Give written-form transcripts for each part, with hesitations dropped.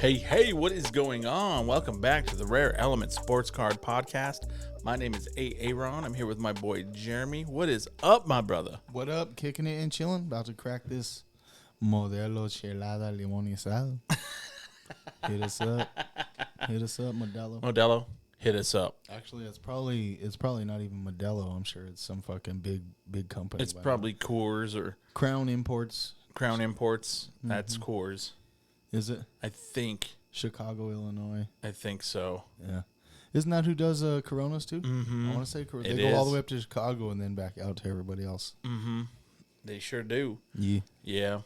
Hey, what is going on? Welcome back to the Rare Element Sports Card Podcast. My name is Aaron. I'm here with my boy Jeremy. What is up, my brother? What up? Kicking it and chilling. About to crack this Modelo Chelada Limonizado. Hit us up. Hit us up, Modelo, hit us up. Actually, it's probably not even Modelo. I'm sure it's some fucking big company. It's probably Coors or Crown Imports. Crown Imports. That's Coors. Is it? I think. Chicago, Illinois. I think so. Yeah. Isn't that who does Coronas too? Mm-hmm. I want to say It they go all the is. way up to Chicago and then back out to everybody else. Mm-hmm. They sure do. Yeah. Yeah.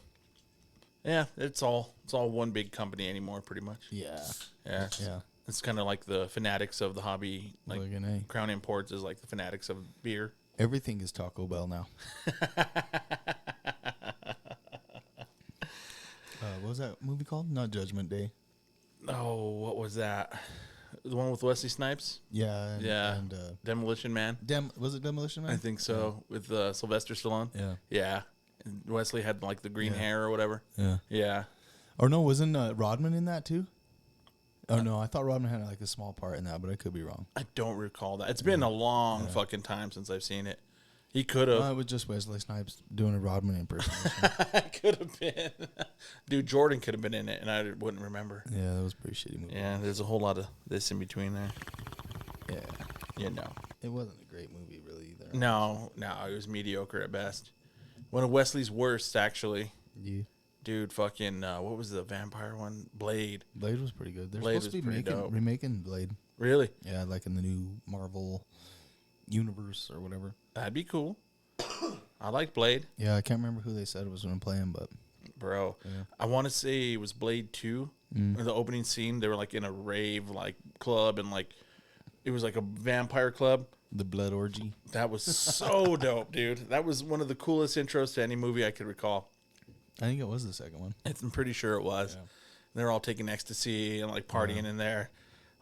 Yeah, it's all one big company anymore, pretty much. Yeah. Yeah. Yeah. It's kind of like the Fanatics of the hobby. Like Fucking A. Crown Imports is like the Fanatics of beer. Everything is Taco Bell now. What was that movie called? Not Judgment Day. Oh, what was that? The one with Wesley Snipes? Yeah. Yeah. And, Demolition Man? was it Demolition Man? I think so. With Sylvester Stallone? Yeah. Yeah. And Wesley had like the green Yeah. hair or whatever. Yeah. Yeah. Or no, wasn't Rodman in that too? Oh, no. I thought Rodman had like a small part in that, but I could be wrong. I don't recall that. It's been a long fucking time since I've seen it. He could have. It was just Wesley Snipes doing a Rodman impersonation. Could have been. Dude, Jordan could have been in it, and I wouldn't remember. Yeah, that was a pretty shitty movie. Yeah, there's a whole lot of this in between there. Yeah. You know. It wasn't a great movie, really, either. No, it was mediocre at best. One of Wesley's worst, actually. Yeah. Dude, fucking, what was the vampire one? Blade. Blade was pretty good. They're Blade supposed to was be pretty dope. remaking Blade. Really? Yeah, like in the new Marvel universe or whatever. That'd be cool. I like Blade. Yeah, I can't remember who they said was going to play him, but... Bro, Yeah. I want to say it was Blade 2. In the opening scene, they were like in a rave like club, and like it was like a vampire club. The Blood Orgy. That was so dope, dude. That was one of the coolest intros to any movie I could recall. I think it was the second one. I'm pretty sure it was. Yeah. They're all taking ecstasy and like partying in there.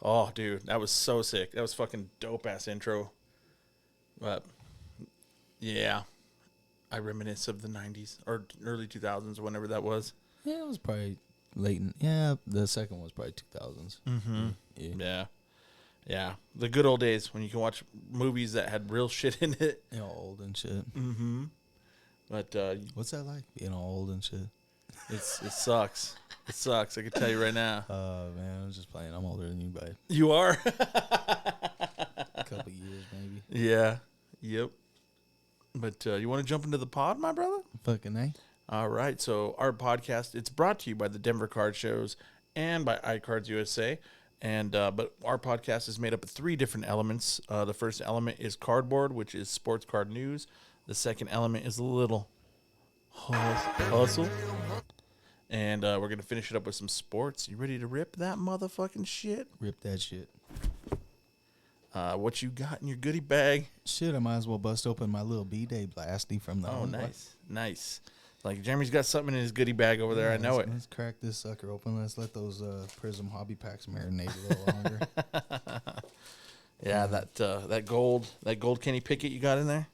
Oh, dude, that was so sick. That was fucking dope ass intro. But yeah, I reminisce of the 90s or early 2000s, whenever that was. Yeah, it was probably late. The second one was probably 2000s. Mm-hmm. Yeah. Yeah. The good old days when you can watch movies that had real shit in it. You know, old and shit. Mm-hmm. But What's that like? Being all old and shit. it sucks. It sucks. I can tell you right now. Man, I was just playing. I'm older than you by You are. a couple years, maybe. Yeah. Yep. But you want to jump into the pod, my brother? Fucking A. All right. So our podcast, it's brought to you by the Denver Card Shows and by iCards USA. And but our podcast is made up of three different elements. The first element is cardboard, which is sports card news. The second element is a little hustle. And we're going to finish it up with some sports. You ready to rip that motherfucking shit? Rip that shit. What you got in your goodie bag? Shit, I might as well bust open my little B-Day blasty from the Oh, home. nice. Like Jeremy's got something in his goodie bag over there. I know it. Let's crack this sucker open. Let's let those Prism hobby packs marinate a little longer. Yeah, that gold Kenny Pickett you got in there.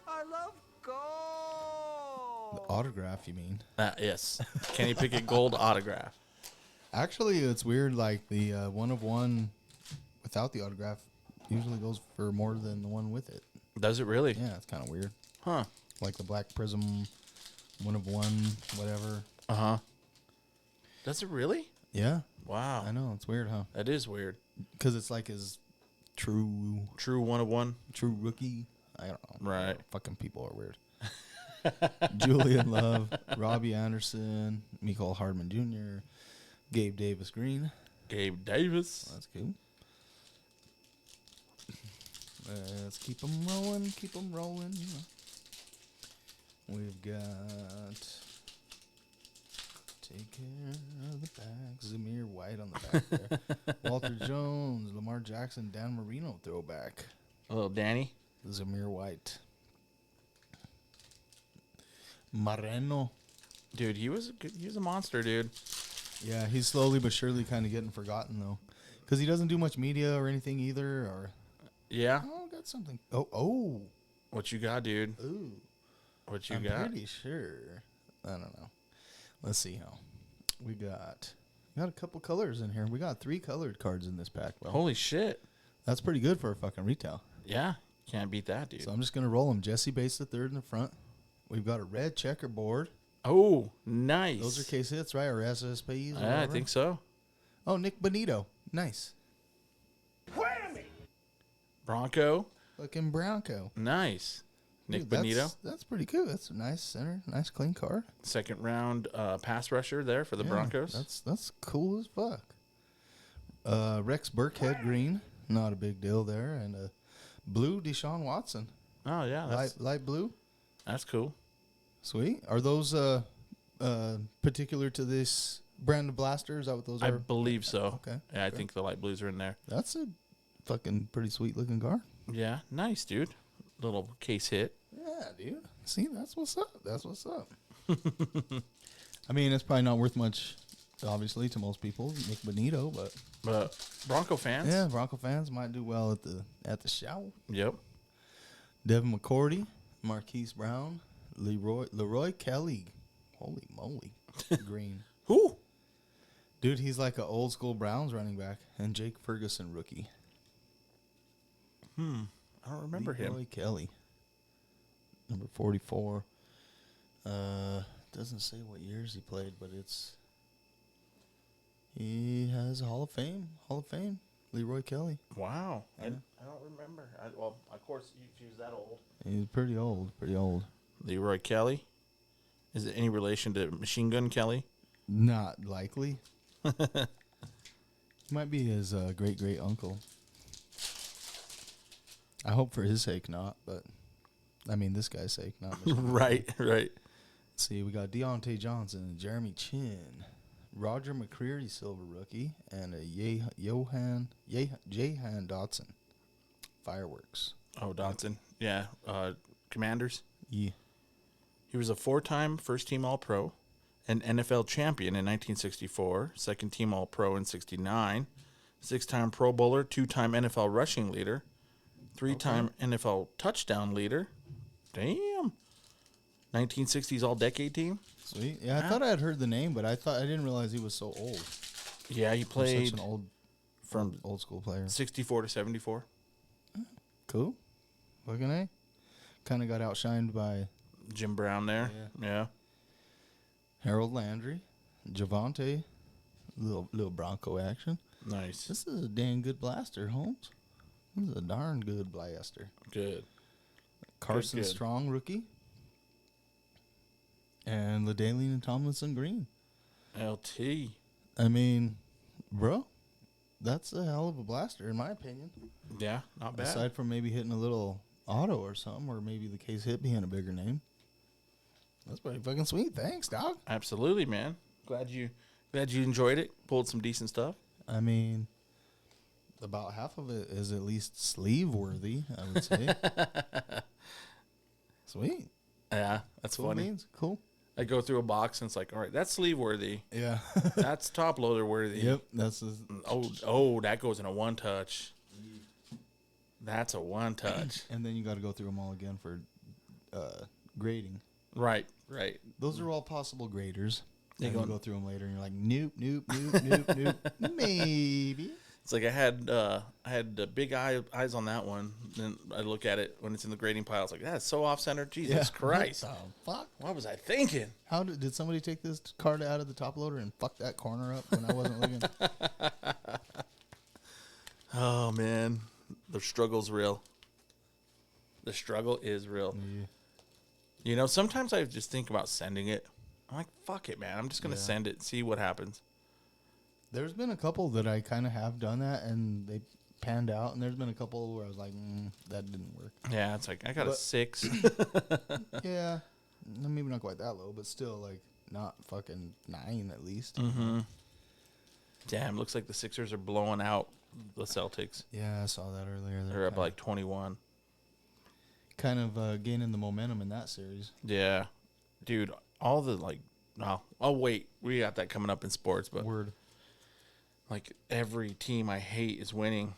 I love gold. The autograph, you mean? Yes, Kenny Pickett gold autograph. Actually, it's weird. Like the one of one without the autograph usually goes for more than the one with it. Does it really? Yeah, it's kind of weird. Huh. Like the black Prism, one of one, whatever. Does it really? Yeah, Wow. I know. It's weird, huh? That is weird. Because it's like his true one of one. rookie. I don't know. Right. Fucking people are weird. Julian Love, Robbie Anderson, Mecole Hardman Jr., Gabe Davis Green. Gabe Davis. That's cool. Let's keep them rolling. We've got Take Care of the Back. Zamir White on the back there. Walter Jones, Lamar Jackson, Dan Marino throwback. Oh, Danny. Zamir White. Moreno. Dude, he was a monster, dude. Yeah, he's slowly but surely kind of getting forgotten, though. Because he doesn't do much media or anything either. Or Yeah. Oh, got something. Oh. What you got, dude? Ooh. What you I'm got? pretty sure. I don't know. Let's see how. We got We got a couple colors in here. We got 3 colored cards in this pack, bro. Holy shit. That's pretty good for a fucking retail. Yeah. Can't beat that, dude. So I'm just going to roll them. Jesse Bates the third in the front. We've got a red checkerboard. Oh, nice. Those are case hits, right? Or SSPs? Or Yeah, I think so. Oh, Nick Bonito. Nice. Bronco. Fucking Bronco. Nice. Nick Dude, Bonito. That's pretty good. That's a nice center. Nice clean card. Second round pass rusher there for the Broncos. That's cool as fuck. Rex Burkhead green. Not a big deal there. And a blue Deshaun Watson. Oh, yeah. Light blue. That's cool. Sweet. Are those particular to this brand of blaster? Is that what those I are? believe so. Okay. Yeah, I think the light blues are in there. That's a fucking pretty sweet looking card. Yeah, nice, dude. Little case hit. Yeah, dude. See, that's what's up. That's what's up. I mean, it's probably not worth much, obviously, to most people, Nick Bonito, But Bronco fans? yeah, Bronco fans might do well at the show. Yep. Devin McCourty, Marquise Brown, Leroy Kelly. Holy moly. Green. Who? Dude, he's like an old school Browns running back. And Jake Ferguson rookie. I don't remember him. Leroy Kelly. Number 44. Doesn't say what years he played, but he has a Hall of Fame. Leroy Kelly. Wow. I don't remember. Well, of course, he was that old. He's pretty old. Leroy Kelly? Is it any relation to Machine Gun Kelly? Not likely. Might be his great uncle. I hope for his sake not, but I mean this guy's sake not. Right. Let's see, we got Deontay Johnson and Jeremy Chin, Roger McCreary, silver rookie, and a Jahan Dotson. Fireworks. Oh, Dotson. Yeah. Commanders. Yeah. He was a 4-time first-team All-Pro, an NFL champion in 1964, second-team All-Pro in 1969, 6-time Pro Bowler, 2-time NFL rushing leader, 3-time NFL touchdown leader. Damn. 1960s All-Decade team. Sweet. Yeah, I thought I had heard the name, but I didn't realize he was so old. Yeah, he Such played an from old school player. 64 to 74. Cool. Fucking A. Kind of got outshined by Jim Brown there. Yeah. Harold Landry, Javante, little Bronco action. Nice. This is a dang good blaster, Holmes. This is a darn good blaster. Good. Carson Good. Strong, rookie. And LaDainian and Tomlinson green. LT. I mean, bro, that's a hell of a blaster, in my opinion. Yeah, not bad. Aside from maybe hitting a little auto or something, or maybe the case hit being a bigger name. That's pretty fucking sweet. Thanks, dog. Absolutely, man. Glad you enjoyed it. Pulled some decent stuff. I mean, about half of it is at least sleeve worthy, I would say. Sweet. Yeah, that's Cool funny. beans. Cool. I go through a box and it's like, all right, that's sleeve worthy. Yeah. That's top loader worthy. Yep. That's That goes in a one touch. That's a one touch. and then you got to go through them all again for grading. Right. Those are all possible graders. They And you go- go through them later, and you're like, nope. Maybe. It's like I had big eyes on that one. Then I look at it when it's in the grading pile. It's like, that's so off center. Jesus Christ. What the fuck? What was I thinking? How did somebody take this card out of the top loader and fuck that corner up when I wasn't looking? Oh, man. The struggle's real. The struggle is real. Yeah. You know, sometimes I just think about sending it. I'm like, fuck it, man. I'm just going to send it, see what happens. There's been a couple that I kind of have done that, and they panned out. And there's been a couple where I was like, that didn't work. Yeah, it's like, I got a 6. Yeah. Maybe not quite that low, but still, like, not fucking 9 at least. Mm-hmm. Damn, looks like the Sixers are blowing out the Celtics. Yeah, I saw that earlier. They're up like 21. Kind of gaining the momentum in that series. Yeah. Dude, all the, like, oh, wait. We got that coming up in sports, but Word. like every team I hate is winning.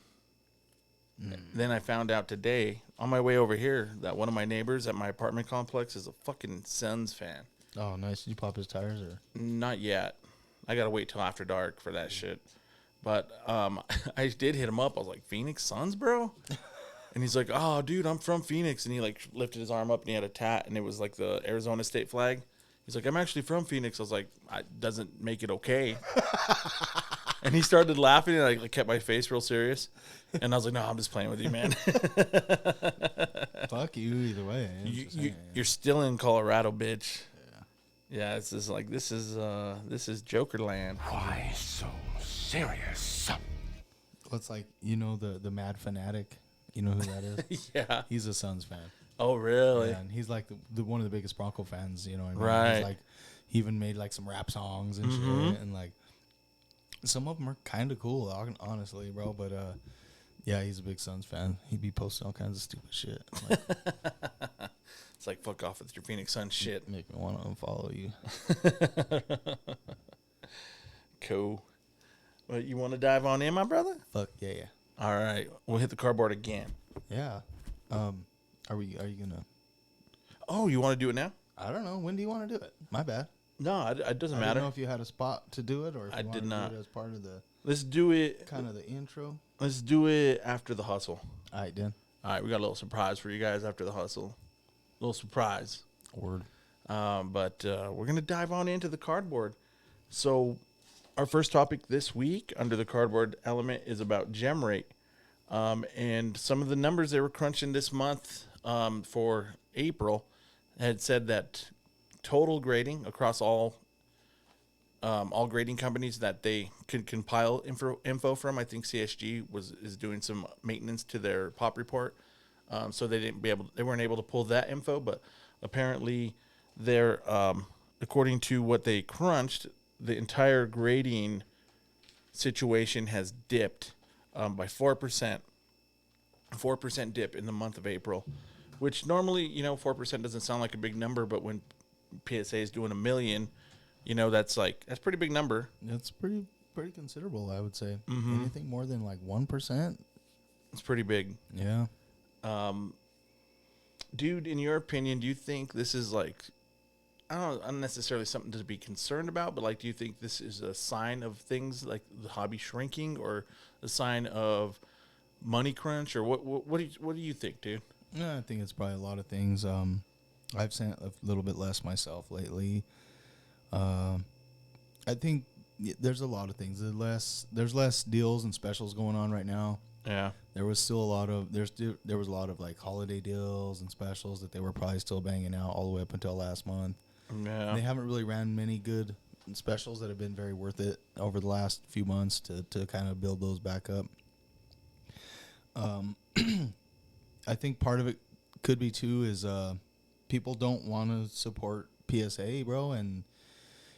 Then I found out today on my way over here that one of my neighbors at my apartment complex is a fucking Suns fan. Oh, nice. Did you pop his tires or? Not yet. I gotta wait till after dark for that shit. But I did hit him up. I was like, Phoenix Suns, bro? And he's like, oh, dude, I'm from Phoenix. And he like lifted his arm up and he had a tat and it was like the Arizona state flag. He's like, I'm actually from Phoenix. I was like, doesn't make it okay. And he started laughing and I like, kept my face real serious. And I was like, no, I'm just playing with you, man. Fuck you either way. You're still in Colorado, bitch. Yeah, it's just like this is Joker land. Why so serious? Well, it's like, you know, the Mad Fanatic. You know who that is? Yeah. He's a Suns fan. Oh, really? Yeah, and he's like the one of the biggest Bronco fans, you know what I mean? Right. He's like, he even made like some rap songs and shit, and like some of them are kind of cool, honestly, bro. But yeah, he's a big Suns fan. He'd be posting all kinds of stupid shit. Like, It's like, fuck off with your Phoenix Suns shit. make me want to unfollow you. Cool. Well, you want to dive on in, my brother? Fuck yeah. All right. We'll hit the cardboard again. Yeah. Are you gonna? Oh, you want to do it now? I don't know. When do you want to do it? My bad. No, it doesn't I matter. don't know if you had a spot to do it or if I you did wanted to not. do it as part of the Let's do it. kind of the intro. Let's do it after the hustle. All right, Dan. All right, we got a little surprise for you guys after the hustle. Little surprise. Word. But we're going to dive on into the cardboard. So our first topic this week under the cardboard element is about Gemrate. And some of the numbers they were crunching this month for April had said that total grading across all grading companies that they could compile info from. I think CSG is doing some maintenance to their pop report, so they weren't able to pull that info. But apparently, they're according to what they crunched, the entire grading situation has dipped by 4%. 4% dip in the month of April, which normally 4% doesn't sound like a big number, but when PSA is doing 1 million. That's a pretty big number. That's pretty considerable, I would say. Mm-hmm. Anything more than like 1%? It's pretty big. Yeah. Dude, in your opinion, do you think this is like, I don't know, not necessarily something to be concerned about, but like, do you think this is a sign of things like the hobby shrinking or a sign of money crunch, or what do you think, dude? Yeah, I think it's probably a lot of things. I've sent a little bit less myself lately. I think there's a lot of things. There's less deals and specials going on right now. Yeah. There was still a lot of there was a lot of like holiday deals and specials that they were probably still banging out all the way up until last month. Yeah. And they haven't really ran many good specials that have been very worth it over the last few months to kind of build those back up. I think part of it could be too is people don't want to support PSA, bro, and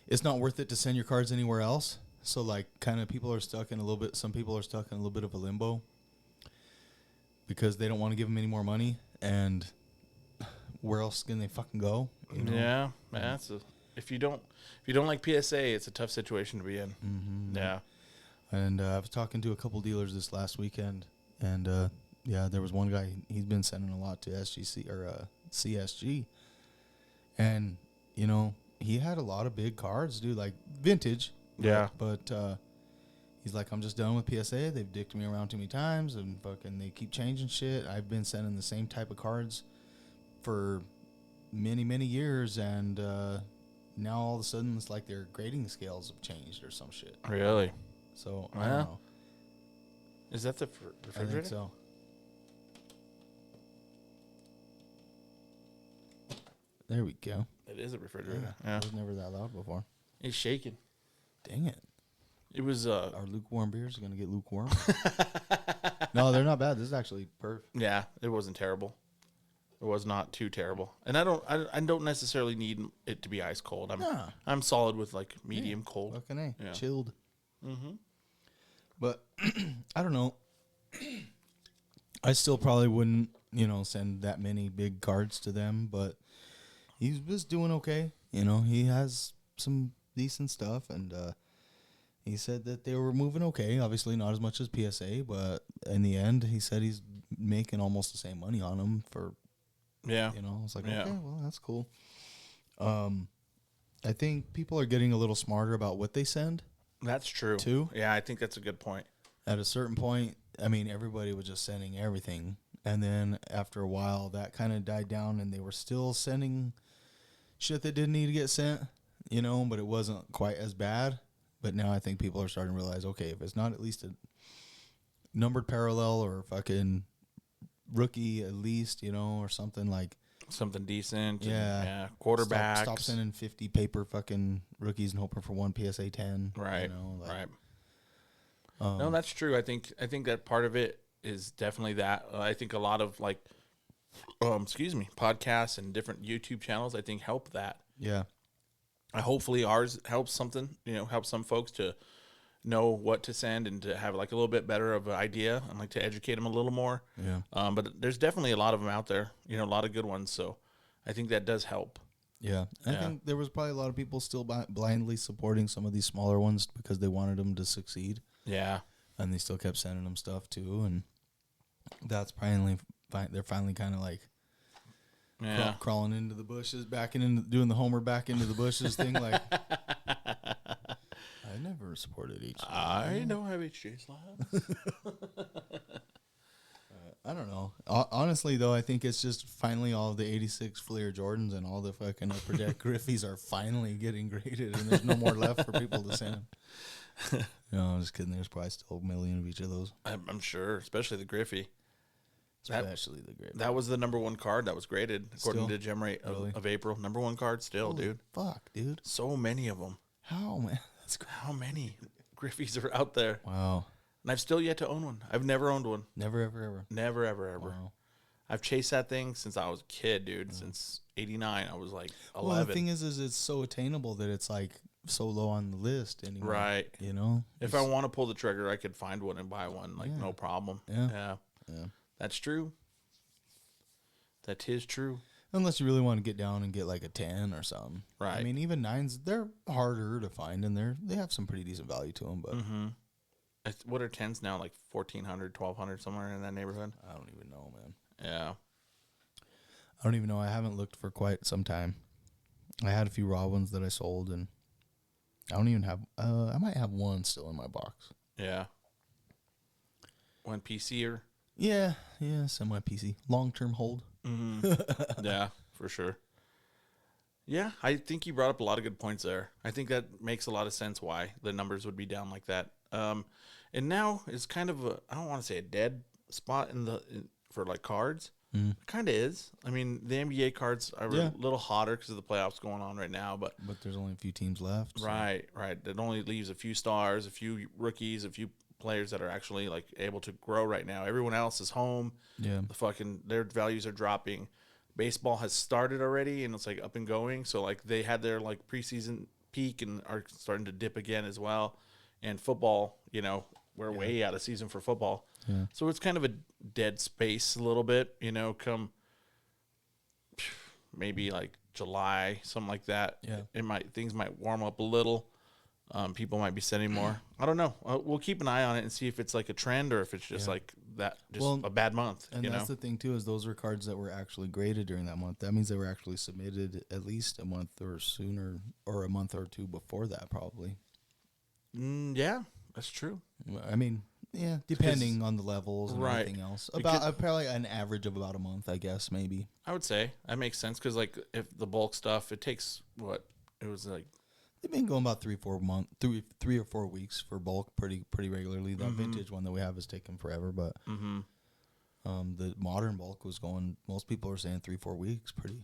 it's not worth it to send your cards anywhere else. So like kind of people are stuck in a little bit, some people are stuck in a little bit of a limbo because they don't want to give them any more money, and where else can they fucking go? You know? Yeah, man. If you don't like PSA, it's a tough situation to be in. Mm-hmm. Yeah. And I was talking to a couple dealers this last weekend, and yeah, there was one guy, he's been sending a lot to SGC or CSG, and he had a lot of big cards, dude, like vintage. Yeah. But he's like, I'm just done with PSA. They've dicked me around too many times, and fucking they keep changing shit. I've been sending the same type of cards for many, many years, and now all of a sudden it's like their grading scales have changed or some shit. Really? So, Yeah. I don't know. Is that the I refrigerator? think so. There we go. It is a refrigerator. Yeah. Yeah. It was never that loud before. It's shaking. Dang it. It was Our lukewarm beers are going to get lukewarm. No, they're not bad. This is actually perfect. yeah, it wasn't terrible. It was not too terrible. And I don't necessarily need it to be ice cold. I'm solid with like medium cold. Fucking A. Yeah. Chilled. Mhm. But I don't know. I still probably wouldn't, send that many big cards to them, but he was doing okay. He has some decent stuff, and he said that they were moving okay. Obviously not as much as PSA, but in the end, he said he's making almost the same money on them for, Yeah. I was like, Yeah. okay, well, that's cool. I think people are getting a little smarter about what they send. That's true. Too? Yeah, I think that's a good point. At a certain point, I mean, everybody was just sending everything. And then after a while, that kind of died down, and they were still sending shit that didn't need to get sent, you know, but it wasn't quite as bad. But now I think people are starting to realize, okay, if it's not at least a numbered parallel or fucking rookie at least, you know, or something like. Something decent. Yeah. Yeah. Quarterbacks. Stop sending 50 paper fucking rookies and hoping for one PSA 10. Right. You know, like, right. No, that's true. I think that part of it is definitely that. I think a lot of like, podcasts and different YouTube channels, I think help that. Yeah. Hopefully ours helps something, help some folks to know what to send and to have like a little bit better of an idea and like to educate them a little more. Yeah. But there's definitely a lot of them out there, a lot of good ones. So I think that does help. Yeah. I think there was probably a lot of people still blindly supporting some of these smaller ones because they wanted them to succeed. Yeah. And they still kept sending them stuff too. And that's finally, they're finally kind of like crawling into the bushes, doing the Homer back into the bushes thing. Like, I never supported HJ. I don't have HJ slabs. I don't know. Honestly, though, I think it's just finally all of the 86 Fleer Jordans and all the fucking Upper Deck Griffies are finally getting graded, and there's no more left for people to send. No, I'm just kidding. There's probably still a million of each of those. I'm sure, especially the Griffey. Especially the Griffey. That was the number one card that was graded, according to Gemrate of April. Number one card still, Holy dude. Fuck, dude. So many of them. How, man? That's crazy. How many Griffies are out there? Wow. And I've still yet to own one. I've never owned one. Never, ever, ever. Never, ever, ever. Wow. I've chased that thing since I was a kid, dude. Since 89, I was like 11. Well, the thing is it's so attainable that it's like so low on the list anymore. Right. You know? If I want to pull the trigger, I could find one and buy one. Like, no problem. Yeah. That's true. That is true. Unless you really want to get down and get like a 10 or something. Right. I mean, even 9s, they're harder to find, and they have some pretty decent value to them. But What are 10s now? Like 1,400, 1,200, somewhere in that neighborhood? I don't even know, man. Yeah. I don't even know. I haven't looked for quite some time. I had a few raw ones that I sold, and I don't even have... I might have one still in my box. Yeah. One PC-er? Yeah, semi-PC. Long-term hold. Yeah, for sure. Yeah, I think you brought up a lot of good points there. I think that makes a lot of sense why the numbers would be down like that. And now it's kind of I don't want to say a dead spot for like cards. It kind of is. I mean, the NBA cards are a little hotter because of the playoffs going on right now, but there's only a few teams left. So. Right. That only leaves a few stars, a few rookies, a few players that are actually like able to grow right now. Everyone else is home. Yeah. Their values are dropping. Baseball has started already and it's like up and going. So like they had their like preseason peak and are starting to dip again as well. And football, we're way out of season for football. Yeah. So it's kind of a dead space a little bit, come maybe like July, something like that. Yeah. Things might warm up a little. People might be sending more. I don't know. We'll keep an eye on it and see if it's like a trend or if it's just like that, a bad month. And that's the thing too, is those were cards that were actually graded during that month. That means they were actually submitted at least a month or sooner, or a month or two before that, probably. Yeah, that's true. I mean, yeah, depending on the levels and everything else. About probably an average of about a month, I guess, maybe. I would say that makes sense because like if the bulk stuff, it takes it was like. They've been going about 3 or 4 weeks for bulk pretty regularly. That vintage one that we have is taking forever, but the modern bulk was going. Most people are saying 3-4 weeks, pretty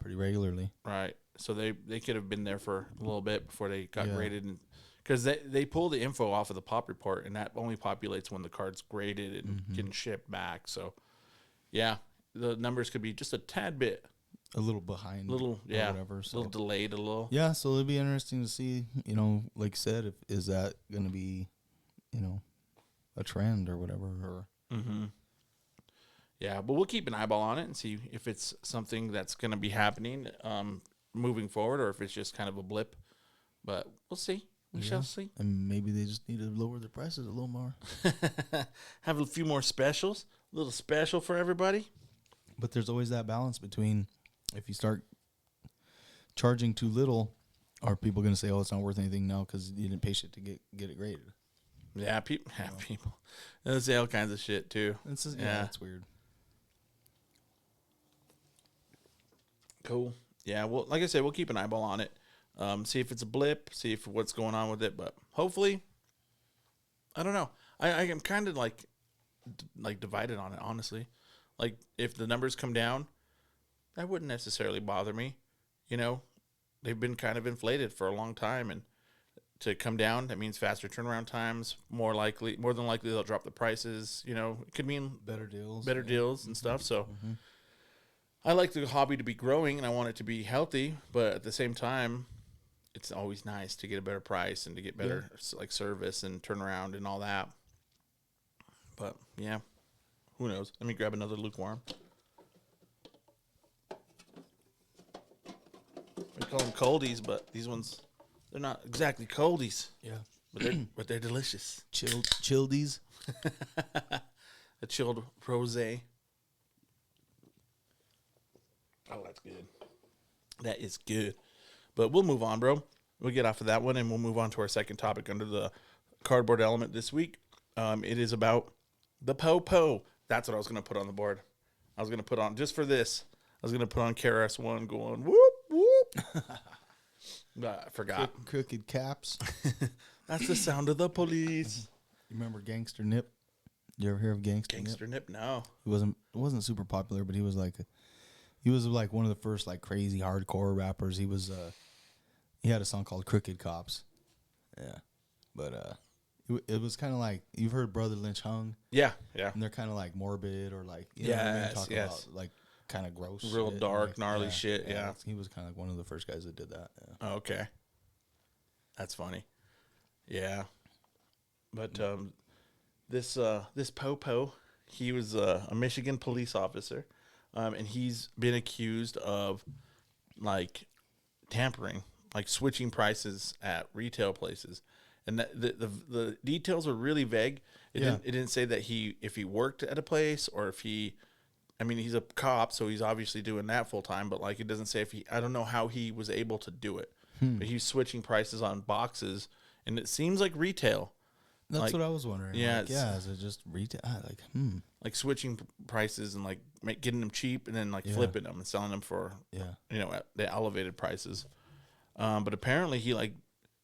regularly. Right. So they could have been there for a little bit before they got graded, and because they pull the info off of the pop report, and that only populates when the card's graded and getting shipped back. So yeah, the numbers could be just a tad bit. A little behind. Whatever. So. A little delayed a little. Yeah, so it'll be interesting to see, like I said, is that going to be, a trend or whatever. Or Yeah, but we'll keep an eyeball on it and see if it's something that's going to be happening moving forward or if it's just kind of a blip. But we'll see. We shall see. And maybe they just need to lower their prices a little more. Have a few more specials. A little special for everybody. But there's always that balance between... If you start charging too little, Are people going to say, "Oh, it's not worth anything now because you didn't pay shit to get it graded"? Yeah, people. They say all kinds of shit too. It's just, yeah, it's weird. Cool. Yeah. Well, like I said, we'll keep an eyeball on it. See if it's a blip. See if what's going on with it. But hopefully, I don't know. I am kind of like divided on it, honestly. Like if the numbers come down, that wouldn't necessarily bother me. You know, they've been kind of inflated for a long time, and to come down, that means faster turnaround times. More than likely, they'll drop the prices. You know, it could mean Better deals and stuff. So, I like the hobby to be growing, and I want it to be healthy. But at the same time, it's always nice to get a better price and to get better like service and turnaround and all that. But yeah, who knows? Let me grab another lukewarm. We call them coldies, but these ones, they're not exactly coldies. Yeah. But they're delicious. Childies. A chilled rosé. Oh, that's good. That is good. But we'll move on, bro. We'll get off of that one, and we'll move on to our second topic under the cardboard element this week. It is about the po-po. That's what I was going to put on the board. I was going to put on, just for this, I was going to put on KRS-One going, whoop, whoop. But I forgot. Crooked caps. That's the sound of the police. You remember Gangster Nip? You ever hear of Gangster Nip? No. It wasn't super popular, but he was like one of the first like crazy hardcore rappers. He had a song called Crooked Cops. Yeah. But it was kind of like, you've heard Brother Lynch Hung? Yeah. And they're kind of like morbid or like, you know what I mean? Talking about like kind of gross real shit, dark, like, gnarly shit. Yeah. He was kind of like one of the first guys that did that. Yeah. Oh, okay. That's funny. Yeah. But this Popo, he was a Michigan police officer, and he's been accused of like tampering, like switching prices at retail places, and the details are really vague. It didn't say that if he worked at a place or if he. I mean, he's a cop, so he's obviously doing that full time. But like, it doesn't say I don't know how he was able to do it. But he's switching prices on boxes, and it seems like retail. That's what I was wondering. Yeah, is it just retail? Like switching prices and like getting them cheap and then like flipping them and selling them for at the elevated prices. But apparently he like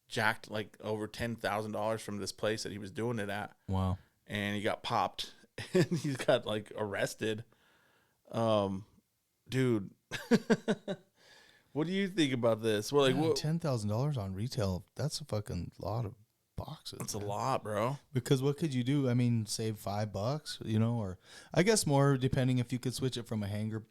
jacked like over $10,000 from this place that he was doing it at. Wow. And he got popped and he got like arrested. Dude, what do you think about this? Well, like $10,000 on retail, that's a fucking lot of boxes. That's a lot, bro. Because what could you do? I mean, save $5, you know, or I guess more depending if you could switch it from a hanger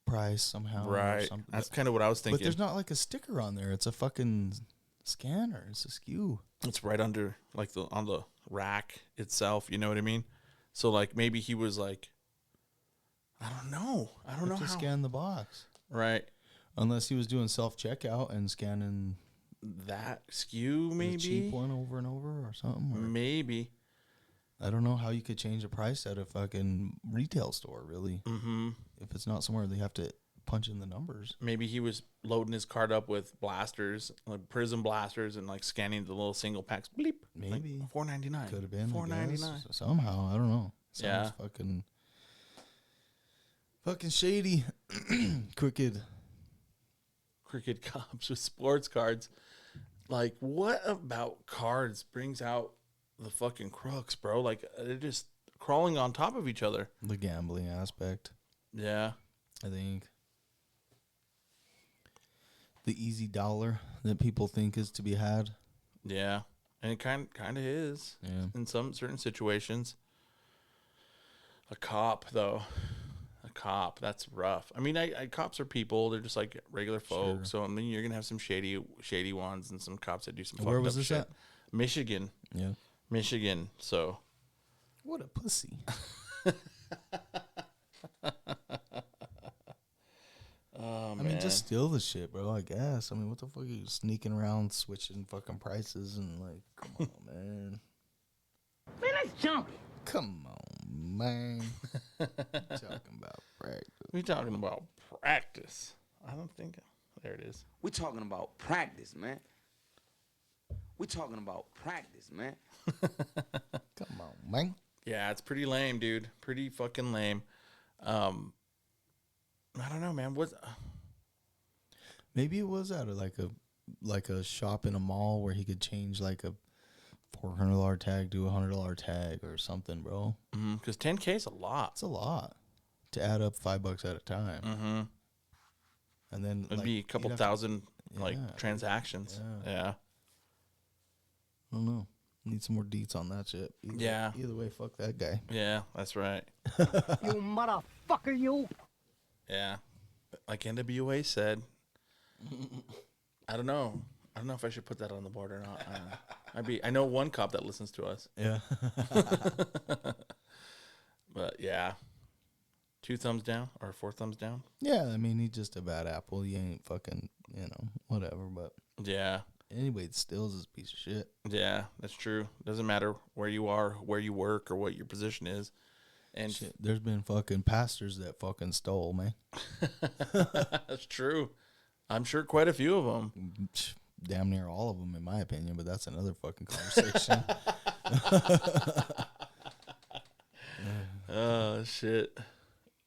price somehow. Right. Or something. That's kind of what I was thinking. But there's not like a sticker on there. It's a fucking scanner. It's a SKU. It's right under like on the rack itself. You know what I mean? So like maybe he was like, I don't know To how. scan the box. Right. Unless he was doing self-checkout and scanning that SKU, maybe the cheap one over and over or something. Or maybe. I don't know how you could change the price at a fucking retail store, really. Mm-hmm. If it's not somewhere they have to punch in the numbers. Maybe he was loading his cart up with blasters, like prism blasters, and like scanning the little single packs. Bleep. Maybe like $4.99. Could have been $4.99 somehow. I don't know. Yeah. Sounds fucking shady. Crooked cops with sports cards. Like, what about cards brings out the fucking crooks, bro? Like, they're just crawling on top of each other. The gambling aspect. Yeah. I think. The easy dollar that people think is to be had. Yeah. And it kind of is. Yeah. In some certain situations. A cop, though. That's rough. I mean, cops are people. They're just like regular folks. Sure. So, I mean, you're going to have some shady ones and some cops that do some Where fucked was up this shit. at? Michigan. Yeah. Michigan. So. What a pussy. Oh, I mean, just steal the shit, bro, I guess. I mean, what the fuck are you sneaking around switching fucking prices and like, come on, man. Man, let's jump. Come on, man. Talking about practice. We talking about practice. I don't think There it is. We talking about practice, man. We talking about practice, man. Come on, man. Yeah, it's pretty lame, dude. Pretty fucking lame. I don't know, man. Maybe it was out of like a shop in a mall where he could change like a $400 tag to a $100 tag or something, bro. Because 10K is a lot. It's a lot to add up $5 at a time. Mm-hmm. And then It'd be a couple thousand transactions. Yeah. I don't know. Need some more deets on that shit. Either way, fuck that guy. Yeah, that's right. You motherfucker, you. Yeah. Like NWA said, I don't know. I don't know if I should put that on the board or not. I know one cop that listens to us. Yeah. But yeah. 2 thumbs down or 4 thumbs down? Yeah, I mean, he's just a bad apple. He ain't fucking, whatever. But yeah. Anyway, it still is a piece of shit. Yeah, that's true. Doesn't matter where you are, where you work, or what your position is. And shit, there's been fucking pastors that fucking stole, man. That's true. I'm sure quite a few of them. Damn near all of them, in my opinion, but that's another fucking conversation. Oh, shit.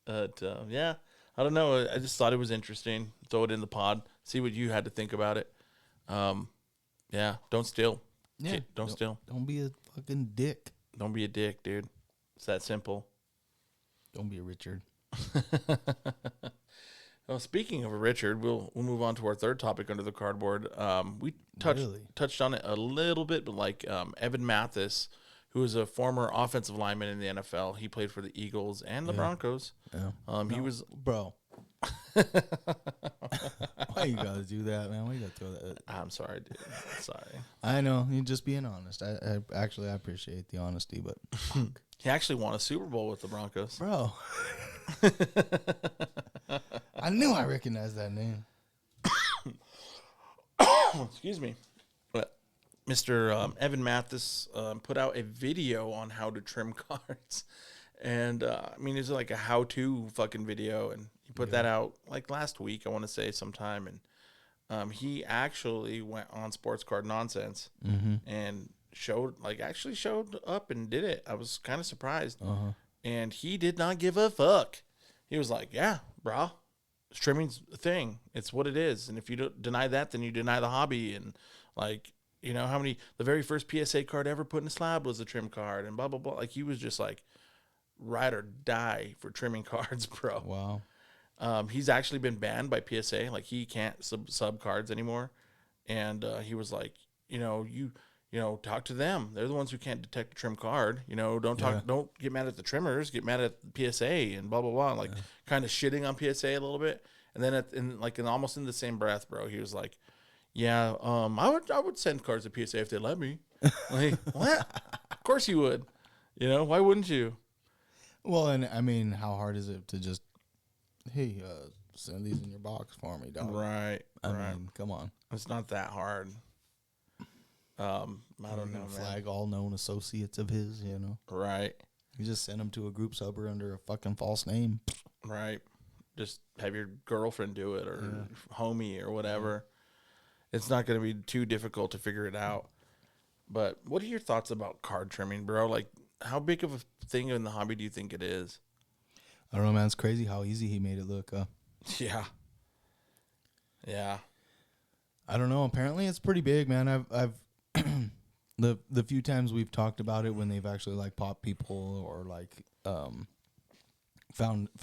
But, yeah, I don't know. I just thought it was interesting. Throw it in the pod. See what you had to think about it. Yeah, don't steal. Yeah, don't steal. Don't be a fucking dick. Don't be a dick, dude. It's that simple. Don't be a Richard. Well, speaking of a Richard, we'll move on to our third topic under the cardboard. We touched on it a little bit, but like Evan Mathis, who is a former offensive lineman in the NFL, he played for the Eagles and the Broncos. Yeah. He was bro. Why you gotta do that, man? Why you gotta throw that? I'm sorry, dude. Sorry. I know. You're just being honest. I appreciate the honesty, but he actually won a Super Bowl with the Broncos, bro. I knew I recognized that name. Excuse me. But Mr. Evan Mathis put out a video on how to trim cards. And, I mean, it's like a how-to fucking video. And he put that out, like, last week, I want to say, sometime. And he actually went on Sports Card Nonsense and showed up and did it. I was kind of surprised. And he did not give a fuck. He was like, yeah, bro. Trimming's a thing. It's what it is. And if you don't deny that, then you deny the hobby. And, like, you know, the very first PSA card ever put in a slab was a trim card and blah, blah, blah. Like, he was just like, ride or die for trimming cards, bro. Wow. He's actually been banned by PSA. Like, he can't sub cards anymore. And he was like, talk to them. They're the ones who can't detect a trim card. Don't get mad at the trimmers. Get mad at PSA and blah blah blah. Like, kind of shitting on PSA a little bit. And then almost in the same breath, bro, he was like, "Yeah, I would send cards to PSA if they let me." Like, what? Of course you would. Why wouldn't you? Well, and I mean, how hard is it to just, hey, send these in your box for me, dog? Right. I mean, come on. It's not that hard. I don't know, flag all known associates of his, Right. You just send them to a group subber under a fucking false name. Right. Just have your girlfriend do it or homie or whatever. It's not going to be too difficult to figure it out. But what are your thoughts about card trimming, bro? Like, how big of a thing in the hobby do you think it is? I don't know, man. It's crazy how easy he made it look. Yeah. Yeah. I don't know. Apparently, it's pretty big, man. I've the few times we've talked about it when they've actually like popped people or like found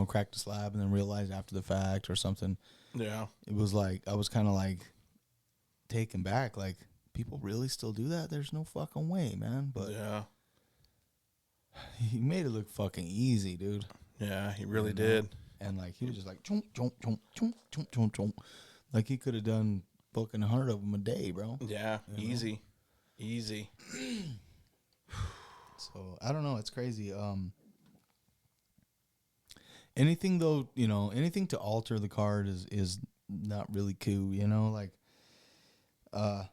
cracked a slab and then realized after the fact or something. Yeah. It was like I was kind of like taken back. Like, people really still do that? There's no fucking way, man. But yeah. He made it look fucking easy, dude. Yeah, he really did. And like he was just like chomp, chomp, chomp, chomp, chomp, chomp, chomp. Like he could have done fucking 100 of them a day, bro. Yeah, easy. Easy. So I don't know, it's crazy. Anything though, anything to alter the card is not really cool, like to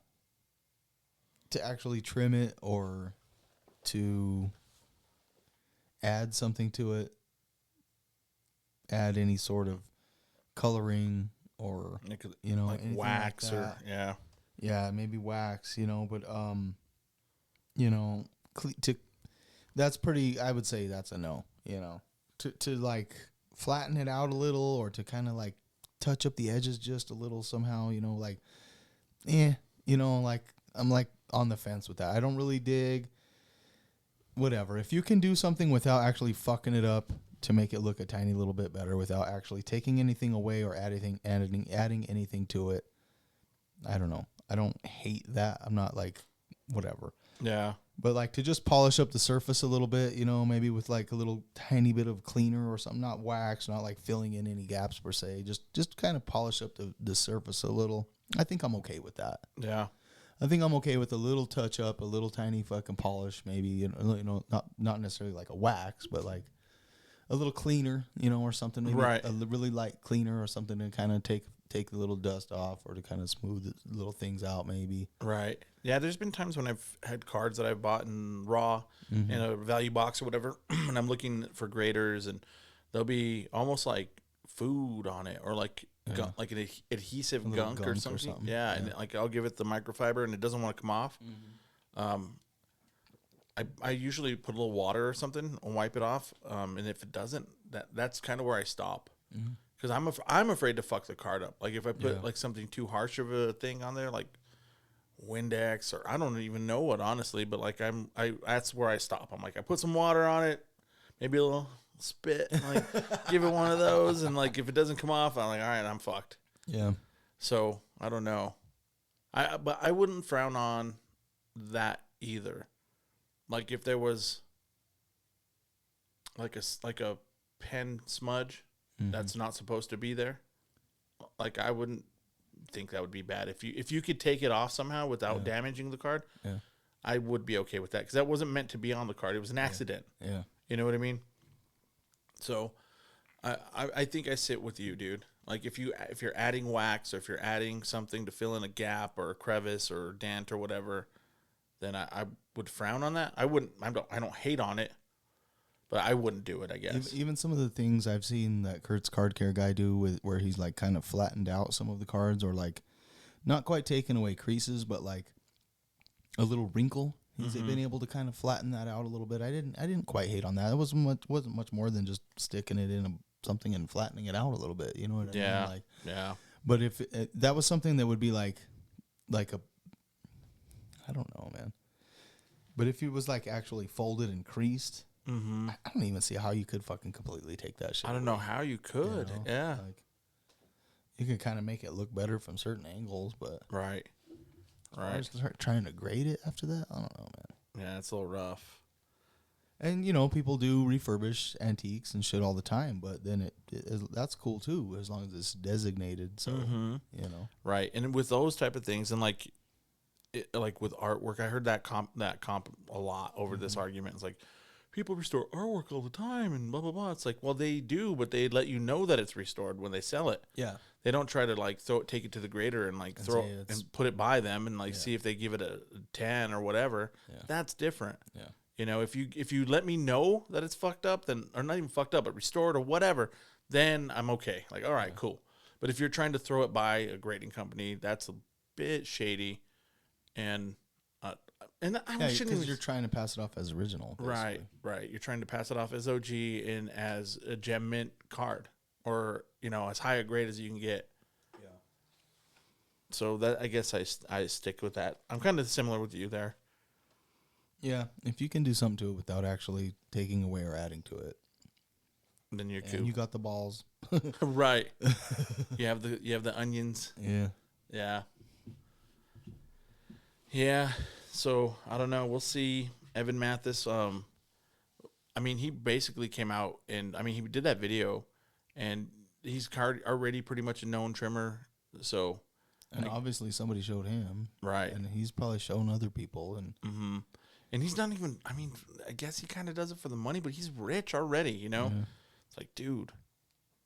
actually trim it or to add something to it, add any sort of coloring or like anything wax like or that. Yeah, maybe wax, but you know, that's pretty. I would say that's a no. To like flatten it out a little, or to kind of like touch up the edges just a little somehow. Like, like I'm like on the fence with that. I don't really dig. Whatever. If you can do something without actually fucking it up to make it look a tiny little bit better, without actually taking anything away or adding anything to it, I don't know. I don't hate that. I'm not like whatever. Yeah. But like to just polish up the surface a little bit, maybe with like a little tiny bit of cleaner or something, not wax, not like filling in any gaps per se, just kind of polish up the surface a little. I think I'm okay with that. Yeah. I think I'm okay with a little touch up, a little tiny fucking polish, maybe, not necessarily like a wax, but like a little cleaner, or something, maybe right. a really light cleaner or something to kind of take the little dust off, or to kind of smooth the little things out, maybe. Right. Yeah, there's been times when I've had cards that I've bought in raw in a value box or whatever, and I'm looking for graders, and there'll be almost like food on it, or like like an adhesive gunk or something. Yeah, and like I'll give it the microfiber, and it doesn't want to come off. I usually put a little water or something and wipe it off, and if it doesn't, that's kind of where I stop. Because I'm afraid to fuck the card up. Like if I put like something too harsh of a thing on there, like Windex, or I don't even know what, honestly, but like that's where I stop. I'm like, I put some water on it, maybe a little spit, like give it one of those, and like if it doesn't come off, I'm like, all right, I'm fucked. Yeah. So I don't know. But I wouldn't frown on that either. Like if there was like a pen smudge that's not supposed to be there, like I wouldn't think that would be bad. If you could take it off somehow without damaging the card, I would be okay with that, because that wasn't meant to be on the card. It was an accident. Yeah. You know what I mean? So I think I sit with you, dude. Like if you're adding wax, or if you're adding something to fill in a gap or a crevice or dent or whatever, then I would frown on that. I don't hate on it, but I wouldn't do it, I guess. Even some of the things I've seen that Kurt's Card Care guy do, where he's like kind of flattened out some of the cards, or like not quite taken away creases, but like a little wrinkle. He's been able to kind of flatten that out a little bit. I didn't quite hate on that. It wasn't much more than just sticking it in something and flattening it out a little bit. You know what I mean? Like, yeah. But if that was something that would be like a, I don't know, man. But if it was like actually folded and creased, I don't even see how you could fucking completely take that shit. I don't know how you could. Yeah. Like, you can kind of make it look better from certain angles, but Right. start trying to grade it after that, I don't know, man. Yeah, it's a little rough. And people do refurbish antiques and shit all the time, but then that's cool too, as long as it's designated. So Right. And with those type of things, and like with artwork, I heard that comp a lot over this argument. It's like, people restore artwork all the time and blah blah blah. It's like, well, they do, but they let you know that it's restored when they sell it. Yeah. They don't try to like take it to the grader and like throw and put it by them and like see if they give it a 10 or whatever. Yeah. That's different. Yeah. If you let me know that it's fucked up, then, or not even fucked up, but restored or whatever, then I'm okay. Like, all right, cool. But if you're trying to throw it by a grading company, that's a bit shady. And I shouldn't, because you're trying to pass it off as original. Basically. Right. You're trying to pass it off as OG and as a gem mint card, or as high a grade as you can get. Yeah. So that, I guess I stick with that. I'm kind of similar with you there. Yeah, if you can do something to it without actually taking away or adding to it, then you're cool. And you got the balls. Right. You have the onions. Yeah. Yeah. Yeah. So I don't know. We'll see. Evan Mathis. He basically came out and he did that video, and he's already pretty much a known trimmer. So, and obviously somebody showed him, right? And he's probably shown other people, and and he's not even. I guess he kind of does it for the money, but he's rich already. It's like, dude,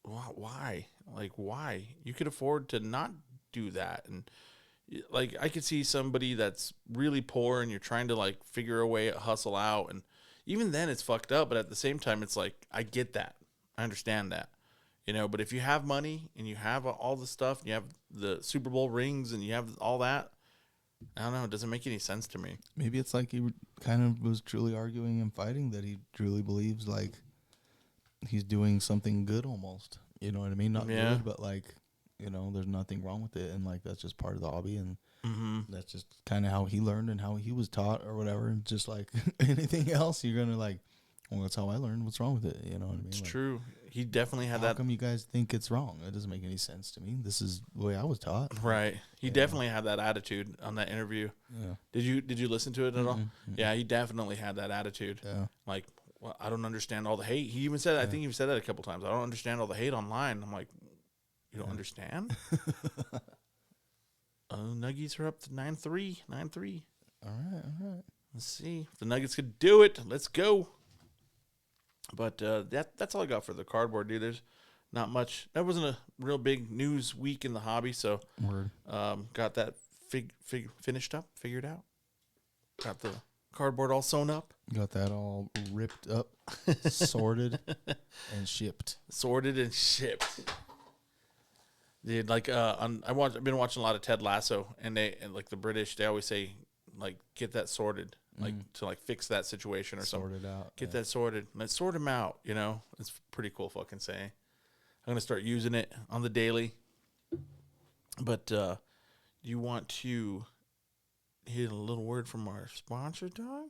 why? Like, why? You could afford to not do that, and. Like, I could see somebody that's really poor and you're trying to, like, figure a way to hustle out. And even then it's fucked up. But at the same time, it's like, I get that. I understand that. you know. But if you have money and you have all the stuff, and you have the Super Bowl rings, and you have all that, I don't know. It doesn't make any sense to me. Maybe it's like he kind of was truly arguing and fighting that he truly believes like he's doing something good almost. You know what I mean? Not good, but like, you know, there's nothing wrong with it. And like, that's just part of the hobby. And that's just kind of how he learned and how he was taught or whatever. And just like anything else, you're going to like, well, that's how I learned. What's wrong with it? You know what I mean? It's like, true. He definitely had that. How come you guys think it's wrong? It doesn't make any sense to me. This is the way I was taught. Right. He definitely had that attitude on that interview. Yeah. Did you listen to it at all? Yeah, he definitely had that attitude. Yeah. Like, well, I don't understand all the hate. He even said, I think he said that a couple times. I don't understand all the hate online. I'm like, you don't understand? Nuggies are up to 9-3. 9-3. All right. Let's see if the Nuggets could do it. Let's go. But that's all I got for the cardboard, dude. There's not much. That wasn't a real big news week in the hobby, so got that finished up, figured out. Got the cardboard all sewn up. Got that all ripped up, sorted, and shipped. Sorted and shipped. Dude, like I've been watching a lot of Ted Lasso, and like the British, they always say like get that sorted, like to like fix that situation or something. Sorted out. Get that sorted. Let's sort them out. You know, it's pretty cool fucking saying. I'm gonna start using it on the daily. But you want to hit a little word from our sponsor, dog?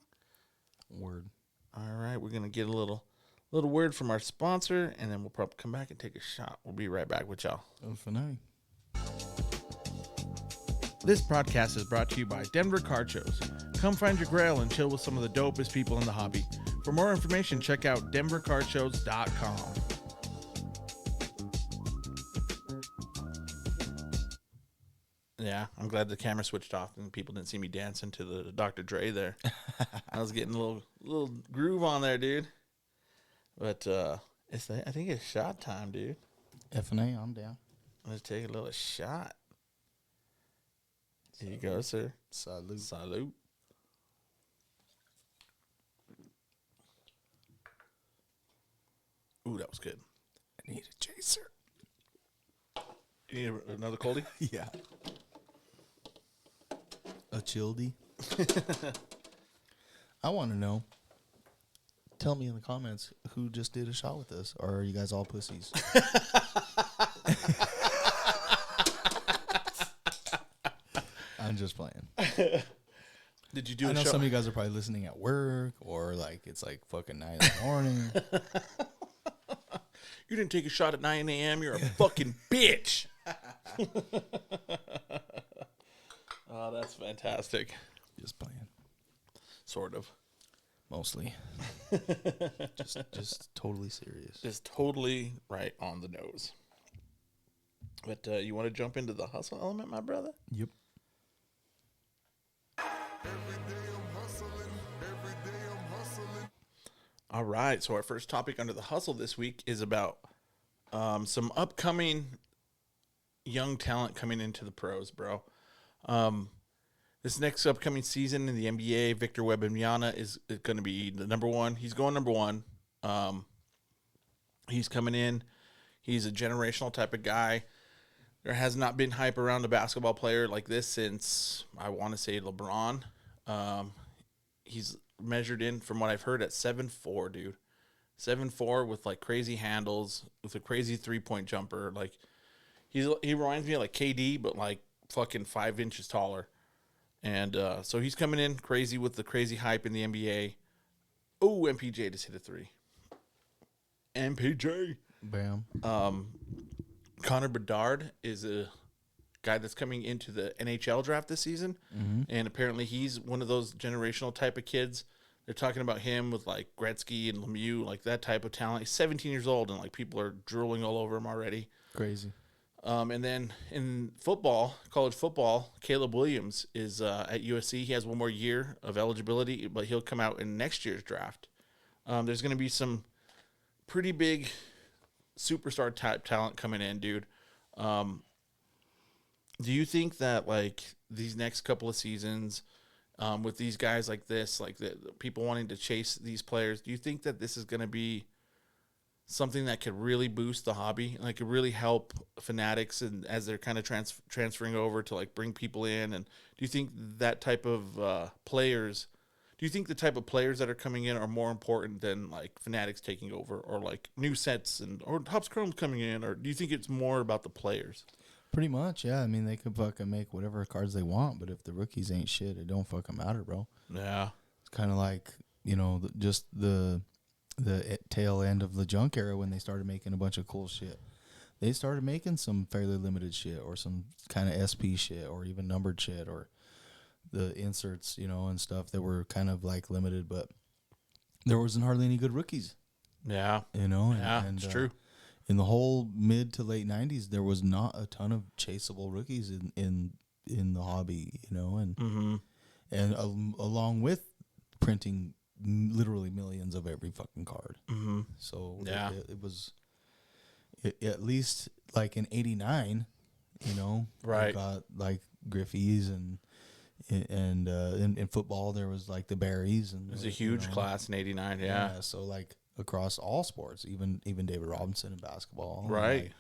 Word. All right, we're gonna get a little word from our sponsor, and then we'll probably come back and take a shot. We'll be right back with y'all. Fanatics. This podcast is brought to you by Denver Card Shows. Come find your grail and chill with some of the dopest people in the hobby. For more information, check out denvercardshows.com. Yeah, I'm glad the camera switched off and people didn't see me dancing to the Dr. Dre there. I was getting a little groove on there, dude. But I think it's shot time, dude. F&A, I'm down. Let's take a little shot. Here you go, sir. Salute. Salute. Ooh, that was good. I need a chaser. You need another coldie? Yeah. A childy. I want to know. Tell me in the comments who just did a shot with us, or are you guys all pussies? I'm just playing. Did you do I a know shot? some of you guys are probably listening at work, or like it's like fucking 9 in the morning. You didn't take a shot at 9 a.m. You're a fucking bitch. Oh, that's fantastic. Just playing. Sort of. Mostly. just totally serious. Just totally right on the nose. But you want to jump into the hustle element, my brother? Yep. All right. So our first topic under the hustle this week is about some upcoming young talent coming into the pros, bro. This next upcoming season in the NBA, Victor Wembanyama is going to be the number one. He's going number one. He's coming in. He's a generational type of guy. There has not been hype around a basketball player like this since, I want to say, LeBron. He's measured in, from what I've heard, at 7'4", dude. 7'4" with like crazy handles, with a crazy 3-point jumper. Like he reminds me of like KD, but like fucking 5 inches taller. And so he's coming in crazy with the crazy hype in the NBA. Oh, MPJ just hit a 3. MPJ. Bam. Connor Bedard is a guy that's coming into the NHL draft this season. Mm-hmm. And apparently he's one of those generational type of kids. They're talking about him with like Gretzky and Lemieux, like that type of talent. He's 17 years old and like people are drooling all over him already. Crazy. And then in football, college football, Caleb Williams is at USC. He has one more year of eligibility, but he'll come out in next year's draft. There's going to be some pretty big superstar type talent coming in, dude. Do you think that like these next couple of seasons, with these guys like this, like the people wanting to chase these players, do you think that this is going to be something that could really boost the hobby, like could really help Fanatics and as they're kind of transferring over to like bring people in? And do you think that type of players? Do you think the type of players that are coming in are more important than like Fanatics taking over, or like new sets or Topps Chrome's coming in, or do you think it's more about the players? Pretty much, yeah. I mean, they could fucking make whatever cards they want, but if the rookies ain't shit, it don't fucking matter, bro. Yeah, It's kind of like, just the tail end of the junk era when they started making a bunch of cool shit. They started making some fairly limited shit or some kind of SP shit or even numbered shit or the inserts, and stuff that were kind of like limited, but there wasn't hardly any good rookies. yeah, And it's true. In the whole mid to late 90s, there was not a ton of chaseable rookies in the hobby, and along with printing literally millions of every fucking card. Mm-hmm. So Yeah. it was at least like in 89, Right. you got like Griffies and in football there was like the Berries and It was a huge class in '89. Yeah. so like across all sports, even David Robinson in basketball, and, Right. like,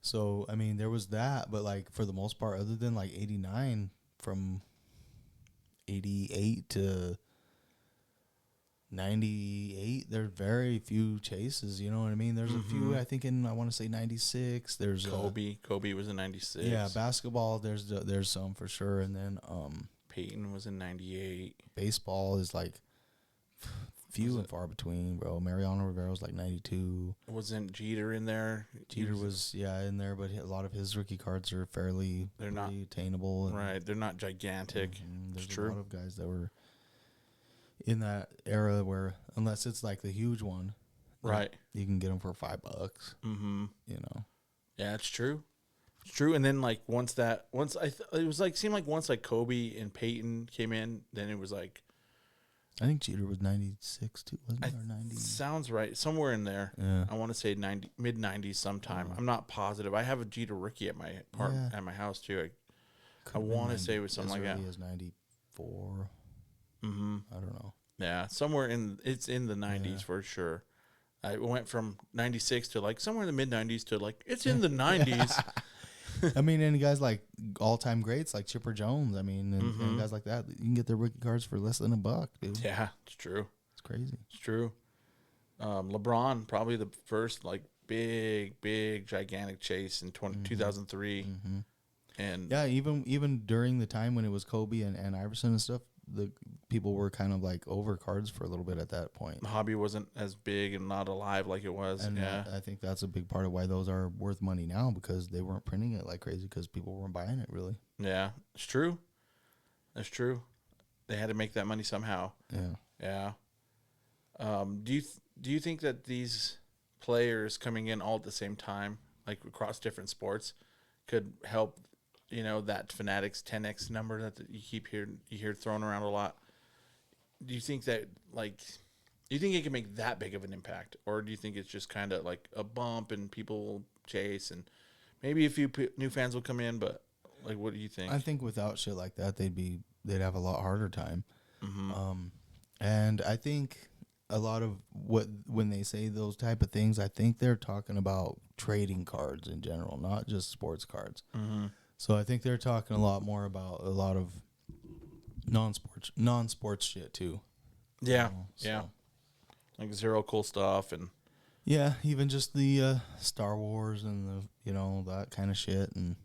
so I mean there was that, but like for the most part, other than like 89, from 88 to 98, there's very few chases. You know what I mean? There's a few. I think I want to say 96. There's Kobe was in '96. yeah, basketball. There's some for sure, and then Peyton was in '98. baseball is like few and far between, bro. Mariano Rivera was like 92. Wasn't Jeter in there? Jeter was in there, but a lot of his rookie cards are fairly They're not attainable. And, right. They're not gigantic. there's It's a lot true. of guys that were in that era where, unless it's like the huge one, Right. you can get them for $5. Mm-hmm. Yeah, it's true. It's true. And then like it was like seemed like once like Kobe and Peyton came in, then it was like I think Jeter was 96 too, wasn't it? Or 90? sounds right somewhere in there. Yeah. I want to say mid 90s sometime. I'm not positive. I have a Jeter rookie at my at my house too. I want to say it was something like that. As early as 94. Mm-hmm. I don't know. Yeah, somewhere it's in the 90s for sure. I went from 96 to like somewhere in the mid 90s to like it's in the 90s. I mean, and guys like all-time greats like Chipper Jones. I mean, and guys like that, you can get their rookie cards for less than $1, dude. Yeah, it's true. It's crazy. It's true. LeBron, probably the first like big, gigantic chase in 2003. And Yeah, even during the time when it was Kobe and Iverson and stuff, the people were kind of like over cards for a little bit at that point. the hobby wasn't as big and not alive like it was. And yeah. I think that's a big part of why those are worth money now, because they weren't printing it like crazy because people weren't buying it really. Yeah, it's true. That's true. They had to make that money somehow. Yeah. Yeah. Do you think that these players coming in all at the same time, like across different sports, could help? That Fanatics 10x number that you hear thrown around a lot. Do you think that do you think it can make that big of an impact, or do you think it's just kind of like a bump and people will chase and maybe a few new fans will come in? But like, what do you think? I think without shit like that, they'd have a lot harder time. Mm-hmm. And I think a lot of when they say those type of things, I think they're talking about trading cards in general, not just sports cards. Mm-hmm. So I think they're talking a lot more about a lot of non-sports shit too. Yeah, So, yeah, like zero cool stuff and yeah, even just the Star Wars and the that kind of shit and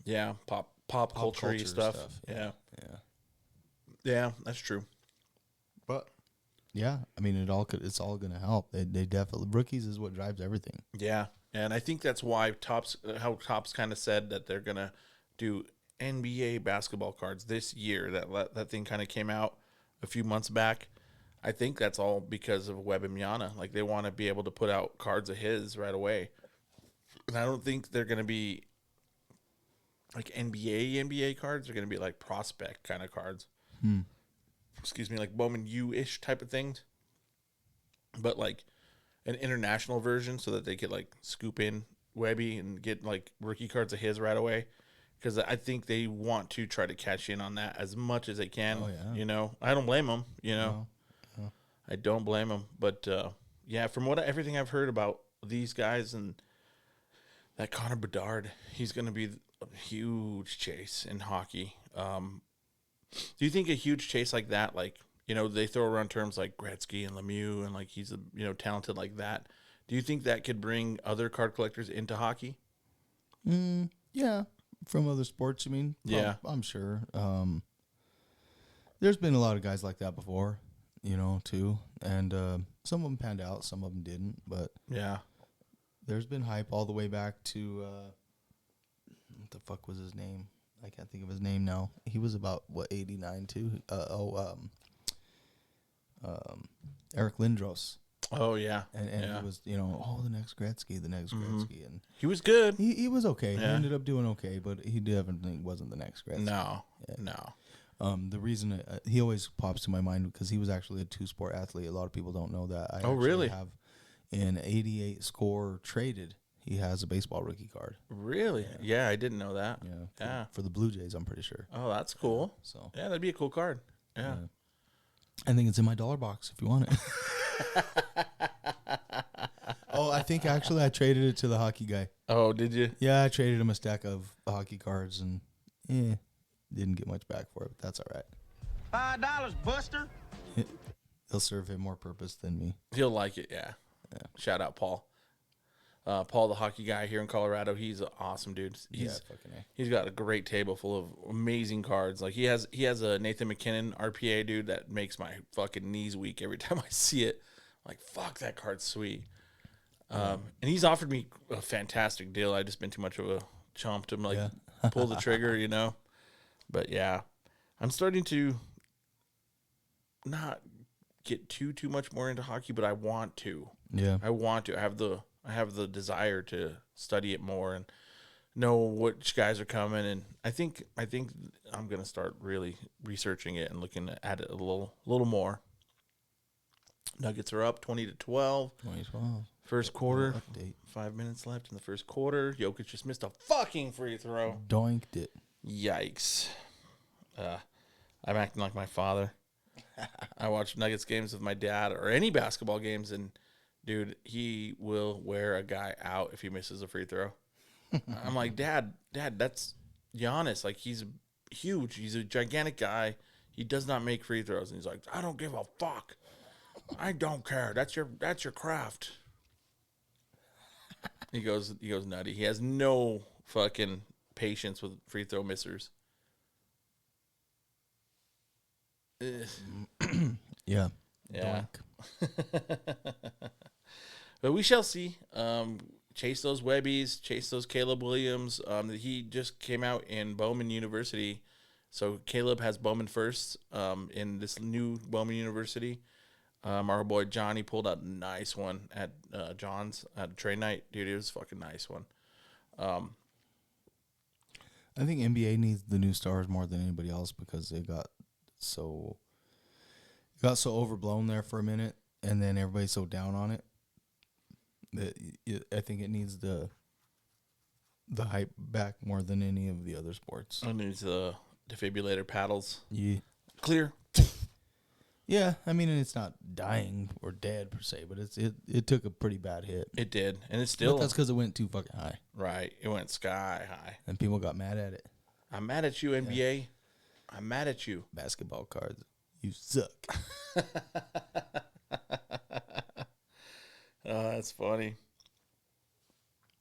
yeah, pop culture stuff. Yeah, yeah, that's true. but yeah, I mean it's all gonna help. They definitely, rookies is what drives everything. Yeah, and I think that's why Topps kind of said that they're gonna do NBA basketball cards this year. That thing kind of came out a few months back. I think that's all because of Wembanyama. Like they want to be able to put out cards of his right away, and I don't think they're gonna be like NBA cards. They're gonna be like prospect kind of cards. Excuse me, like Bowman U-ish type of things, but like an international version so that they could like scoop in Webby and get like rookie cards of his right away. Because I think they want to try to catch in on that as much as they can. Oh, yeah. I don't blame them. No. I don't blame them. But yeah, from everything I've heard about these guys and that Connor Bedard, he's going to be a huge chase in hockey. Do you think a huge chase like that, like, they throw around terms like Gretzky and Lemieux and like he's, talented like that. Do you think that could bring other card collectors into hockey? Yeah. From other sports, you mean? Yeah. I'm sure. There's been a lot of guys like that before, too. And some of them panned out, some of them didn't. But yeah, there's been hype all the way back to, what the fuck was his name? I can't think of his name now. He was about, 89 too? Eric Lindros. Oh, yeah. And yeah. he was, the next Gretzky, Gretzky. And He was good. he was okay. Yeah. He ended up doing okay, but he definitely wasn't the next Gretzky. No, Yeah. no. The reason he always pops to my mind because he was actually a two-sport athlete. A lot of people don't know that. I really? have an 88 score traded. He has a baseball rookie card. Really? Yeah, I didn't know that. Yeah. For the Blue Jays, I'm pretty sure. Oh, that's cool. So yeah, that'd be a cool card. Yeah. I think it's in my dollar box if you want it. Oh, I think actually I traded it to the hockey guy. Oh, did you? Yeah, I traded him a stack of hockey cards and didn't get much back for it, but that's all right. $5, Buster. He'll serve him more purpose than me. He'll like it, yeah. Shout out Paul. Paul, the hockey guy here in Colorado, he's an awesome dude. He's got a great table full of amazing cards. Like he has a Nathan McKinnon RPA dude that makes my fucking knees weak every time I see it. I'm like, fuck, that card's sweet. And he's offered me a fantastic deal. I just been too much of a chump to pull the trigger, But yeah, I'm starting to not get too much more into hockey, but I want to. Yeah, I want to. I have the desire to study it more and know which guys are coming. And I think I'm gonna start really researching it and looking at it a little more. Nuggets are up 20-12. 2012. First quarter. Update. 5 minutes left in the first quarter. Jokic just missed a fucking free throw. Doinked it. Yikes. I'm acting like my father. I watch Nuggets games with my dad or any basketball games, and dude, he will wear a guy out if he misses a free throw. I'm like, Dad, that's Giannis. Like, he's huge. He's a gigantic guy. He does not make free throws. And he's like, I don't give a fuck. I don't care. That's your craft. He goes nutty. He has no fucking patience with free throw missers. Yeah. Yeah. But we shall see. Chase those Webbies, chase those Caleb Williams. He just came out in Bowman University. So Caleb has Bowman first in this new Bowman University. Our boy Johnny pulled out a nice one at John's at trade night. Dude, it was a fucking nice one. I think NBA needs the new stars more than anybody else because it got so overblown there for a minute, and then everybody's so down on it that I think it needs the hype back more than any of the other sports. It needs the defibrillator paddles. Yeah. Clear. Yeah, I mean, it's not dying or dead per se, but it took a pretty bad hit. It did, and it's still. But that's because it went too fucking high. Right, it went sky high. And people got mad at it. I'm mad at you, NBA. Yeah. I'm mad at you. Basketball cards, you suck. Oh, that's funny.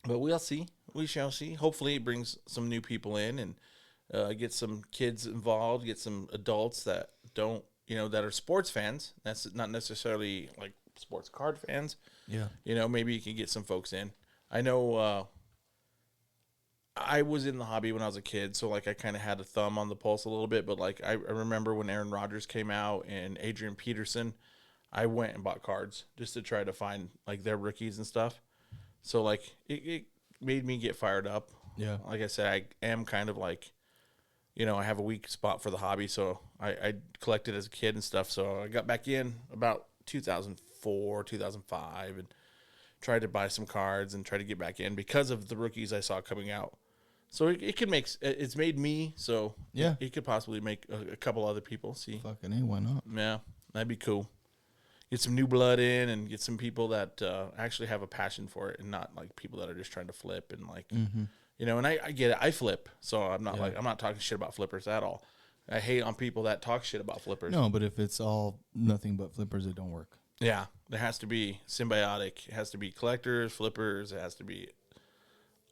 But we'll see. We shall see. Hopefully, it brings some new people in and get some kids involved, get some adults that don't. That are sports fans. That's not necessarily like sports card fans. Yeah. Maybe you can get some folks in. I know I was in the hobby when I was a kid, so like I kind of had a thumb on the pulse a little bit, but like I remember when Aaron Rodgers came out and Adrian Peterson, I went and bought cards just to try to find like their rookies and stuff. So like it made me get fired up. Yeah. Like I said, I am kind of like I have a weak spot for the hobby, so I collected as a kid and stuff. So I got back in about 2004, 2005, and tried to buy some cards and try to get back in because of the rookies I saw coming out. So it could make it's made me. So yeah, it could possibly make a couple other people see. Fucking A, why not? Yeah, that'd be cool. get some new blood in and get some people that actually have a passion for it and not like people that are just trying to flip and like, you know, and I get it. I flip. So I'm not I'm not talking shit about flippers at all. I hate on people that talk shit about flippers. No, but if it's all nothing but flippers, it don't work. Yeah. There has to be symbiotic. It has to be collectors, flippers. It has to be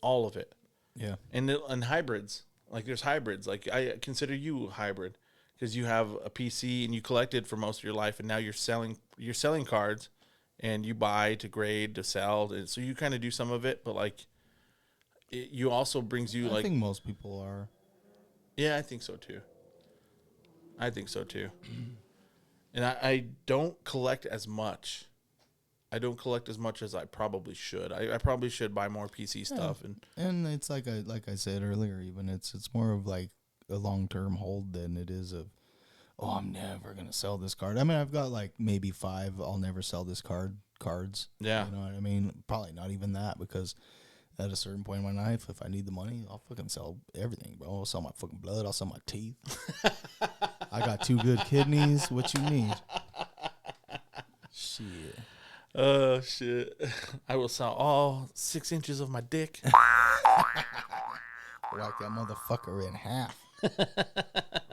all of it. Yeah. And hybrids. Like there's hybrids. Like I consider you a hybrid because you have a PC and you collected for most of your life and now you're selling cards and you buy to grade to sell. And so you kind of do some of it, but like you also brings you I think most people are. Yeah, I think so too. And I don't collect as much. I don't collect as much as I probably should. I probably should buy more PC stuff. And it's like I said earlier, even it's more of like a long-term hold than it is of, oh, I'm never going to sell this card. I mean, I've got like maybe 5 I'll never sell this cards. Yeah. You know what I mean? Probably not even that, because at a certain point in my life, if I need the money, I'll fucking sell everything, bro. I'll sell my fucking blood. I'll sell my teeth. I got 2 good kidneys. What you need? Shit. Oh, shit. I will sell all 6 inches of my dick. Whack that motherfucker in half.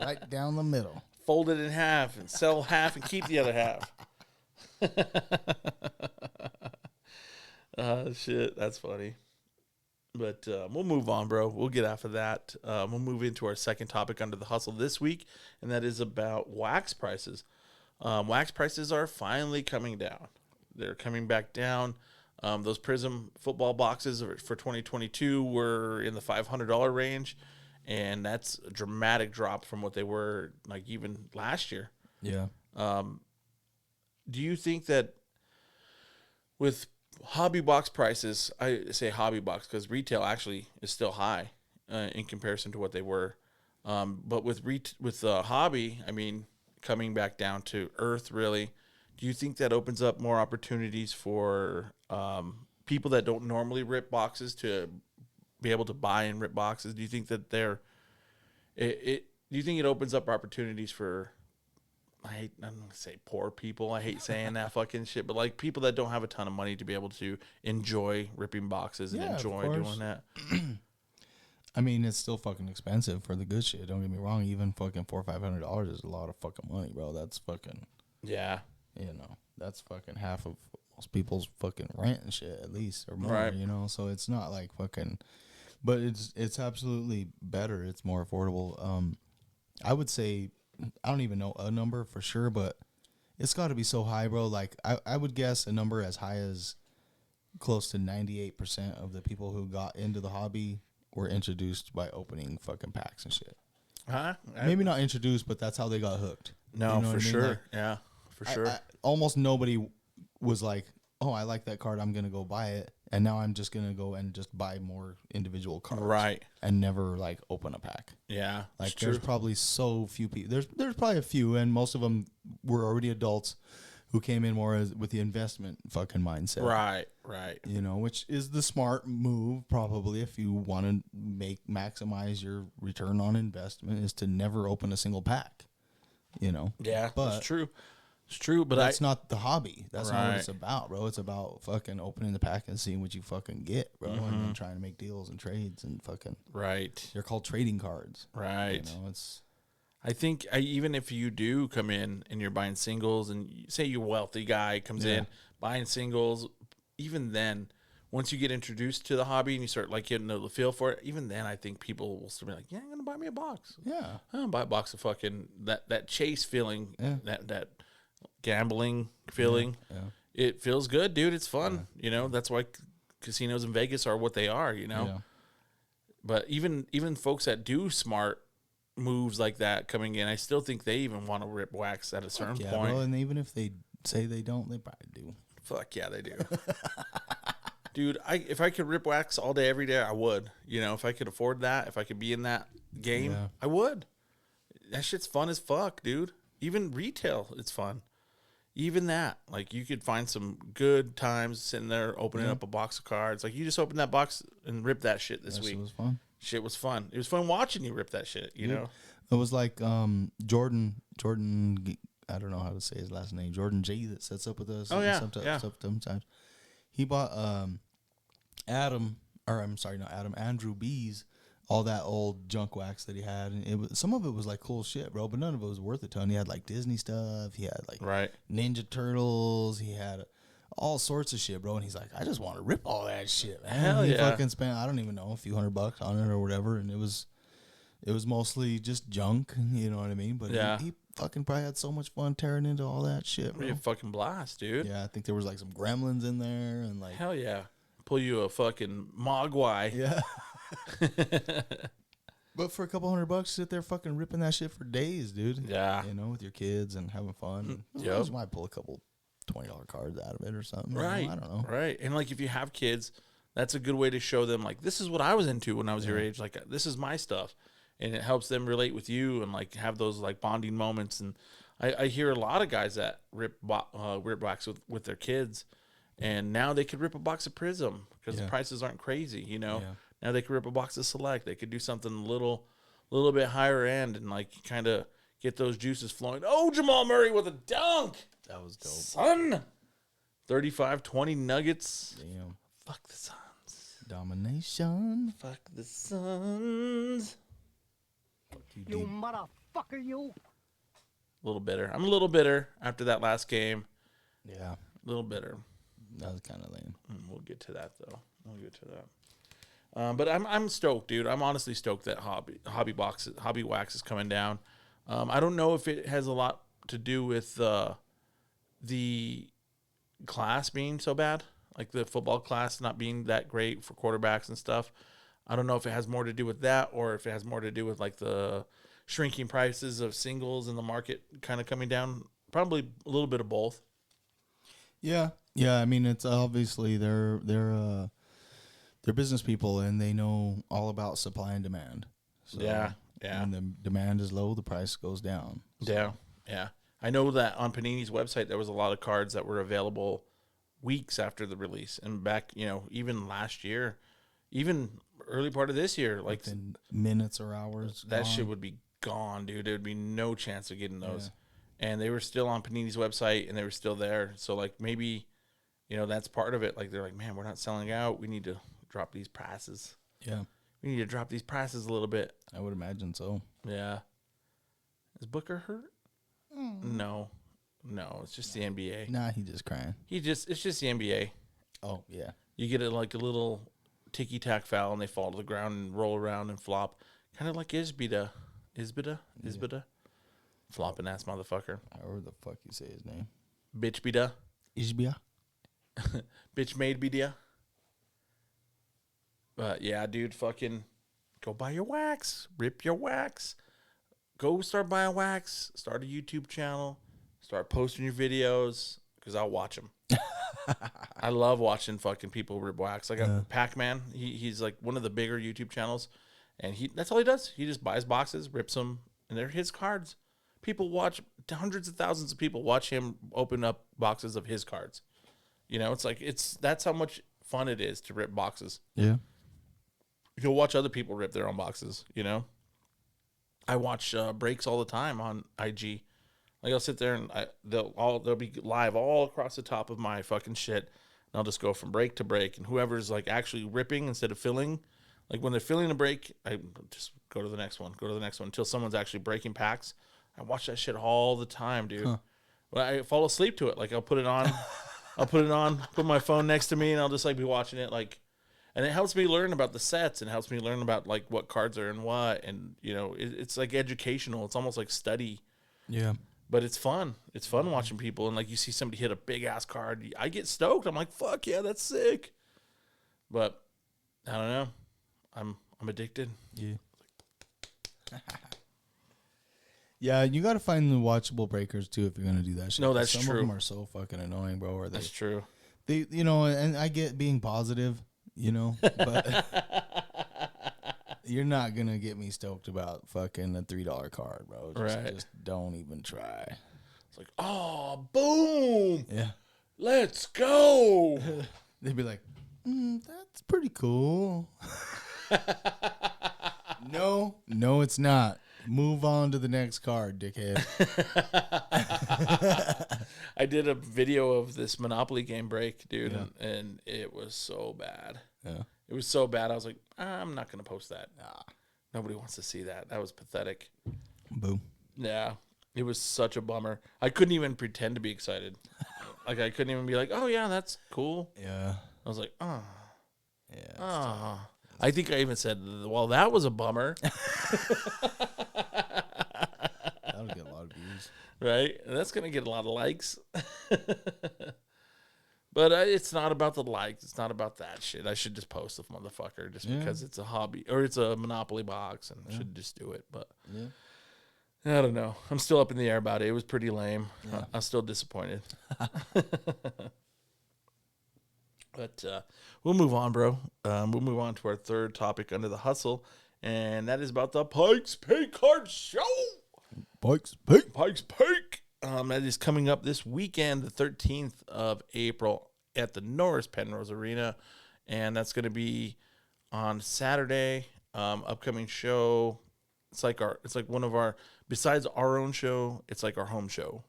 Right down the middle. Fold it in half and sell half and keep the other half. Shit. That's funny. But we'll move on, bro. We'll get after that. We'll move into our second topic under the hustle this week, and that is about wax prices. Wax prices are finally coming down. They're coming back down. Those Prism football boxes for 2022 were in the $500 range, and that's a dramatic drop from what they were like even last year. Yeah. Do you think that with hobby box prices, I say hobby box because retail actually is still high in comparison to what they were. But with hobby, I mean, coming back down to earth, really, do you think that opens up more opportunities for people that don't normally rip boxes to be able to buy and rip boxes? Do you think that do you think it opens up opportunities for, I'm going to say poor people. I hate saying that fucking shit, but like people that don't have a ton of money to be able to enjoy ripping boxes and enjoy doing that. I mean, it's still fucking expensive for the good shit. Don't get me wrong. Even fucking $400 or $500 is a lot of fucking money, bro. That's fucking, Yeah. you know, that's fucking half of most people's fucking rent and shit, at least, or more, Right. you know? So it's not like fucking, but it's absolutely better. It's more affordable. I would say, I don't even know a number for sure, but it's got to be so high, bro. Like, I would guess a number as high as close to 98% of the people who got into the hobby were introduced by opening fucking packs and shit. Huh? Maybe not introduced, but that's how they got hooked. No, You know for what I mean? sure. Like, Yeah, for sure. almost nobody was like, oh, I like that card, I'm going to go buy it. And now I'm just going to go and just buy more individual cards. Right. And never, like, open a pack. Yeah. Like, it's there's true. probably so few people. There's probably a few, and most of them were already adults who came in more with the investment fucking mindset. Right. You know, which is the smart move, probably, if you want to maximize your return on investment, is to never open a single pack. You know? Yeah, but that's true. It's true, but that's not the hobby. That's not what Right. it's about, bro. It's about fucking opening the pack and seeing what you fucking get, bro, and then trying to make deals and trades and fucking. Right. They're called trading cards. Right. You know, it's. I think even if you do come in and you're buying singles, and say you're a wealthy guy comes in buying singles, even then, once you get introduced to the hobby and you start like getting the feel for it, even then I think people will still be like, yeah, I'm gonna buy me a box. Yeah. I'm gonna buy a box of fucking that chase feeling, that gambling feeling. Yeah. It feels good, dude. It's fun. You know, that's why casinos in Vegas are what they are, you know. Yeah. But even folks that do smart moves like that coming in, I still think they even want to rip wax at a certain Yeah, point. bro, and even if they say they don't, they probably do. Fuck yeah, they do. Dude, if I could rip wax all day, every day, I would. You know, if I could afford that, if I could be in that game, I would. That shit's fun as fuck, dude. Even retail, it's fun. Even that, like, you could find some good times sitting there opening up a box of cards. Like, you just open that box and rip that shit this week. It was fun. Shit was fun. It was fun watching you rip that shit, you know? It was like Jordan I don't know how to say his last name, Jordan J, that sets up with us. Oh, yeah, Sometimes he bought Andrew B's, all that old junk wax that he had, and some of it was like cool shit, bro, but none of it was worth a ton. He had like Disney stuff, he had like Ninja Turtles, he had all sorts of shit, bro, and he's like, I just want to rip all that shit, man. Hell he yeah. fucking spent, I don't even know, a few $100 on it or whatever, and it was mostly just junk, you know what I mean? But he fucking probably had so much fun tearing into all that shit, bro. Be a fucking blast, dude. Yeah, I think there was like some gremlins in there and like hell yeah, pull you a fucking mogwai. Yeah. But for a couple $100, sit there fucking ripping that shit for days, dude. Yeah. You know, with your kids and having fun. Yep. You might pull a couple $20 cards out of it or something. Right. You know? I don't know. Right. And like if you have kids, that's a good way to show them like this is what I was into when I was your age. Like this is my stuff. And it helps them relate with you and like have those like bonding moments. And I hear a lot of guys that rip wax with their kids, and now they could rip a box of Prism because the prices aren't crazy, you know. Yeah. Now they could rip a box of Select. They could do something a little bit higher end and like kind of get those juices flowing. Oh, Jamal Murray with a dunk. That was dope. Son. 35-20 Nuggets. Damn. Fuck the Suns. Domination. Fuck the Suns. You motherfucker, you. A little bitter. I'm a little bitter after that last game. Yeah. A little bitter. That was kind of lame. We'll get to that though. We'll get to that. But I'm stoked, dude. I'm honestly stoked that hobby wax is coming down. I don't know if it has a lot to do with the class being so bad, like the football class not being that great for quarterbacks and stuff. I don't know if it has more to do with that or if it has more to do with like the shrinking prices of singles in the market kind of coming down. Probably a little bit of both. Yeah. Yeah. I mean, it's obviously they're business people and they know all about supply and demand. So Yeah. when the demand is low, the price goes down. So. Yeah. I know that on Panini's website, there was a lot of cards that were available weeks after the release. And back, even last year, even early part of this year, like within minutes or hours. that gone. shit would be gone, dude. There would be no chance of getting those. Yeah. And they were still on Panini's website and they were still there. So like maybe, that's part of it. Like they're like, man, we're not selling out. We need to drop these prices. Yeah. We need to drop these prices a little bit. I would imagine so. Yeah. Is Booker hurt? No, it's just the NBA. Nah, he just crying. It's just the NBA. Oh, yeah. You get like a little ticky-tack foul and they fall to the ground and roll around and flop. Kind of like Isbita. Flopping ass motherfucker. However the fuck you say his name. Bitch bida. Isbia. Bitch made bida. But yeah, dude, fucking go buy your wax. Rip your wax. Go start buying wax. Start a YouTube channel. Start posting your videos because I'll watch them. I love watching fucking people rip wax. Like Pac-Man, he's like one of the bigger YouTube channels, and that's all he does. He just buys boxes, rips them, and they're his cards. People watch, hundreds of thousands of people watch him open up boxes of his cards. That's how much fun it is to rip boxes. Yeah. You'll watch other people rip their own boxes, I watch breaks all the time on IG. Like I'll sit there and they'll be live all across the top of my fucking shit, and I'll just go from break to break. And whoever's like actually ripping instead of filling, like when they're filling a break, I just go to the next one until someone's actually breaking packs. I watch that shit all the time, dude. Huh. Well, I fall asleep to it. Like I'll put it on, put my phone next to me, and I'll just like be watching it like. And it helps me learn about the sets and helps me learn about like what cards are in what. And, it's like educational. It's almost like study. Yeah. But it's fun. It's fun watching people. And like you see somebody hit a big ass card. I get stoked. I'm like, fuck yeah, that's sick. But I don't know. I'm addicted. Yeah. Yeah, you got to find the watchable breakers too if you're going to do that shit. No, that's true. Some of them are so fucking annoying, bro. That's true. They, and I get being positive. But you're not going to get me stoked about fucking a $3 card, bro. Just don't even try. It's like, oh, boom. Yeah. Let's go. They'd be like, that's pretty cool. No, it's not. Move on to the next card, dickhead. I did a video of this Monopoly game break, dude, Yeah. and it was so bad. Yeah. It was so bad. I was like, I'm not going to post that. Nobody wants to see that. That was pathetic. Boom. Yeah. It was such a bummer. I couldn't even pretend to be excited. Like, I couldn't even be like, oh, yeah, that's cool. Yeah. I was like, oh. Yeah. Oh. I think I even said, well, that was a bummer. That'll get a lot of views. Right? And that's going to get a lot of likes. But it's not about the likes. It's not about that shit. I should just post the motherfucker just because it's a hobby or it's a Monopoly box and I should just do it. But I don't know. I'm still up in the air about it. It was pretty lame. Yeah. I'm still disappointed. But we'll move on, bro. We'll move on to our third topic under the hustle, and that is about the Pikes Pay Card Show. Pikes Peak. Pikes Peak. That is coming up this weekend, the 13th of April, at the Norris Penrose Arena, and that's going to be on Saturday. Upcoming show. It's like one of our, besides our own show, it's like our home show.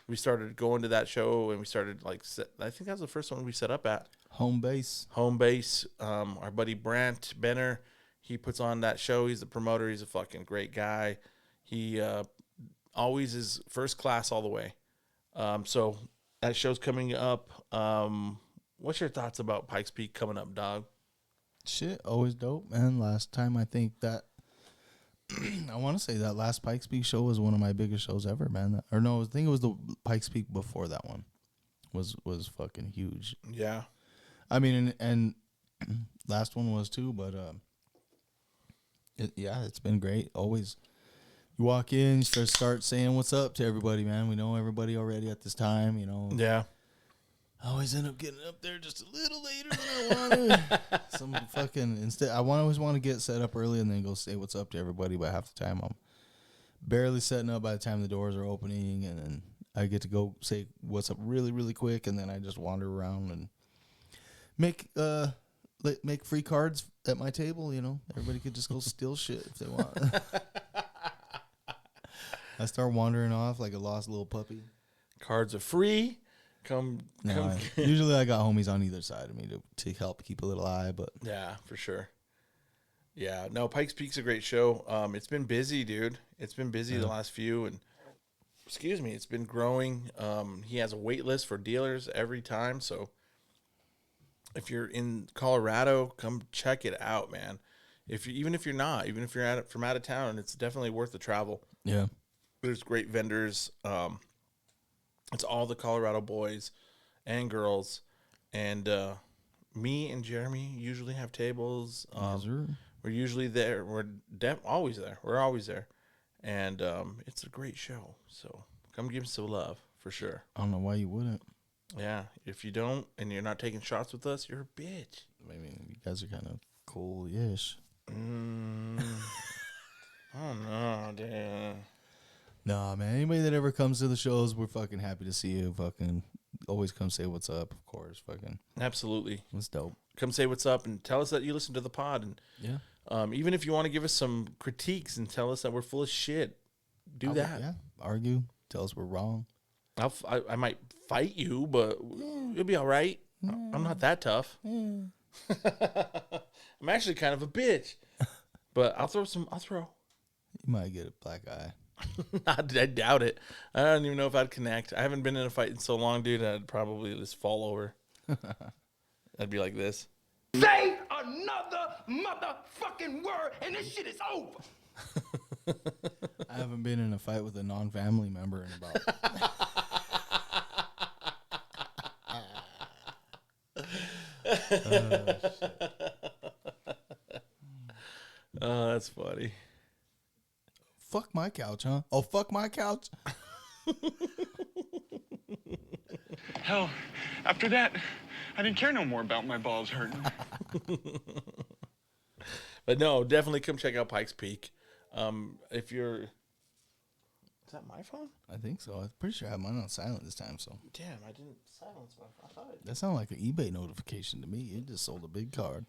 We started going to that show, and we started I think that was the first one we set up at. Home base. Home base. Our buddy Brant Benner, he puts on that show. He's the promoter. He's a fucking great guy. He always is first class all the way. So that show's coming up. What's your thoughts about Pikes Peak coming up, dog? Shit, always dope, man. Last time I think that I want to say that last Pikes Peak show was one of my biggest shows ever, man. Or no, I think it was the Pikes Peak before that one. Was fucking huge. Yeah. I mean, and last one was too, but it's been great. Always, you walk in, you start saying what's up to everybody, man. We know everybody already at this time, you know. Yeah. I always end up getting up there just a little later than I wanted. Some fucking instead, always want to get set up early and then go say what's up to everybody. But half the time, I'm barely setting up by the time the doors are opening, and then I get to go say what's up really, really quick, and then I just wander around and make free cards at my table. You know, everybody could just go steal shit if they want. I start wandering off like a lost little puppy. Cards are free. Come. Usually I got homies on either side of me to help keep a little eye, but Yeah, for sure. Yeah, no, Pikes Peak's a great show. It's been busy, dude. It's been busy the last few, and it's been growing. He has a wait list for dealers every time, so if you're in Colorado, come check it out, man. Even if you're from out of town, it's definitely worth the travel. yeah. There's great vendors. It's all the Colorado boys and girls, and me and Jeremy usually have tables. We're usually there. We're always there. We're always there, and it's a great show. So come give us some love for sure. I don't know why you wouldn't. Yeah, if you don't and you're not taking shots with us, you're a bitch. I mean, you guys are kind of cool-ish. I don't know, dude. Nah, man. Anybody that ever comes to the shows, we're fucking happy to see you. Fucking always come say what's up, of course. Fucking Absolutely. that's dope. Come say what's up and tell us that you listen to the pod. And even if you want to give us some critiques and tell us that we're full of shit, do that. Yeah, argue. Tell us we're wrong. I might fight you, but you'll be all right. I'm not that tough. I'm actually kind of a bitch, but I'll throw. You might get a black eye. I doubt it. I don't even know if I'd connect. I haven't been in a fight in so long, dude. I'd probably just fall over. I'd be like this. Say another motherfucking word and this shit is over. I haven't been in a fight with a non-family member in about. Oh, that's funny. Fuck my couch, huh? Oh, fuck my couch. Hell, after that, I didn't care no more about my balls hurting. But no, definitely come check out Pikes Peak. If you're... Is that my phone? I think so. I'm pretty sure I have mine on silent this time, so. Damn, I didn't silence my phone. I thought That sounded like an eBay notification to me. It just sold a big card.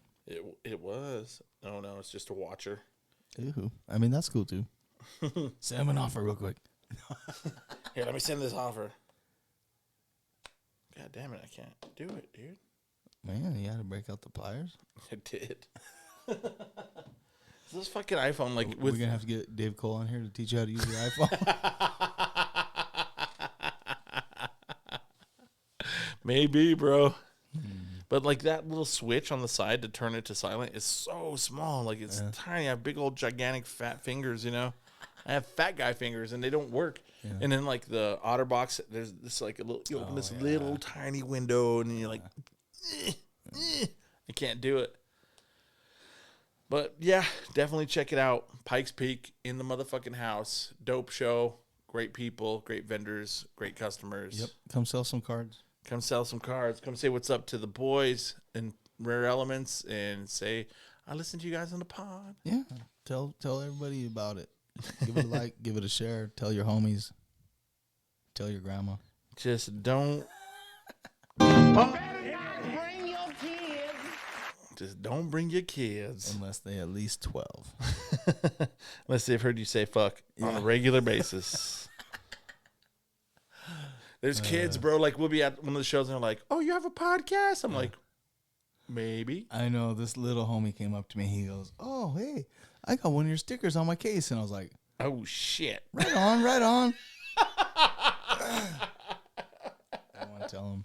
it was. Oh, no, it's just a watcher. Ew. I mean, that's cool, too. Send him an offer real quick. Here, let me send this offer. God damn it, I can't do it, dude. Man, you had to break out the pliers. I did. This fucking iPhone, like, We're going to have to get Dave Cole on here to teach you how to use your iPhone. Maybe, bro. But like that little switch on the side to turn it to silent is so small. Like it's tiny. I have big old gigantic fat fingers, you know. I have fat guy fingers and they don't work. Yeah. And then like the OtterBox, there's this like a little, you open this little tiny window and you're like, I can't do it. But yeah, definitely check it out. Pikes Peak in the motherfucking house. Dope show. Great people, great vendors, great customers. Yep. Come sell some cards. Come sell some cards. Come say what's up to the boys in Rare Elements and say, I listened to you guys on the pod. Yeah. Tell everybody about it. Give it a like, give it a share. Tell your homies. Tell your grandma. Just don't. Bring your kids. Just don't bring your kids. Unless they at least 12. Unless they've heard you say fuck on a regular basis. There's kids, bro. Like, we'll be at one of the shows and they're like, oh, you have a podcast? I'm like, maybe. I know. This little homie came up to me. He goes, oh, hey, I got one of your stickers on my case. And I was like, oh, shit. Right on, right on. I want to tell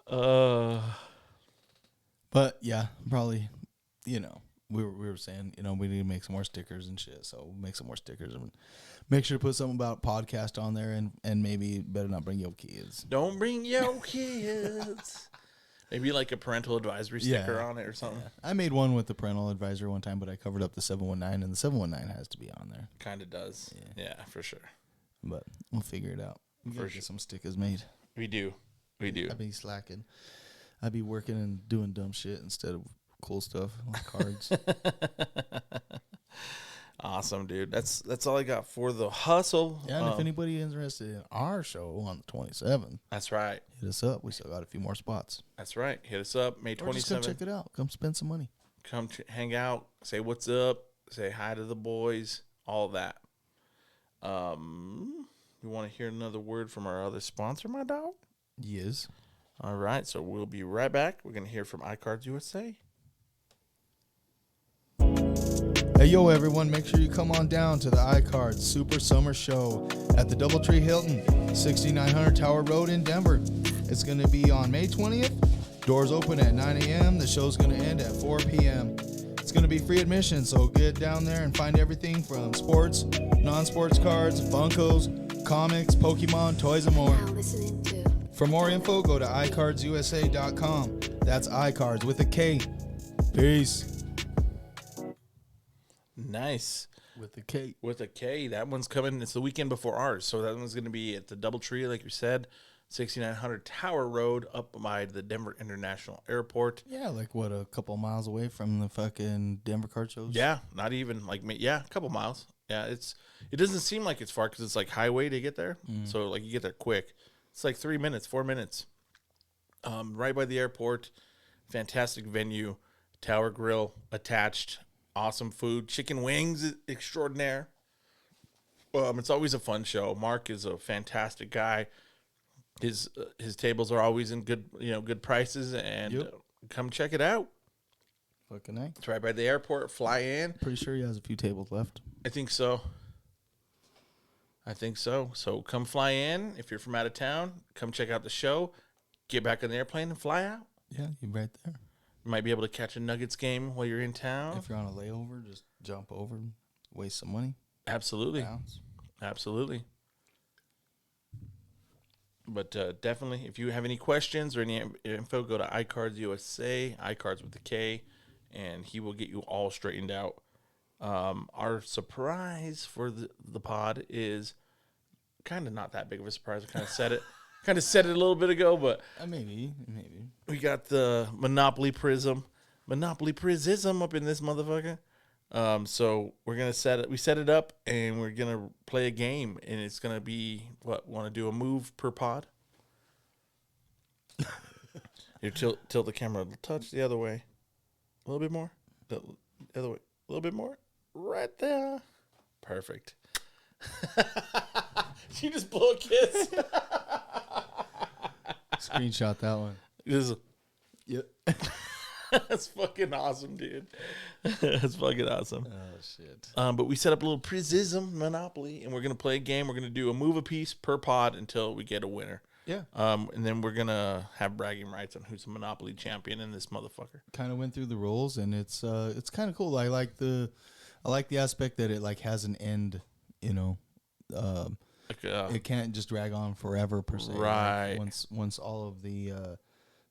him. But, yeah, probably, you know, we were saying, you know, we need to make some more stickers and shit. So we'll make some more stickers and make sure to put something about podcast on there and maybe better not bring your kids. Don't bring your kids. Maybe like a parental advisory sticker on it or something. Yeah. I made one with the parental advisor one time, but I covered up the 719, and the 719 has to be on there. Kind of does. Yeah, for sure. But we'll figure it out. We'll get some stickers made. We do. I'd be slacking. I'd be working and doing dumb shit instead of cool stuff like cards. Awesome, dude. That's all I got for the hustle. Yeah, and if anybody is interested in our show on the 27th, that's right. Hit us up. We still got a few more spots. That's right. Hit us up. May 27th. Just come check it out. Come spend some money. Come hang out. Say what's up. Say hi to the boys. All that. You want to hear another word from our other sponsor, my dog? Yes. All right. So we'll be right back. We're going to hear from iCards USA. Hey, yo, everyone, make sure you come on down to the iCards Super Summer Show at the Doubletree Hilton, 6900 Tower Road in Denver. It's going to be on May 20th. Doors open at 9 a.m. The show's going to end at 4 p.m. It's going to be free admission, so get down there and find everything from sports, non-sports cards, Funkos, comics, Pokemon, toys, and more. For more info, go to iCardsUSA.com. That's iCards with a K. Peace. Nice. With a K. With a K. That one's coming. It's the weekend before ours. So that one's going to be at the Doubletree, like you said, 6900 Tower Road up by the Denver International Airport. Yeah, like what, a couple miles away from the fucking Denver card shows? Yeah, not even like, a couple miles. Yeah, it doesn't seem like it's far because it's like highway to get there. So like you get there quick. It's like 3 minutes, 4 minutes. Right by the airport. Fantastic venue. Tower Grill attached. Awesome food. Chicken wings extraordinaire. It's always a fun show. Mark is a fantastic guy. His tables are always in good prices, and come check it out. Fucking A. It's right by the airport. Fly in. Pretty sure he has a few tables left. I think so. So come fly in. If you're from out of town, come check out the show. Get back on the airplane and fly out. Yeah, you're right there. You might be able to catch a Nuggets game while you're in town. If you're on a layover, just jump over and waste some money. Absolutely. Bounce. Absolutely. But definitely, if you have any questions or any info, go to iCards USA, iCards with the K, and he will get you all straightened out. Our surprise for the pod is kind of not that big of a surprise. I kind of said it. Kind of said it a little bit ago, but Maybe. we got the Monopoly Prism up in this motherfucker. So we're gonna set it up, and we're gonna play a game, and it's gonna be want to do a move per pod. You tilt the camera a touch the other way, a little bit more, the other way, a little bit more, right there. perfect. She just blew a kiss. Screenshot that one. This is- Yep. That's fucking awesome, dude. That's fucking awesome. Oh shit. But we set up a little Prism Monopoly, and we're gonna play a game. We're gonna do a move a piece per pod until we get a winner. Yeah. And then we're gonna have bragging rights on who's the Monopoly champion in this motherfucker. Kind of went through the rules, and it's kind of cool. I like the aspect that it like has an end. You know, it can't just drag on forever per se. Right. Like once all of the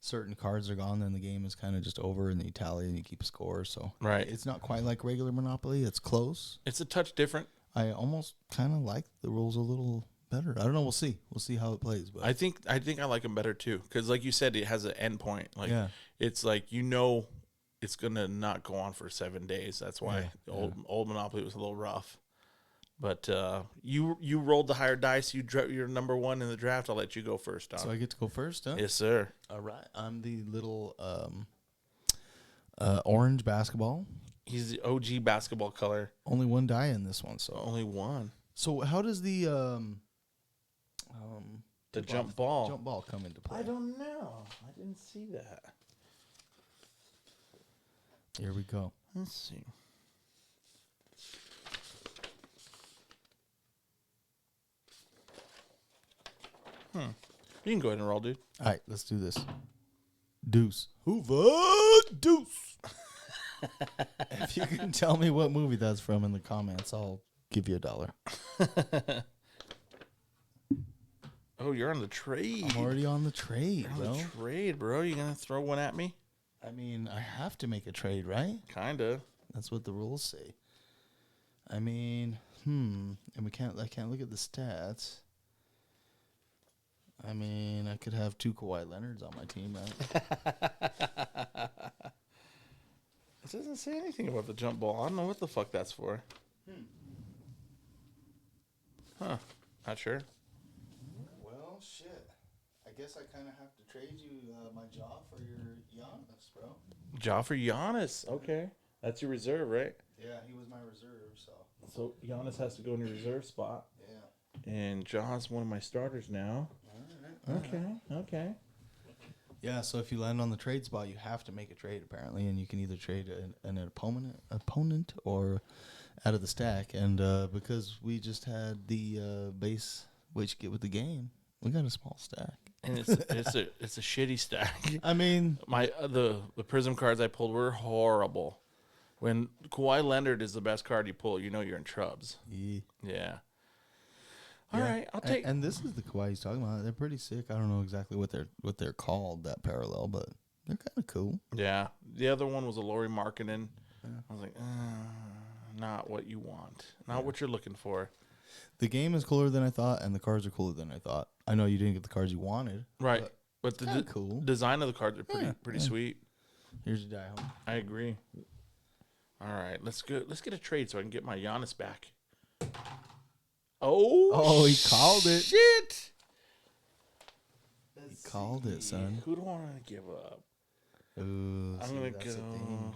certain cards are gone, then the game is kind of just over, and you tally and you keep a score. So Right. it's not quite like regular Monopoly. It's close. It's a touch different. I almost kind of like the rules a little better. I don't know. We'll see. We'll see how it plays. But I think I like them better too, because like you said, it has an end point. Like it's like it's gonna not go on for 7 days. That's why the old Monopoly was a little rough. But you rolled the higher dice. You're number one in the draft. I'll let you go first, Don. so I get to go first, huh? Yes, sir. All right. I'm the little orange basketball. He's the OG basketball color. Only one die in this one, so Only one. So how does the Jump ball come into play? I don't know. I didn't see that. Here we go. Let's see. You can go ahead and roll, dude. All right, let's do this. Deuce. Hoover Deuce. If you can tell me what movie that's from in the comments, I'll give you $1. Oh, you're on the trade. I'm already on the trade, You're on bro. the trade, bro. You gonna throw one at me? I mean, I have to make a trade, right? Kinda. That's what the rules say. I mean, and I can't look at the stats. I mean, I could have 2 Kawhi Leonards on my team, right? It doesn't say anything about the jump ball. I don't know what the fuck that's for. Huh. Not sure. Well, shit. I guess I kind of have to trade you my jaw for your Giannis, bro. Jaw for Giannis. Okay. That's your reserve, right? Yeah, he was my reserve, so. So Giannis has to go in your reserve spot. Yeah. And Jaw's one of my starters now. All right. Okay. Yeah, so if you land on the trade spot, you have to make a trade, apparently, and you can either trade an opponent or out of the stack. And because we just had the base what you get with the game, we got a small stack. And it's a shitty stack. I mean, My the Prism cards I pulled were horrible. When Kawhi Leonard is the best card you pull, you know you're in trubs. Yeah. All right, I'll take. And this is the Kawhi he's talking about. They're pretty sick. I don't know exactly what they're called, that parallel, but they're kind of cool. Yeah, the other one was a Lauri Markkanen. I was like, not what you want, not what you're looking for. The game is cooler than I thought, and the cards are cooler than I thought. I know you didn't get the cards you wanted. Right, but the cool. design of the cards are pretty sweet. Here's your die home. I agree. All right, let's go. Let's get a trade so I can get my Giannis back. Oh, he called it. Shit. He called it, son. Who do I want to give up? Ooh, I'm gonna go.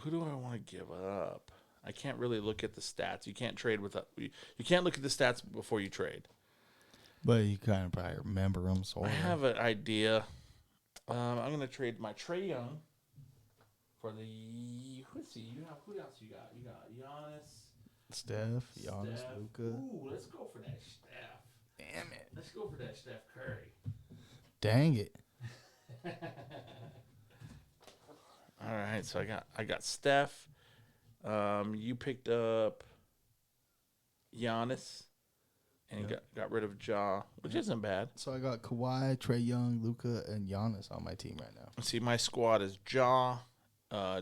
Who do I want to give up? I can't really look at the stats. You can't trade with you can't look at the stats before you trade. But you kind of probably remember them. So I have an idea. I'm gonna trade my Trae Young for the. Let's see. Who else you got? You got Giannis. Steph, Giannis, Steph. Luka. Ooh, let's go for that Steph. Damn it. Let's go for that Steph Curry. Dang it. All right, so I got Steph. You picked up Giannis, and you got rid of Ja, which isn't bad. So I got Kawhi, Trae Young, Luka, and Giannis on my team right now. See, my squad is Ja,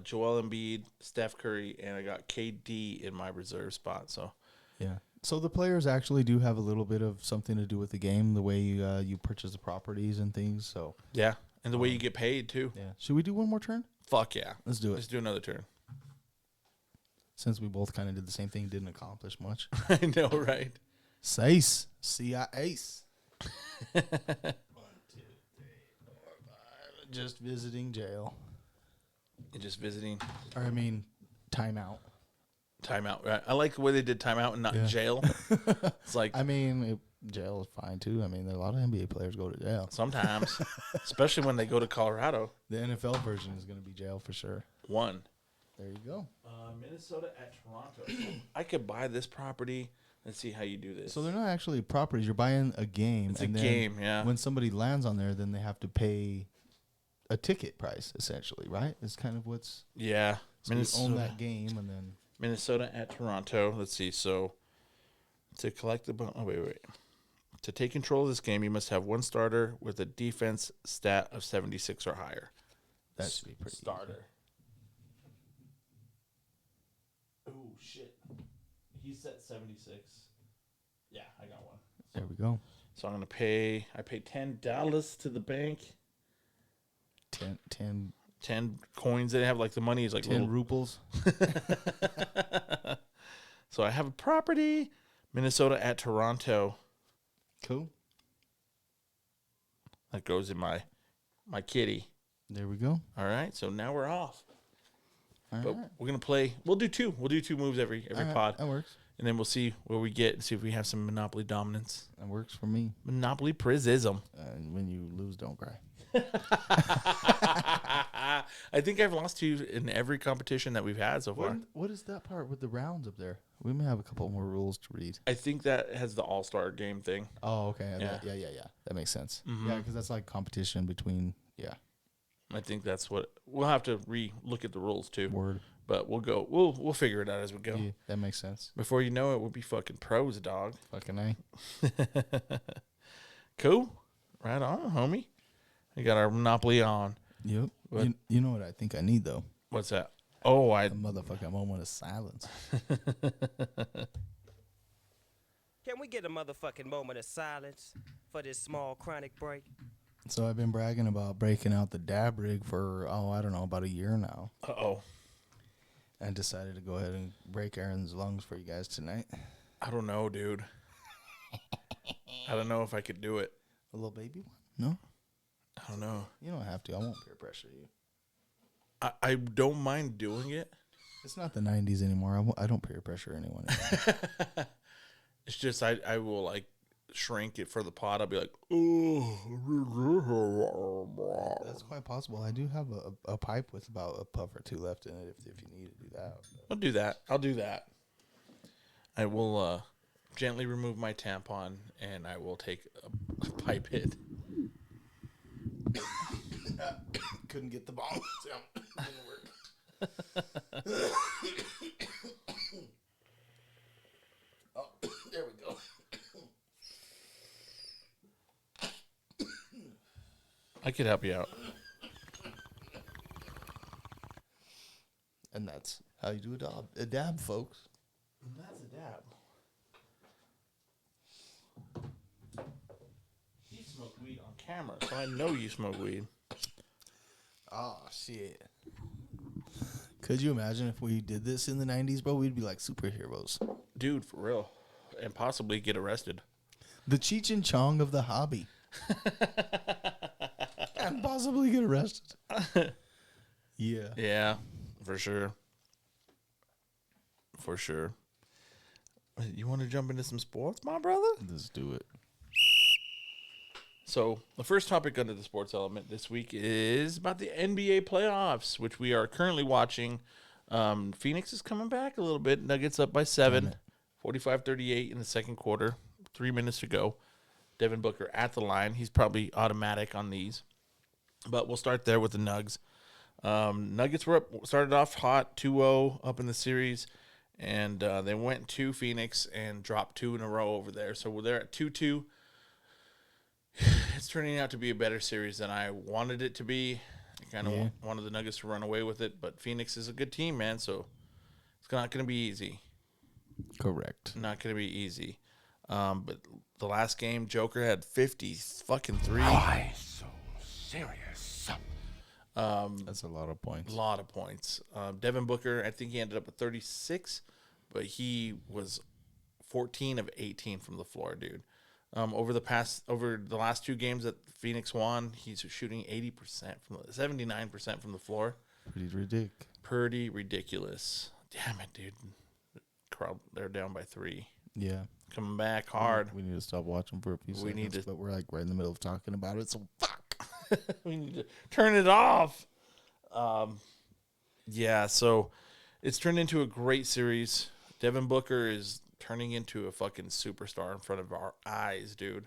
Joel Embiid, Steph Curry, and I got KD in my reserve spot. So Yeah. So the players actually do have a little bit of something to do with the game, the way you purchase the properties and things. So yeah, and the way you get paid too. yeah. Should we do one more turn? Fuck yeah, Let's do it. Let's do another turn. Since we both kind of did the same thing, didn't accomplish much. I know, right? Sace. C-I-Ace. 1, 2, 3, 4, 5. Just visiting jail. You're just visiting. Or I mean, timeout. Timeout. Right? I like the way they did timeout and not jail. It's like I mean, jail is fine too. I mean, a lot of NBA players go to jail. sometimes, especially when they go to Colorado. The NFL version is going to be jail for sure. One. There you go. Minnesota at Toronto. I could buy this property. Let's see how you do this. So they're not actually properties. You're buying a game. It's a game, yeah. When somebody lands on there, then they have to pay a ticket price, essentially, right? It's kind of what's... Yeah. So you own that game, and then... Minnesota at Toronto. Let's see. So to collect the... Oh, wait. To take control of this game, you must have one starter with a defense stat of 76 or higher. That should be pretty starter. Oh, shit. He's set 76. Yeah, I got one. There we go. So I'm going to pay... I pay $10 to the bank. 10 coins. They have like the money is like 10 rubles. So I have a property. Minnesota at Toronto. Cool. That goes in my kitty. There we go. All right. So now we're off. All But right. we're gonna play. We'll do two. We'll do 2 moves every pod. That works. And then we'll see where we get and see if we have some Monopoly dominance. That works for me. Monopoly Prism. And when you lose, don't cry. I think I've lost to you in every competition that we've had so far. What is that part with the rounds up there? We may have a couple more rules to read. I think that has the All-Star game thing. Oh, okay. Yeah. Yeah. That makes sense. Mm-hmm. Yeah, because that's like competition between, I think that's what we'll have to look at the rules too. Word. But we'll figure it out as we go. Yeah, that makes sense. Before you know it, we'll be fucking pros, dog. Fucking A. Cool. Right on, homie. We got our Monopoly on. Yep. What? You know what I think I need, though? What's that? Oh, A motherfucking moment of silence. Can we get a motherfucking moment of silence for this small chronic break? So I've been bragging about breaking out the dab rig for, I don't know, about a year now. Uh-oh. And decided to go ahead and break Aaron's lungs for you guys tonight. I don't know, dude. I don't know if I could do it. A little baby one? No? I don't know. You don't have to. I won't peer pressure you. I don't mind doing it. It's not the 90s anymore. I don't peer pressure anyone anymore. It's just I will like shrink it for the pod. I'll be like, oh. That's quite possible. I do have a pipe with about a puff or 2 left in it if you need to do that. I'll do that. I will gently remove my tampon and I will take a pipe hit. Couldn't get the ball. Didn't work. Oh, there we go. I could help you out. And that's how you do a dab, folks. That's a dab. You smoke weed on camera, so I know you smoke weed. Oh, shit. Could you imagine if we did this in the 90s, bro? We'd be like superheroes. Dude, for real. And possibly get arrested. The Cheech and Chong of the hobby. And possibly get arrested. Yeah. Yeah, for sure. For sure. You want to jump into some sports, my brother? Let's do it. So the first topic under the sports element this week is about the NBA playoffs, which we are currently watching. Phoenix is coming back a little bit. Nuggets up by 7, 45-38 in the second quarter. 3 minutes to go. Devin Booker at the line. He's probably automatic on these. But we'll start there with the Nugs. Nuggets started off hot, 2-0 up in the series. And they went to Phoenix and dropped 2 in a row over there. So we're there at 2-2. It's turning out to be a better series than I wanted it to be. I kind of wanted the Nuggets to run away with it, but Phoenix is a good team, man, so it's not going to be easy. Correct. Not going to be easy. But the last game, Joker had 50 fucking threes. Why so serious? That's a lot of points. A lot of points. Devin Booker, I think he ended up with 36, but he was 14 of 18 from the floor, dude. Over the last 2 games that Phoenix won, he's shooting 79% from the floor. Pretty ridiculous. Pretty ridiculous. Damn it, dude. They're down by 3. Yeah. Coming back hard. We need to stop watching for a few We seconds. need to- But we're like right in the middle of talking about it, so fuck. We need to turn it off. Yeah, so it's turned into a great series. Devin Booker is turning into a fucking superstar in front of our eyes, dude.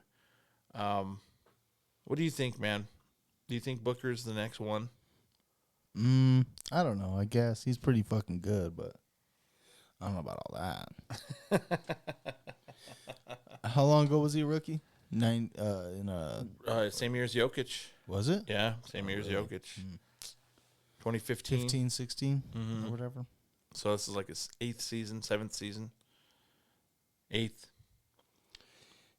What do you think, man? Do you think Booker's the next one? I don't know. I guess he's pretty fucking good, but I don't know about all that. How long ago was he a rookie? Same Same year as Jokic. was it? Yeah, same year as Jokic. 2015. 15, 16, or whatever. So this is like his 8th season, 7th season. 8th.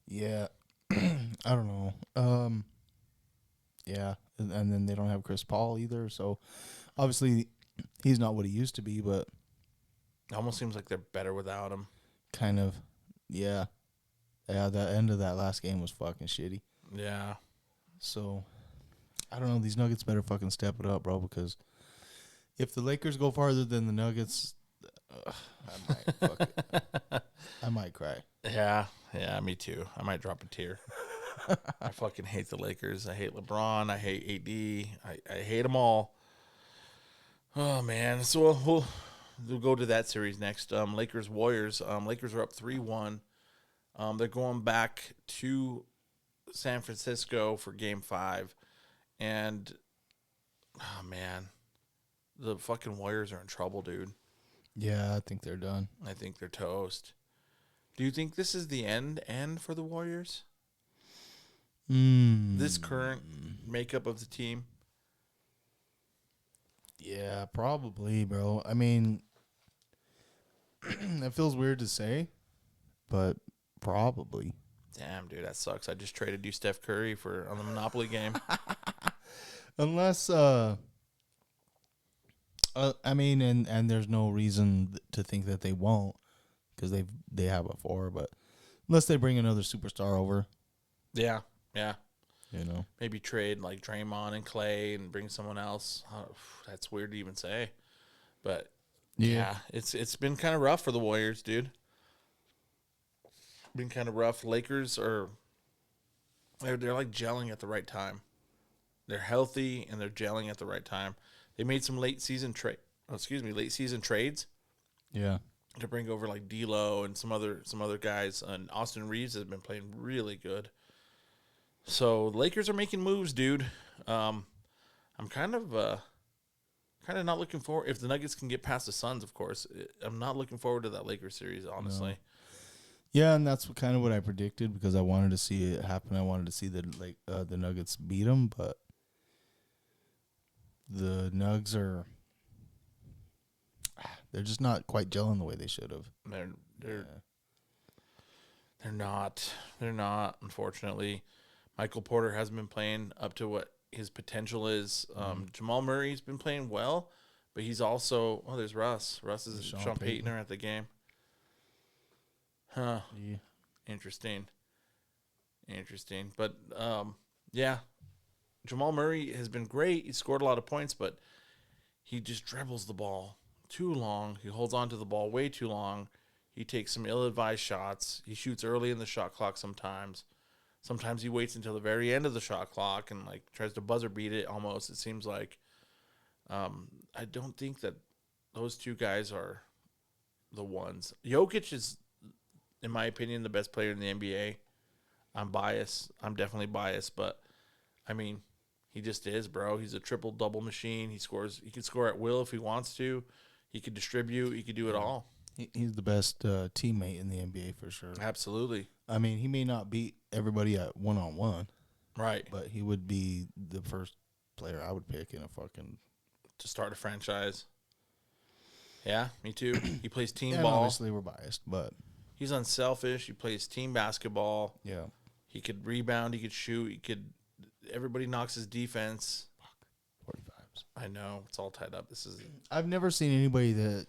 Yeah. I don't know. Yeah, and then they don't have Chris Paul either, so obviously he's not what he used to be, but It almost seems like they're better without him. kind of, yeah. Yeah, the end of that last game was fucking shitty. Yeah. So, I don't know. These Nuggets better fucking step it up, bro, because if the Lakers go farther than the Nuggets, I might cry. Yeah, me too. I might drop a tear. I fucking hate the Lakers. I hate LeBron. I hate AD. I hate them all. Oh, man. So we'll go to that series next. Lakers-Warriors. Lakers are up 3-1. They're going back to San Francisco for Game 5. And, oh, man, the fucking Warriors are in trouble, dude. Yeah, I think they're done. I think they're toast. Do you think this is the end for the Warriors? This current makeup of the team? Yeah, probably, bro. I mean, it feels weird to say, but probably. Damn, dude, that sucks. I just traded you Steph Curry on the Monopoly game. Unless, I mean, and there's no reason to think that they won't, because they have before, but unless they bring another superstar over, Yeah. you know. Maybe trade like Draymond and Clay and bring someone else. That's weird to even say. But yeah, it's been kind of rough for the Warriors, dude. Been kind of rough. Lakers they're like gelling at the right time. They're healthy and they're gelling at the right time. They made some late season trades Yeah. to bring over like D'Lo and some other guys. And Austin Reeves has been playing really good. So Lakers are making moves, dude. I'm kind of not looking forward. If the Nuggets can get past the Suns, of course, I'm not looking forward to that Lakers series, honestly. Yeah, and that's kind of what I predicted because I wanted to see it happen. I wanted to see the Nuggets beat them, but the Nugs they're just not quite gelling the way they should have. They're not, unfortunately. Michael Porter hasn't been playing up to what his potential is. Jamal Murray's been playing well, but he's also there's Russ. Russ is Sean Paytoner at the game. Huh. Yeah. Interesting. But yeah. Jamal Murray has been great. He scored a lot of points, but he just dribbles the ball too long. He holds on to the ball way too long. He takes some ill-advised shots. He shoots early in the shot clock sometimes. Sometimes he waits until the very end of the shot clock and like tries to buzzer beat it almost. It seems like I don't think that those two guys are the ones. Jokic is, in my opinion, the best player in the NBA. I'm biased. I'm definitely biased, but I mean, he just is, bro. He's a triple-double machine. He can score at will if he wants to. He could distribute. He could do it all. He's the best teammate in the NBA for sure. Absolutely. I mean, he may not beat everybody at one-on-one. Right. But he would be the first player I would pick in a fucking... To start a franchise. Yeah, me too. He plays team and ball. Obviously, we're biased, but... He's unselfish. He plays team basketball. Yeah. He could rebound. He could shoot. Everybody knocks his defense. 45s. I know. It's all tied up. I've never seen anybody that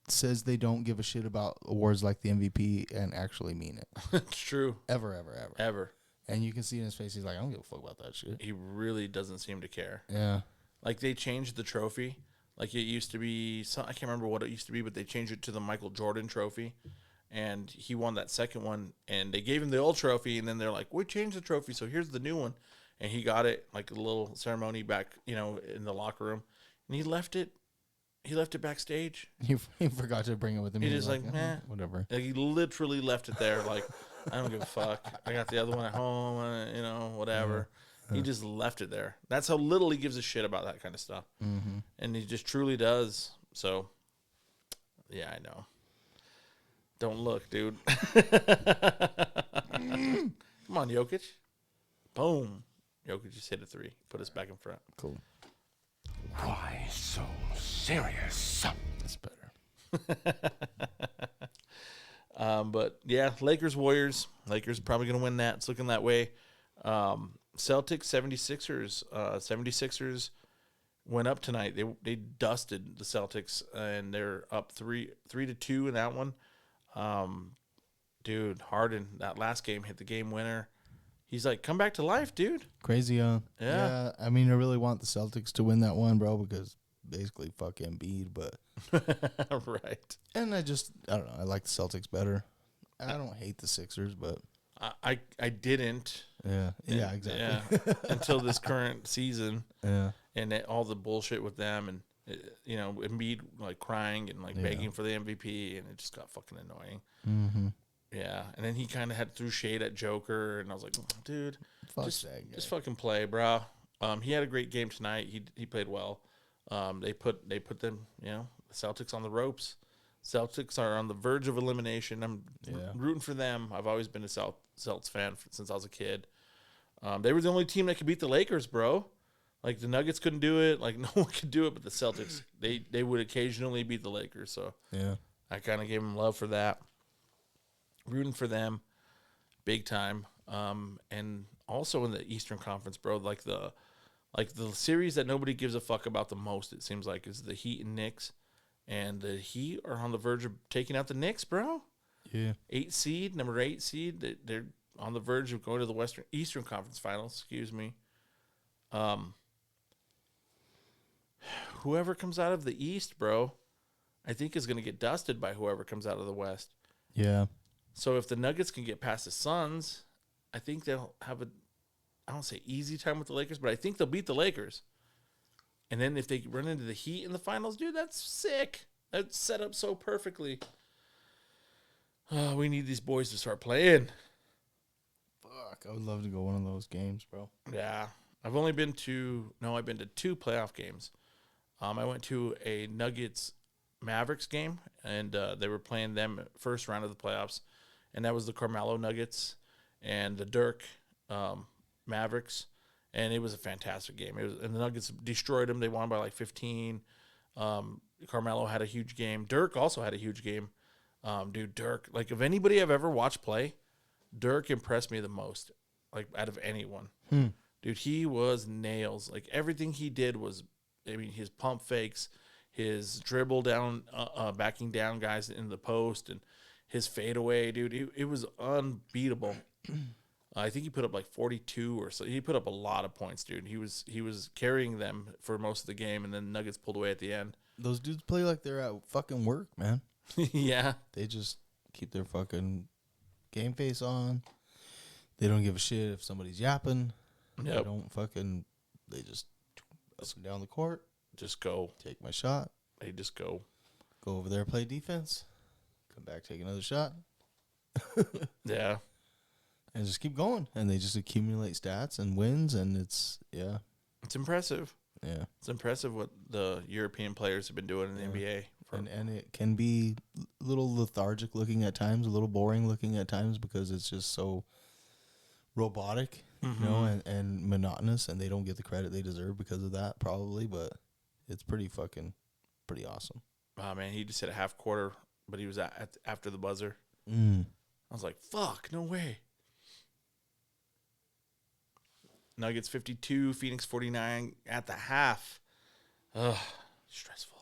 says they don't give a shit about awards like the MVP and actually mean it. It's true. Ever. And you can see in his face, he's like, I don't give a fuck about that shit. He really doesn't seem to care. Yeah. Like, they changed the trophy. Like it used to be, I can't remember what it used to be, but they changed it to the Michael Jordan trophy. And he won that second one. And they gave him the old trophy. And then they're like, we changed the trophy, so here's the new one. And he got it, like a little ceremony back, in the locker room. And he left it backstage. He forgot to bring it with him. He just like, whatever. Like he literally left it there. Like, I don't give a fuck. I got the other one at home, whatever. He just left it there. That's how little he gives a shit about that kind of stuff. Mm-hmm. And he just truly does. So, yeah, I know. Don't look, dude. Come on, Jokic. Boom. Jokic just hit a 3. Put us back in front. Cool. Why so serious? That's better. But yeah, Lakers, Warriors. Lakers probably going to win that. It's looking that way. Celtics, 76ers. 76ers went up tonight. They dusted the Celtics, and they're up 3-2 in that one. Dude, Harden, that last game hit the game winner. He's like, come back to life, dude. Crazy, huh? Yeah. I mean, I really want the Celtics to win that one, bro, because basically fuck Embiid, but right. and I don't know. I like the Celtics better. I don't hate the Sixers, but I didn't. Yeah, exactly. Yeah, until this current season. Yeah, and all the bullshit with them, and Embiid like crying and like begging for the MVP, and it just got fucking annoying. Mm-hmm. Yeah, and then he kind of threw shade at Joker, and I was like, dude, Fuck just that guy. just fucking play, bro. He had a great game tonight. He played well. They put them, the Celtics on the ropes. Celtics are on the verge of elimination. I'm rooting for them. I've always been a Celtics fan since I was a kid. They were the only team that could beat the Lakers, bro. Like the Nuggets couldn't do it. Like no one could do it, but the Celtics, they would occasionally beat the Lakers. So yeah, I kind of gave them love for that. Rooting for them, big time. And also in the Eastern Conference, bro. Like the series that nobody gives a fuck about the most, it seems like, is the Heat and Knicks. And the Heat are on the verge of taking out the Knicks, bro. yeah. Number 8 seed. They're on the verge of going to the Eastern Conference Finals. Excuse me. Whoever comes out of the East, bro, I think is going to get dusted by whoever comes out of the West. Yeah. So if the Nuggets can get past the Suns, I think they'll have I don't say easy time with the Lakers, but I think they'll beat the Lakers. And then if they run into the Heat in the finals, dude, that's sick. That's set up so perfectly. We need these boys to start playing. Fuck, I would love to go one of those games, bro. Yeah. I've been to 2 playoff games. I went to a Nuggets Mavericks game, and they were playing them first round of the playoffs. And that was the Carmelo Nuggets and the Dirk Mavericks. And it was a fantastic game. And the Nuggets destroyed them. They won by like 15. Carmelo had a huge game. Dirk also had a huge game. Dude, Dirk, like if anybody I've ever watched play, Dirk impressed me the most, like out of anyone. Dude, he was nails. Like everything he did was, his pump fakes, his dribble down, backing down guys in the post, and his fadeaway, dude, it was unbeatable. I think he put up like 42 or so. He put up a lot of points, dude. He was carrying them for most of the game, and then Nuggets pulled away at the end. Those dudes play like they're at fucking work, man. Yeah. They just keep their fucking game face on. They don't give a shit if somebody's yapping. Yep. They just up and down the court. Just go. Take my shot. They just go. Go over there, play defense. Come back, take another shot. Yeah. And just keep going. And they just accumulate stats and wins, and it's impressive. Yeah. It's impressive what the European players have been doing in the NBA. And it can be a little lethargic looking at times, a little boring looking at times, because it's just so robotic, and monotonous, and they don't get the credit they deserve because of that, probably, but it's pretty awesome. Oh, man, he just hit a half quarter, but he was after the buzzer. I was like, fuck, no way. Nuggets 52, Phoenix 49 at the half. Ugh, stressful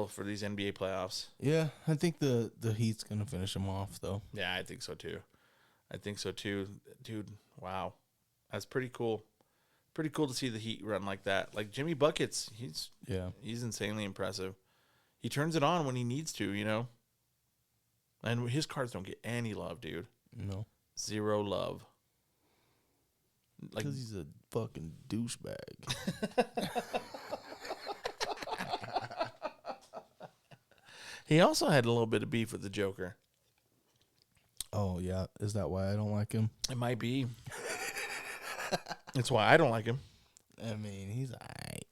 for these NBA playoffs. Yeah, I think the Heat's going to finish them off, though. Yeah, I think so too. Dude, wow. That's pretty cool. pretty cool to see the Heat run like that. Like Jimmy Buckets, he's insanely impressive. He turns it on when he needs to, you know. And his cards don't get any love, dude. No. Zero love. Like, because he's a fucking douchebag. he also had a little bit of beef with the Joker. Oh, yeah. Is that why I don't like him? It might be. That's why I don't like him. I mean, he's all right.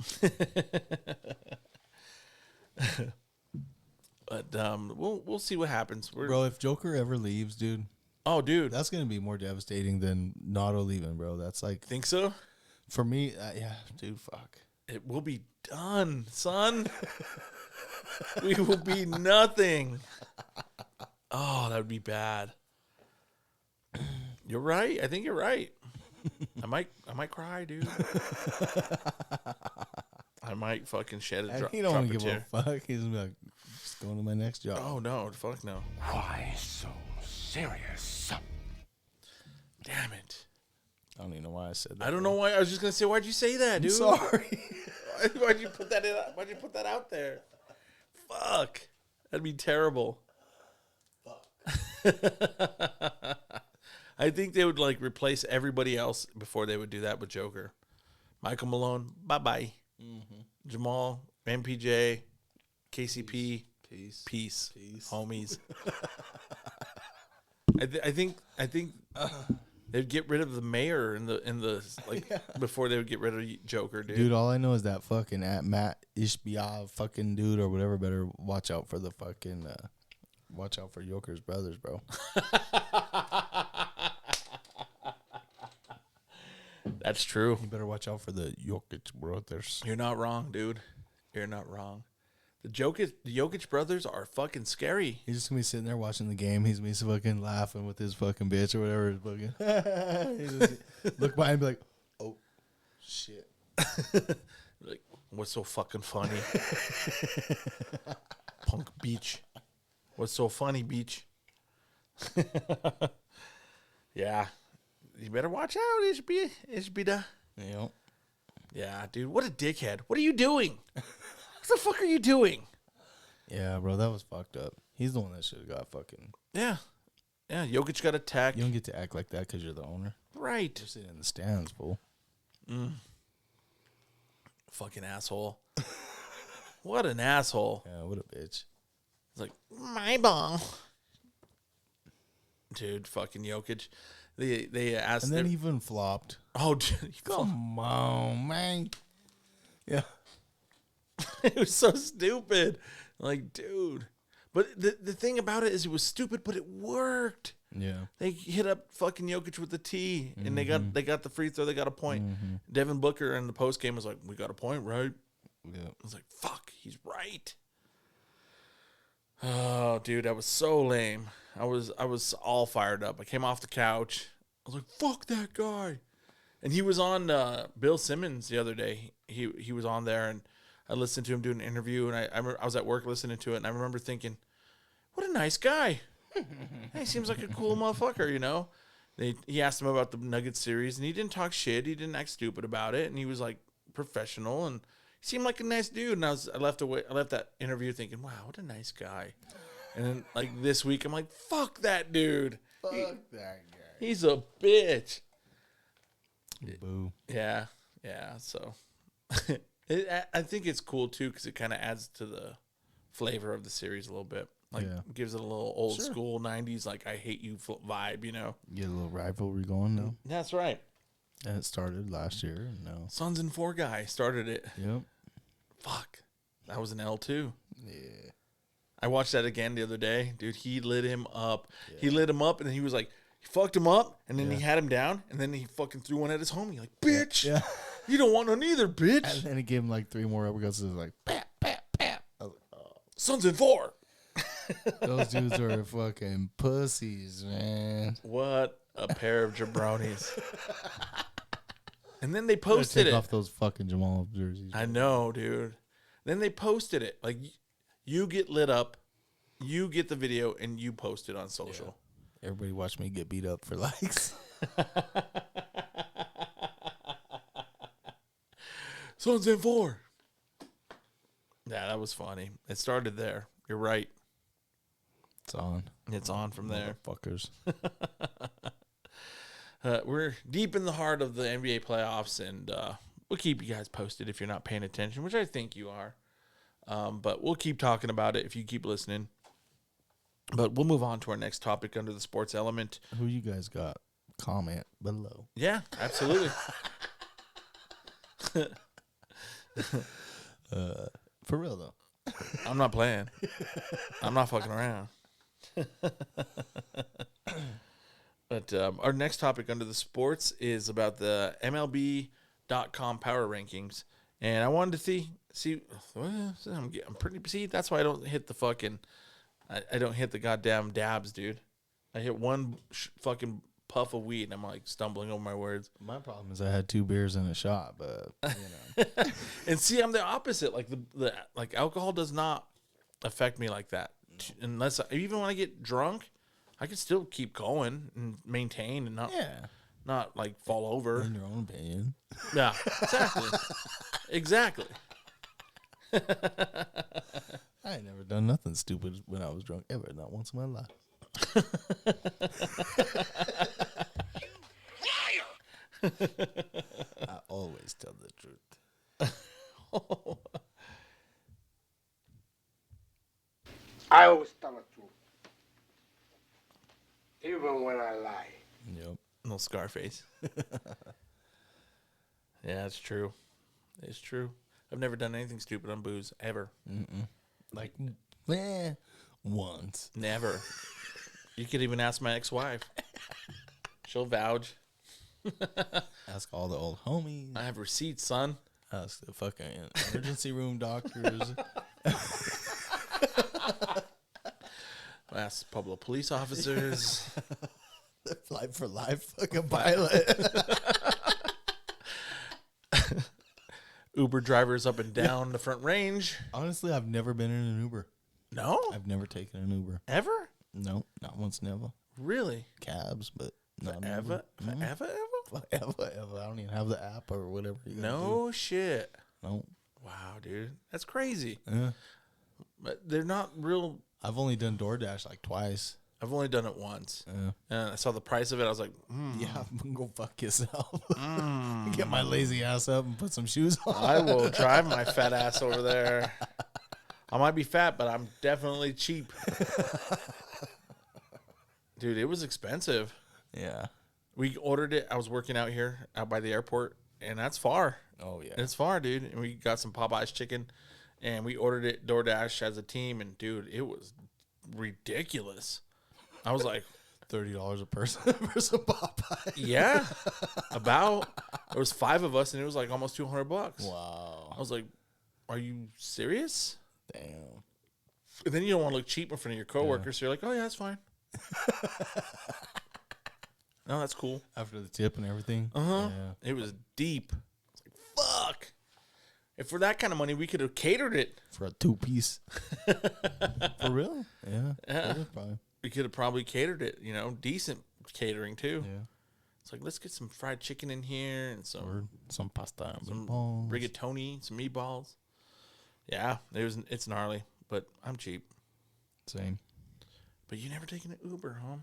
But we'll see what happens. Bro, if Joker ever leaves, dude. Oh, dude. That's going to be more devastating than Nato leaving, bro. That's like... Think so? For me, yeah, dude, fuck. It will be done, son. We will be nothing. Oh, that would be bad. You're right. I think you're right. I might cry, dude. I might fucking shed a drop. He don't want to give a fuck. He's gonna be like, just going to my next job. Oh no, fuck no. Why so serious? Damn it. I don't even know why I said that. I don't know why. I was just gonna say, why'd you say that, dude? Sorry. Why'd you put that in? Why'd you put that out there? Fuck. That'd be terrible. I think they would like replace everybody else before they would do that with Joker. Michael Malone, bye-bye. Mm-hmm. Jamal, MPJ, KCP, peace. Homies. I think they'd get rid of the mayor in the before they would get rid of Joker, dude. Dude, all I know is that fucking at Matt Ishbia fucking dude or whatever better watch out for the fucking watch out for Joker's brothers, bro. That's true. You better watch out for the Jokic brothers. You're not wrong, dude. You're not wrong. The Jokic brothers are fucking scary. He's just gonna be sitting there watching the game. He's gonna be fucking laughing with his fucking bitch or whatever. His fucking He's just look by and be like, "Oh, shit!" Like, what's so fucking funny? Punk beach. What's so funny, beach? Yeah, you better watch out. It should be the. Yep. Yeah, dude. What a dickhead. What are you doing? What the fuck are you doing? Yeah, bro, that was fucked up. He's the one that should have got fucking. Yeah. Yeah, Jokic got attacked. You don't get to act like that because you're the owner. Right. You're sitting in the stands, fool. Fucking asshole. What an asshole. Yeah, what a bitch. It's like, my ball. Dude, fucking Jokic. They asked. And then he even flopped. Oh, dude. Come on, man. Yeah. It was so stupid. Like, dude. But the thing about it is it was stupid, but it worked. Yeah. They hit up fucking Jokic with the T, and they got the free throw. They got a point. Devin Booker in the post game was like, "We got a point, right?" Yeah. I was like, "Fuck, he's right." Oh, dude, that was so lame. I was all fired up. I came off the couch. I was like, "Fuck that guy," and he was on Bill Simmons the other day. He was on there, and I listened to him do an interview, and I was at work listening to it, and I remember thinking, "What a nice guy." He seems like a cool motherfucker, you know? He asked him about the Nuggets series, and he didn't talk shit. He didn't act stupid about it, and he was, like, professional, and he seemed like a nice dude. And I left that interview thinking, wow, what a nice guy. And then, like, this week, I'm like, fuck that dude. Fuck that guy. He's a bitch. Boo. Yeah, so. I think it's cool, too, because it kind of adds to the flavor of the series a little bit. Like, gives it a little old school 90s, like, I hate you vibe, you know? Get a little rivalry going now. That's right. And it started last year, and now. Sons and Four guy started it. Yep. Fuck. That was an L, too. Yeah. I watched that again the other day. Dude, he lit him up. Yeah. He lit him up, and then he was like, he fucked him up, and then he had him down, and then he fucking threw one at his homie. Like, bitch. Yeah. You don't want none either, bitch. And then he gave him like 3 more uppercuts. It was like, pat, pat, pat. I was like, oh. Sons and Four. Those dudes are fucking pussies, man. What a pair of jabronis. And then they posted take off those fucking Jamal jerseys. I know, dude. Then they posted it. Like, you get lit up, you get the video, and you post it on social. Yeah. Everybody watch me get beat up for likes. Suns in 4. Yeah, that was funny. It started there. You're right. It's on. It's on from there. Motherfuckers. We're deep in the heart of the NBA playoffs, and we'll keep you guys posted if you're not paying attention, which I think you are. But we'll keep talking about it if you keep listening. But we'll move on to our next topic under the sports element. Who you guys got? Comment below. Yeah, absolutely. For real, though. I'm not playing. I'm not fucking around. But our next topic under the sports is about the MLB.com power rankings. And I wanted to see, I'm pretty, see, that's why I don't hit the fucking, I don't hit the goddamn dabs, dude. I hit one fucking puff of weed and I'm like stumbling over my words. My problem is I had 2 beers and a shot, but, you know. And see, I'm the opposite. Like the like alcohol does not affect me like that. Unless even when I get drunk, I can still keep going and maintain and not like fall over. In your own opinion. Yeah, exactly. Exactly. I ain't never done nothing stupid when I was drunk ever, not once in my life. I always tell the truth. I always tell the truth. Even when I lie. Yep. Little Scarface. Yeah, it's true. It's true. I've never done anything stupid on booze ever. Like, once. Never. You could even ask my ex-wife. She'll vouch. Ask all the old homies. I have receipts, son. Ask the fucking emergency room doctors. I ask Pueblo police officers. The Flight for Life fucking pilot. Uber drivers up and down the front range. Honestly, I've never been in an Uber. No? I've never taken an Uber. Ever? No, not once, never. Really? Cabs, but not an Ever? Uber. Forever? Ever. I don't even have the app or whatever. No shit. No. Wow, dude. That's crazy. Yeah. But they're not real. I've only done DoorDash like twice. I've only done it once. Yeah. And I saw the price of it. I was like, Yeah, go fuck yourself. Get my lazy ass up and put some shoes on. I will drive my fat ass over there. I might be fat, but I'm definitely cheap. Dude, it was expensive. Yeah. We ordered it. I was working out here, out by the airport, and that's far. Oh, yeah. It's far, dude. And we got some Popeye's chicken, and we ordered it DoorDash as a team, and, dude, it was ridiculous. I was like, $30 a person for some Popeye. yeah, about. There was 5 of us, and it was like almost $200. Wow. I was like, are you serious? Damn. And then you don't want to look cheap in front of your coworkers, so you're like, oh, yeah, that's fine. No, that's cool. After the tip and everything. Uh-huh. Yeah. It was deep. It's like, fuck. If for that kind of money, we could have catered it. For a 2-piece. For real? Yeah. Yeah. Probably. We could have probably catered it, you know, decent catering too. Yeah. It's like, let's get some fried chicken in here and Or some pasta and some meatballs. rigatoni, some meatballs. Yeah, it's gnarly, but I'm cheap. Same. But you never taken an Uber, huh?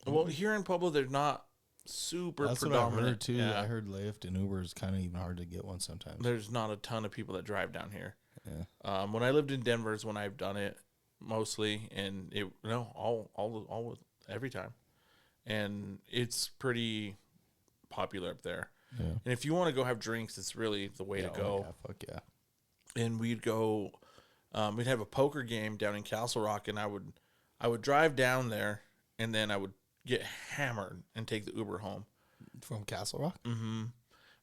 Well, here in Pueblo, they're not super That's what I predominant. heard, too. Yeah. I heard Lyft and Uber is kind of even hard to get one sometimes. There's not a ton of people that drive down here. Yeah. When I lived in Denver is when I've done it mostly, and every time, and it's pretty popular up there. Yeah. And if you want to go have drinks, it's really the way to go. Yeah, fuck yeah. And we'd go, we'd have a poker game down in Castle Rock, and I would drive down there, and then I would get hammered and take the Uber home. From Castle Rock? Mm-hmm.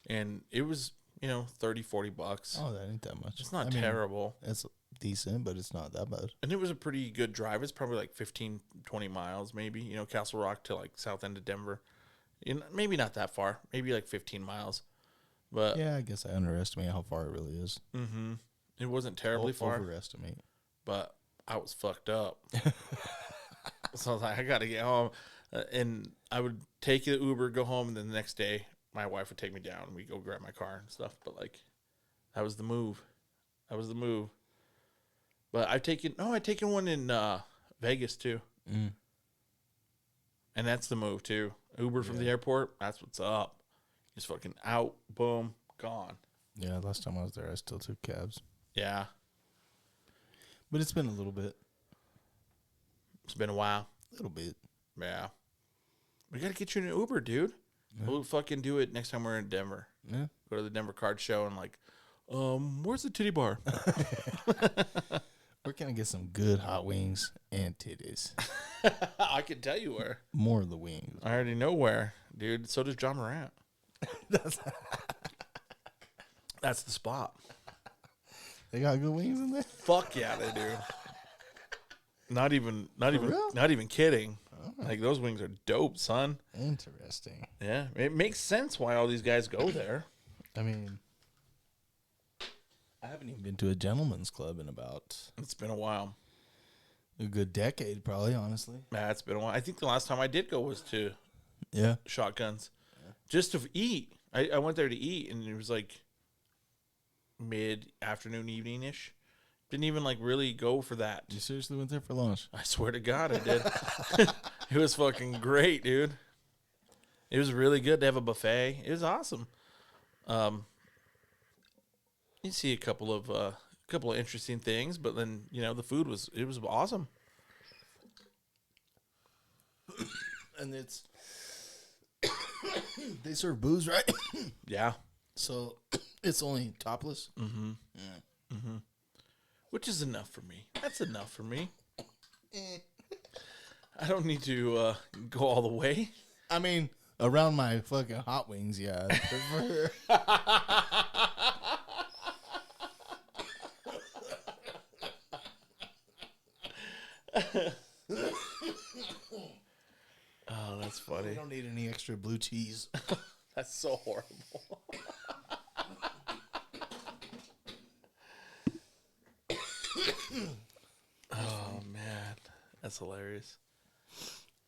And it was, $30-$40. Oh, that ain't that much. It's not terrible. It's decent, but it's not that bad. And it was a pretty good drive. It's probably like 15, 20 miles, maybe, Castle Rock to like south end of Denver. Maybe not that far, maybe like 15 miles. But Yeah, I guess I underestimate how far it really is. mm-hmm. It wasn't terribly far, Overestimate. but I was fucked up. So I was like, I got to get home. And I would take the Uber, go home, and then the next day, my wife would take me down, and we'd go grab my car and stuff. But, like, That was the move. That was the move. But I've taken one in Vegas too. Mm. And that's the move too. Uber from the airport, that's what's up. Just fucking out, boom, gone. Yeah, last time I was there, I still took cabs. Yeah. But it's been a little bit. It's been a while. A little bit. Yeah. We got to get you an Uber, dude. Yeah. We'll fucking do it next time we're in Denver. Yeah. Go to the Denver card show and like, where's the titty bar? Where can I get some good hot wings and titties? I can tell you where. More of the wings. I already know where, dude. So does John Morant. That's the spot. They got good wings in there? Fuck yeah, they do. Not even real? kidding. Like those wings are dope, son. Interesting. Yeah, it makes sense why all these guys go there. I mean, I haven't even been to a gentleman's club in about It's been a while. a good decade, probably, honestly. Yeah, it's been a while. I think the last time I did go was to Yeah. Shotguns, just to eat. I went there to eat, and it was like mid-afternoon, evening-ish. Didn't even like really go for that. You seriously went there for lunch? I swear to God, I did. It was fucking great, dude. It was really good to have a buffet. It was awesome. You see a couple of interesting things, but then the food was awesome. And it's they serve booze, right? Yeah, So it's only topless. which is enough for me. That's enough for me. I don't need to go all the way. I mean, around my fucking hot wings, yeah. I prefer. Oh, that's I funny. don't need any extra blue cheese. That's so horrible. Oh man, that's hilarious.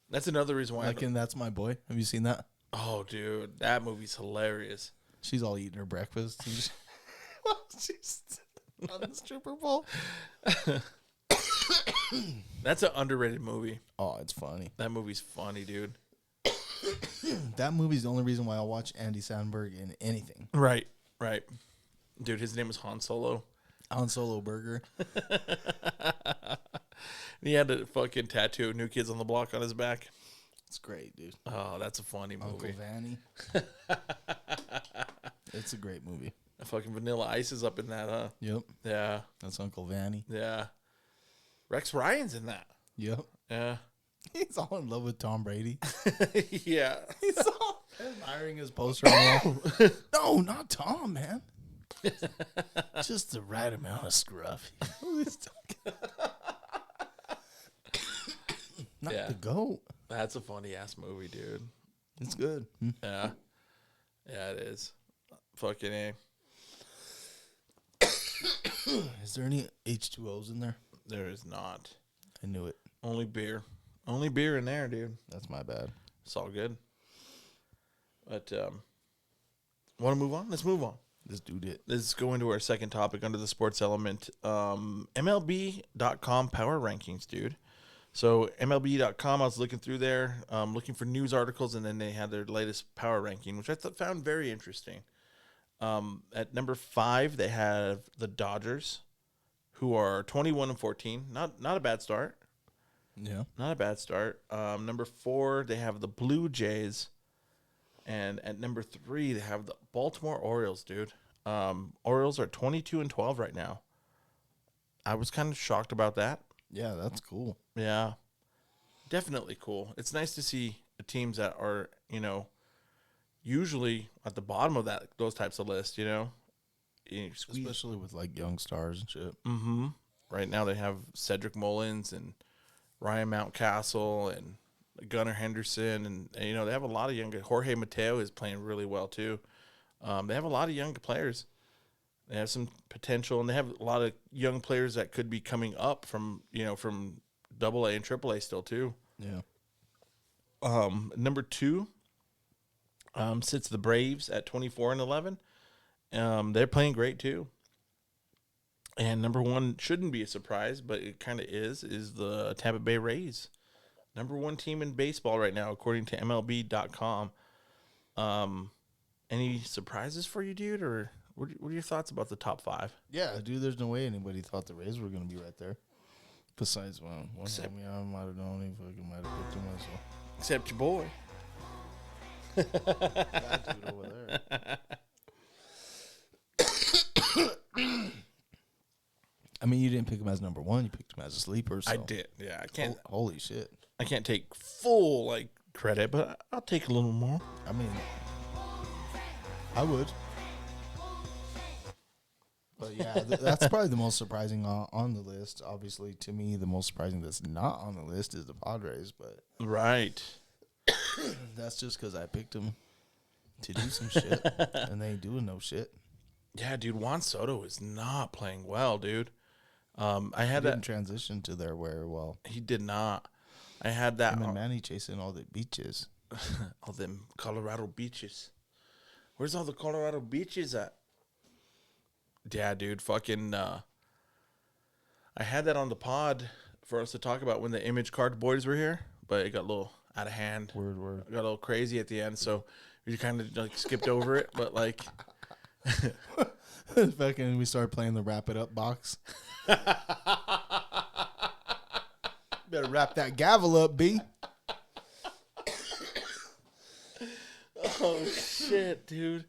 That's another reason why. Like in That's My Boy. Have you seen that? Oh, dude, that movie's hilarious. She's all eating her breakfast. And she's on the stripper pole. That's an underrated movie. Oh, it's funny. That movie's funny, dude. That movie's the only reason why I'll watch Andy Samberg in anything. Right. Dude, his name was Han Solo. Han Solo Burger. And he had a fucking tattoo of New Kids on the Block on his back. It's great, dude. Oh, that's a funny Uncle movie. Vanny. It's a great movie. Fucking Vanilla Ice is up in that, huh? Yep. Yeah. That's Uncle Vanny. Yeah. Rex Ryan's in that. Yep. Yeah. He's all in love with Tom Brady. Yeah. He's all admiring his poster on the wall. No, not Tom, man. Just the right amount of scruff. Not Yeah. the goat. That's a funny ass movie, dude. It's good. Yeah. Yeah, it is. Fucking A. Is there any H2Os in there? There is not. I knew it. Only beer. Only beer in there, dude. That's my bad. It's all good. But, want to move on? Let's move on. This dude it. Let's go into our second topic under the sports element. MLB.com power rankings, dude. So MLB.com, I was looking through there, looking for news articles, and then they had their latest power ranking, which I found very interesting. At number 5, they have the Dodgers, who are 21-14. Not a bad start. Yeah. Not a bad start. Number 4, they have the Blue Jays. And at number 3, they have the Baltimore Orioles, dude. Orioles are 22-12 right now. I was kind of shocked about that. Yeah, that's cool. Yeah. Definitely cool. It's nice to see teams that are, usually at the bottom of those types of lists, Especially with like young stars and shit. Mm-hmm. Right now they have Cedric Mullins and Ryan Mountcastle and Gunnar Henderson, and they have a lot of young. Jorge Mateo is playing really well too. They have a lot of young players. They have some potential, and they have a lot of young players that could be coming up from from AA and AAA still too. Yeah. Number 2 sits the Braves at 24-11, They're playing great too. And number one shouldn't be a surprise, but it kind of is the Tampa Bay Rays. Number one team in baseball right now, according to MLB.com. Any surprises for you, dude? Or what are your thoughts about the top 5? Yeah, dude, there's no way anybody thought the Rays were going to be right there. Besides one. Except- I might have known he fucking might have picked him myself. Except your boy. That dude over there. I mean, you didn't pick him as number one. You picked him as a sleeper. So. I did. Yeah, I can't. Holy shit. I can't take full credit, but I'll take a little more. I mean, I would. But yeah, that's probably the most surprising on the list. Obviously, to me, the most surprising that's not on the list is the Padres. But Right. that's just because I picked them to do some shit, and they ain't doing no shit. Yeah, dude. Juan Soto is not playing well, dude. I had Didn't that. transition to there very well. He did not. I had that. Him and Manny chasing all the beaches. All them Colorado beaches. Where's all the Colorado beaches at? Yeah, dude. Fucking. I had that on the pod for us to talk about when the Image Card boys were here, but it got a little out of hand. Word. Got a little crazy at the end, so we kind of skipped over it. But Fucking, we started playing the wrap it up box. Better wrap that gavel up, B. Oh shit, dude.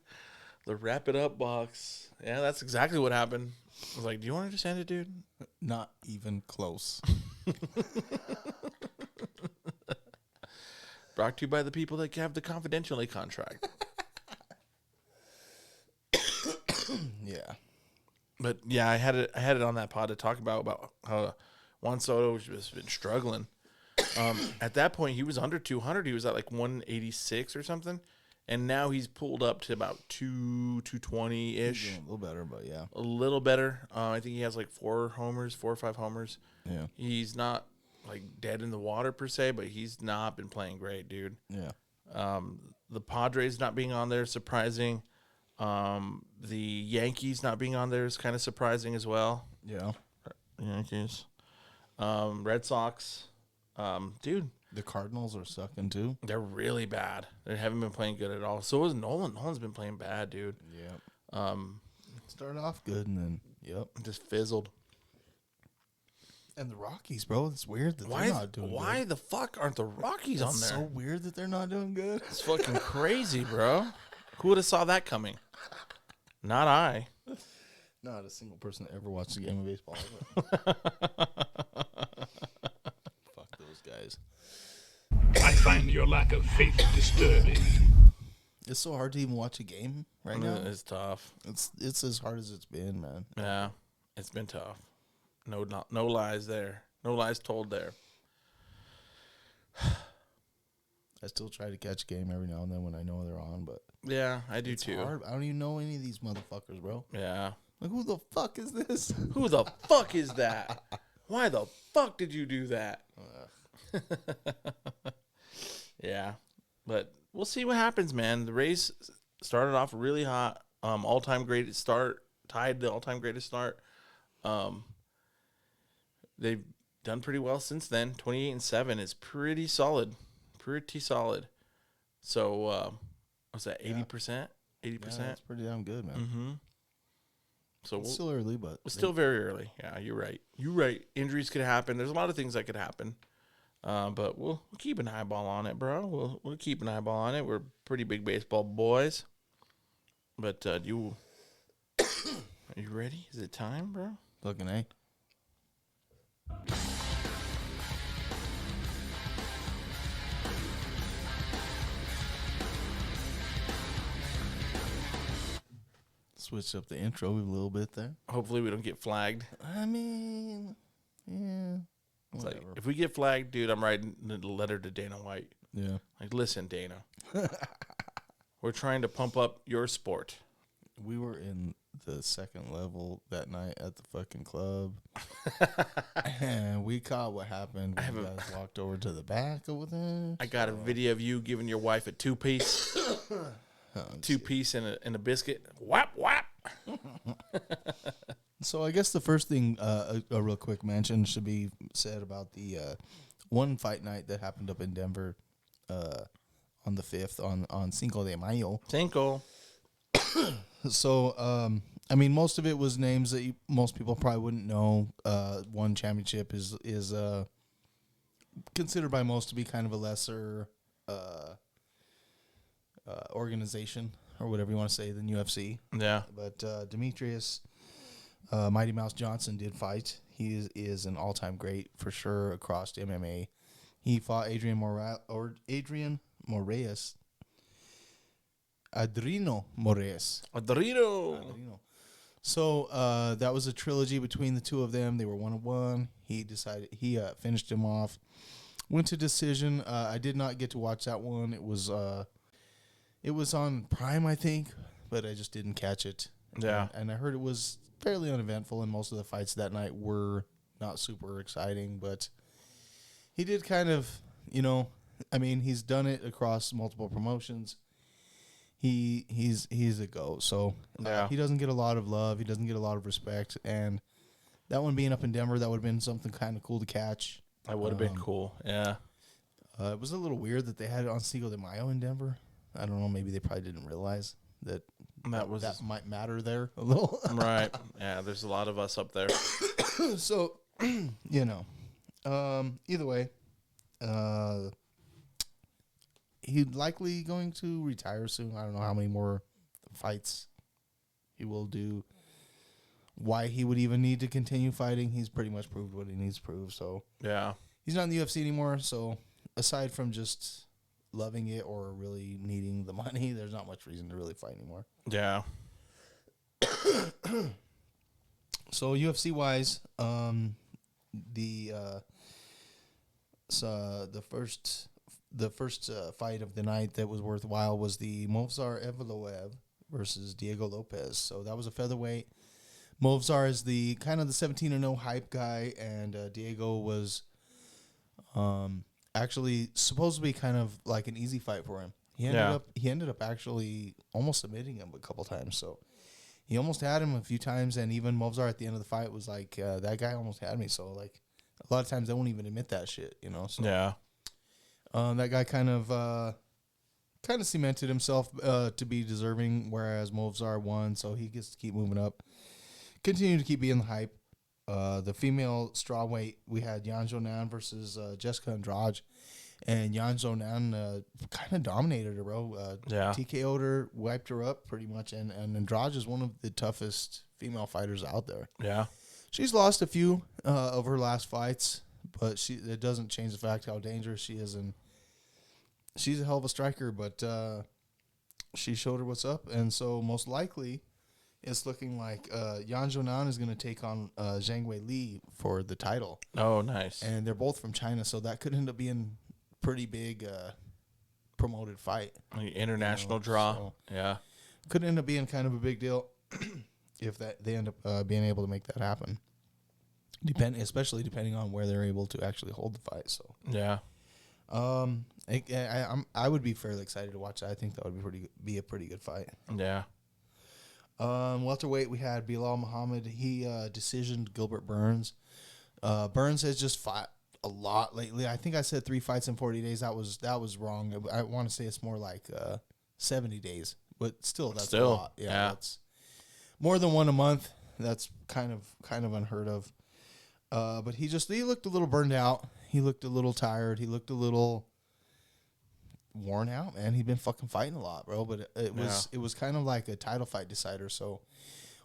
The wrap it up box. Yeah, that's exactly what happened. I was like, do you want to just end it, dude? Not even close. Brought to you by the people that have the confidentially contract. Yeah. But yeah, I had it on that pod to talk about how Juan Soto has just been struggling. At that point, he was under 200. He was at 186 or something, and now he's pulled up to about 220 ish. A little better, but yeah. A little better. I think he has 4 or 5 homers. Yeah. He's not dead in the water per se, but he's not been playing great, dude. Yeah. The Padres not being on there is surprising. The Yankees not being on there is kind of surprising as well. Yeah. Yankees. Red Sox. Dude, The Cardinals are sucking too. they're really bad. They haven't been playing good at all. So is Nolan. Nolan's been playing bad, dude. Yeah. Started off good and then, Just fizzled. And the Rockies, bro. It's weird that they're not doing Why good. the fuck aren't the Rockies on It's there? so weird that they're not doing good. It's fucking crazy, bro. Who would have saw that coming? Not I. Not a single person that ever watched a game of baseball. Fuck those guys. I find your lack of faith disturbing. It's so hard to even watch a game right now. It's tough. It's as hard as it's been, man. Yeah, it's been tough. No lies there. No lies told there. I still try to catch a game every now and then when I know they're on, but Yeah, I do it's too. hard. I don't even know any of these motherfuckers, bro. Yeah. Like, who the fuck is this? Who the fuck is that? Why the fuck did you do that? Yeah, but we'll see what happens, man. The Rays started off really hot. All-time greatest start, tied the all-time greatest start. They've done pretty well since then. 28-7 is pretty solid. Pretty solid. So, what's that, 80%? 80%? Yeah, that's pretty damn good, man. Mm-hmm. So It's still early, but it's still very early. Yeah, you're right. You're right. Injuries could happen. There's a lot of things that could happen. But we'll keep an eyeball on it, bro. We'll keep an eyeball on it. We're pretty big baseball boys. But are you ready? Is it time, bro? fucking A. Switch up the intro a little bit there. Hopefully we don't get flagged. I mean, yeah. It's like, Whatever. if we get flagged, dude, I'm writing a letter to Dana White. Yeah. Like, listen, Dana. We're trying to pump up your sport. We were in the second level that night at the fucking club. And we caught what happened when you guys walked over to the back over there. I got a video of you giving your wife a two-piece. Two-piece and a biscuit. Whap, whap. So I guess the first thing, a real quick mention should be said about the one fight night that happened up in Denver on the 5th on Cinco de Mayo. Cinco. So, I mean, most of it was names that most people probably wouldn't know. One championship is considered by most to be kind of a lesser organization or whatever you want to say than UFC. Yeah. But Demetrius Mighty Mouse Johnson did fight. He is an all-time great for sure across MMA. He fought Adrian Moraes. Adrino Moraes. Adrino. So that was a trilogy between the two of them. They were 1-1. He finished him off. Went to decision. I did not get to watch that one. It was on Prime, I think, but I just didn't catch it. Yeah. And I heard it was fairly uneventful, and most of the fights that night were not super exciting. But he did kind of, I mean, he's done it across multiple promotions. He's a go. So he doesn't get a lot of love. He doesn't get a lot of respect. And that one being up in Denver, that would have been something kind of cool to catch. That would have been cool. Yeah. It was a little weird that they had it on Cinco de Mayo in Denver. I don't know. Maybe they probably didn't realize that might matter there a little. Right. Yeah. There's a lot of us up there. So, either way, he's likely going to retire soon. I don't know how many more fights he will do. Why he would even need to continue fighting, he's pretty much proved what he needs to prove. So yeah, he's not in the UFC anymore. So aside from just loving it or really needing the money, there's not much reason to really fight anymore. Yeah. So UFC wise, the first fight of the night that was worthwhile was the Movsar Evloev versus Diego Lopez. So that was a featherweight. Movsar is the kind of the 17-0 hype guy, and Diego was actually supposed to be kind of like an easy fight for him. He ended up actually almost submitting him a couple times. So he almost had him a few times, and even Movsar at the end of the fight was like, that guy almost had me. So like a lot of times they won't even admit that shit, So yeah. That guy kind of cemented himself to be deserving, whereas Movsar won, so he gets to keep moving up. Continue to keep being the hype. The female strawweight, we had Yan Xiaonan versus Jessica Andrade, and Yan Xiaonan kind of dominated her, bro. TKO'd her, wiped her up pretty much, and Andrade is one of the toughest female fighters out there. Yeah. She's lost a few of her last fights, but it doesn't change the fact how dangerous she is, and she's a hell of a striker, but she showed her what's up, and so most likely it's looking like Yan Xiaonan is going to take on Zhang Weili for the title. Oh, nice. And they're both from China, so that could end up being pretty big promoted fight. International draw. So yeah. Could end up being kind of a big deal if they end up being able to make that happen. Especially depending on where they're able to actually hold the fight. So yeah. I would be fairly excited to watch that. I think that would be a pretty good fight. Yeah. Welterweight, we had Bilal Muhammad. He decisioned Gilbert Burns. Burns has just fought a lot lately. I think I said 3 fights in 40 days. That was wrong. I want to say it's more like 70 days, but still, that's a lot. Yeah, that's more than one a month. That's kind of unheard of. But he looked a little burned out. He looked a little tired. He looked a little worn out, man. He'd been fucking fighting a lot, bro. But it was kind of like a title fight decider. So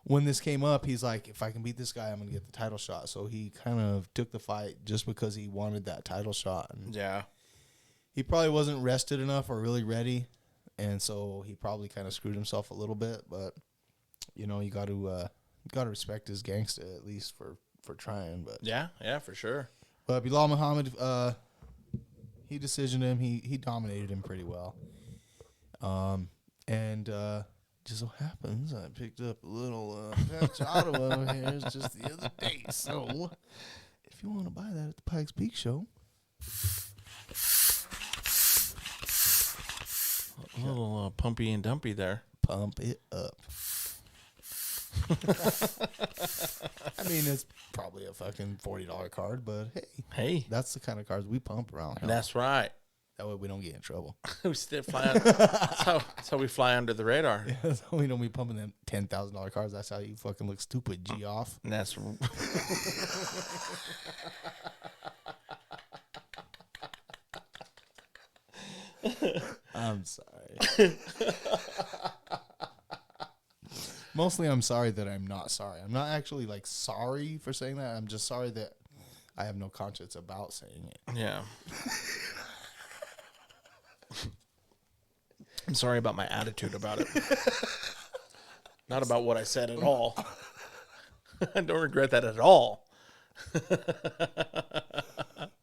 when this came up, he's like, if I can beat this guy, I'm gonna get the title shot. So he kind of took the fight just because he wanted that title shot. And yeah. He probably wasn't rested enough or really ready, and so he probably kind of screwed himself a little bit. But you got to respect his gangsta at least for trying. But yeah, for sure. But Bilal Muhammad, he decisioned him. He dominated him pretty well. And just so happens I picked up a little patch Ottawa over here just the other day. So if you want to buy that at the Pikes Peak Show, a little pumpy and dumpy there. Pump it up. I mean, it's probably a fucking $40 card, but Hey, that's the kind of cards we pump around. that's right. That way we don't get in trouble. We still fly. That's how we fly under the radar. That's how we don't be pumping them $10,000 cards. That's how you fucking look stupid, G off. And that's I'm sorry. Mostly I'm sorry that I'm not sorry. I'm not actually like sorry for saying that. I'm just sorry that I have no conscience about saying it. yeah. I'm sorry about my attitude about it. Not about what I said at all. I don't regret that at all.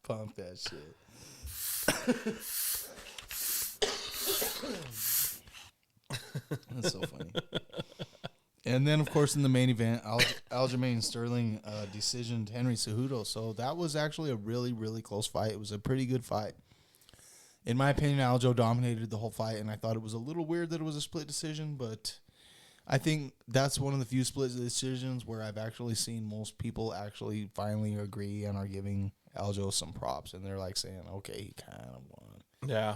Pump that shit. That's so funny. And then, of course, in the main event, Aljamain Sterling decisioned Henry Cejudo. So that was actually a really, really close fight. It was a pretty good fight. In my opinion, Aljo dominated the whole fight, and I thought it was a little weird that it was a split decision, but I think that's one of the few split decisions where I've actually seen most people actually finally agree and are giving Aljo some props, and they're like saying, okay, he kind of won. Yeah.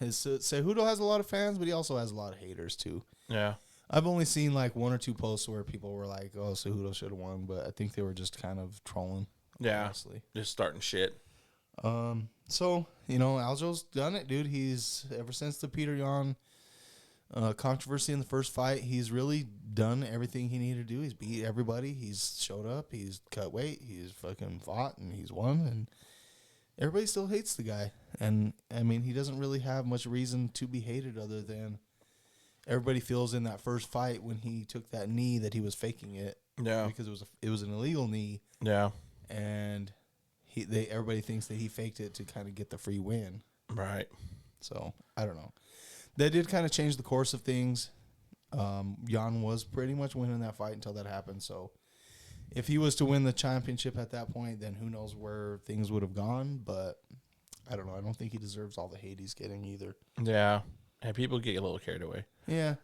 Cejudo has a lot of fans, but he also has a lot of haters too. Yeah. I've only seen like one or two posts where people were like, oh, Cejudo should have won, but I think they were just kind of trolling. Yeah. Honestly. Just starting shit. So, Aljo's done it, dude. He's, ever since the Peter Yan controversy in the first fight, he's really done everything he needed to do. He's beat everybody. He's showed up. He's cut weight. He's fucking fought, and he's won, and everybody still hates the guy. And, I mean, he doesn't really have much reason to be hated other than everybody feels in that first fight when he took that knee that he was faking it. Yeah. Because it was an illegal knee. Yeah. And everybody thinks that he faked it to kind of get the free win. Right. So, I don't know. That did kind of change the course of things. Jan was pretty much winning that fight until that happened. So, if he was to win the championship at that point, then who knows where things would have gone. But, I don't know. I don't think he deserves all the hate he's getting either. Yeah. And people get a little carried away. Yeah.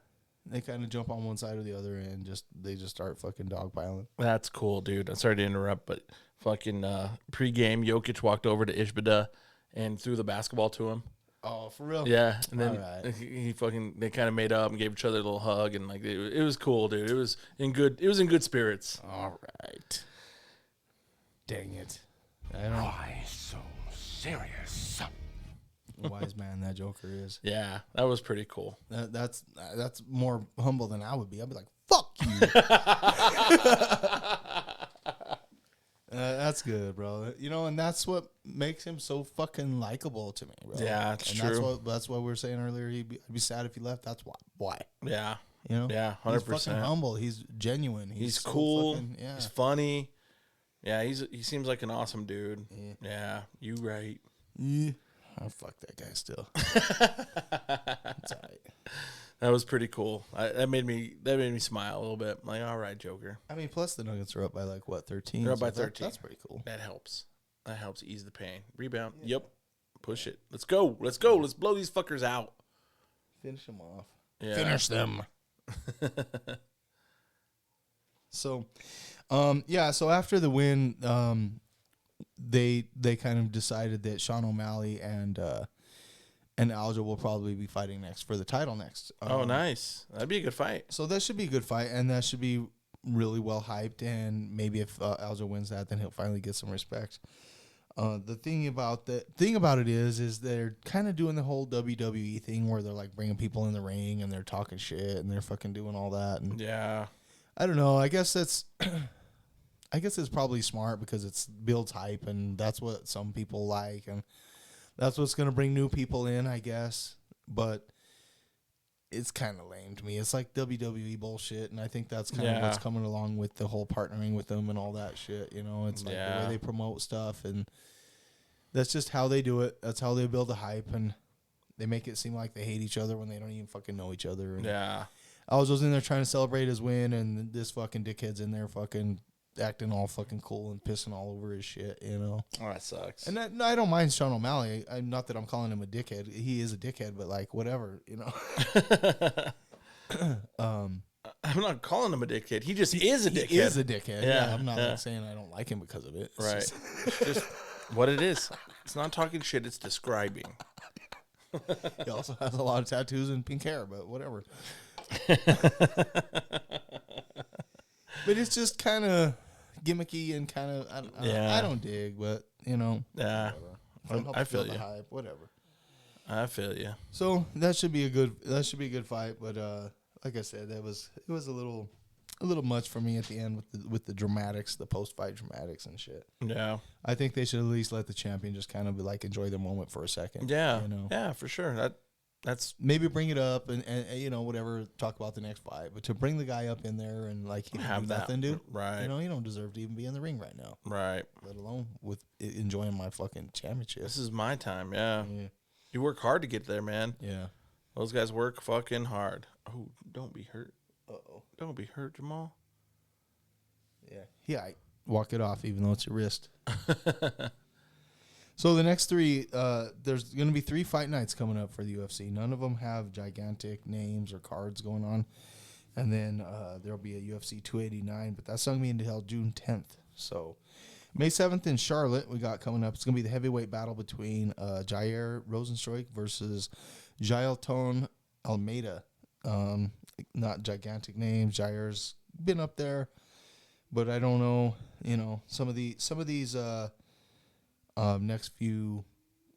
They kind of jump on one side or the other and they just start fucking dogpiling. That's cool, dude. I'm sorry to interrupt, but fucking pregame, Jokic walked over to Ishbida and threw the basketball to him. Oh, for real? Yeah, and then Alright. they kind of made up and gave each other a little hug, and like it was cool, dude. It was in good spirits. All right. Dang it. Why so serious? Wise man that Joker is. Yeah, that was pretty cool. That's more humble than I would be. I'd be like, fuck you. That's good, bro. And that's what makes him so fucking likable to me, bro. Yeah, it's true. That's what we were saying earlier. I'd be sad if he left. That's why. Yeah, Yeah, 100%. He's fucking humble. He's genuine. He's so cool. fucking, yeah. He's funny. Yeah, he seems like an awesome dude. Yeah, you right. Yeah. Oh, fuck that guy still. It's all right. That was pretty cool. That made me smile a little bit. I'm like, all right, Joker. I mean, plus the Nuggets are up by 13. They're up so by 13. That's pretty cool. That helps. That helps ease the pain. Rebound. Yep. Push it. Let's go. Let's go. Let's blow these fuckers out. Finish them off. Yeah. Finish them. So, so after the win, they kind of decided that Sean O'Malley and Aljo will probably be fighting next for the title next. Oh, nice. That'd be a good fight. So that should be a good fight, and that should be really well hyped. And maybe if Aljo wins that, then he'll finally get some respect. The thing about it is they're kind of doing the whole WWE thing where they're like bringing people in the ring and they're talking shit and they're fucking doing all that. And Yeah. I don't know. I guess it's probably smart because it builds hype, and that's what some people like, and that's what's going to bring new people in, I guess. But it's kind of lame to me. It's like WWE bullshit, and I think that's kind of what's coming along with the whole partnering with them and all that shit. It's like the way they promote stuff, and that's just how they do it. That's how they build the hype, and they make it seem like they hate each other when they don't even fucking know each other. And Yeah. Aljo's in there trying to celebrate his win, and this fucking dickhead's in there fucking acting all fucking cool and pissing all over his shit, Oh, that sucks. And I don't mind Sean O'Malley. Not that I'm calling him a dickhead. He is a dickhead, but like whatever, I'm not calling him a dickhead. He just is a dickhead. He is a dickhead. Yeah, Yeah, I'm not yeah. like saying I don't like him because of it. It's Right. just- It's just what it is. It's not talking shit. It's describing. he also has a lot of tattoos and pink hair, but whatever. But it's just kind of gimmicky and kind of I don't dig, but Yeah. Help I feel build the you. hype, whatever. I feel you. So that should be a good fight, but like I said, it was a little much for me at the end with the dramatics, the post fight dramatics and shit. Yeah. I think they should at least let the champion just kind of be like enjoy their moment for a second. Yeah. Yeah, for sure. That's Maybe bring it up and whatever, talk about the next fight, but to bring the guy up in there and like he Have have that, nothing, dude. right. You don't deserve to even be in the ring right now, right. let alone with enjoying my fucking championship. This is my time. Yeah. Yeah. You work hard to get there, man. Yeah. Those guys work fucking hard. Oh, don't be hurt. Uh-oh. Don't be hurt, Jamal. Yeah. Yeah. Walk it off, even though it's your wrist. So the next three, there's going to be 3 fight nights coming up for the UFC. None of them have gigantic names or cards going on. And then there'll be a UFC 289, but that's going to be until June 10th. So May 7th in Charlotte, we got coming up. It's going to be the heavyweight battle between Jair Rosenstruik versus Jailton Almeida. Not gigantic names. Jair's been up there, but I don't know. Some of these next few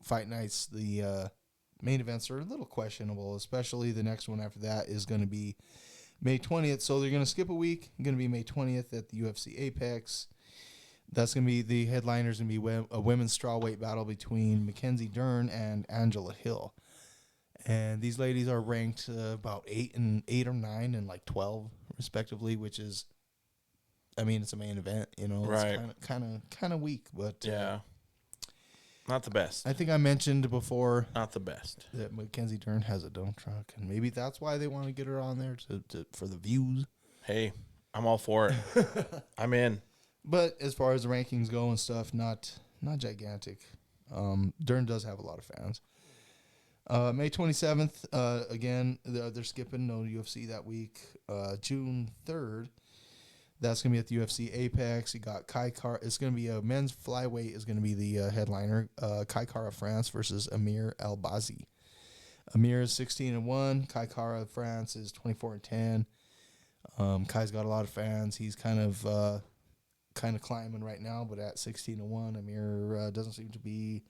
fight nights, the main events are a little questionable. Especially the next one after that is going to be May 20th. So they're going to skip a week. Going to be May 20th at the UFC Apex. That's going to be the headliners. Going to be a women's strawweight battle between Mackenzie Dern and Angela Hill. And these ladies are ranked about 8 or 9 and like 12 respectively, which is, I mean, it's a main event, Right. It's kind of weak, but Yeah. Not the best. I think I mentioned before Not the best. that Mackenzie Dern has a dump truck, and maybe that's why they want to get her on there for the views. Hey, I'm all for it. I'm in. But as far as the rankings go and stuff, not gigantic. Dern does have a lot of fans. May 27th, again, they're skipping no UFC that week. June 3rd, that's going to be at the UFC Apex. You got Kai Kara. It's going to be a men's flyweight is going to be the headliner. Kai Kara France versus Amir Albazi. Amir is 16-1. Kai Kara France is 24-10. Kai's got a lot of fans. He's kind of climbing right now, but at 16-1, Amir doesn't seem to be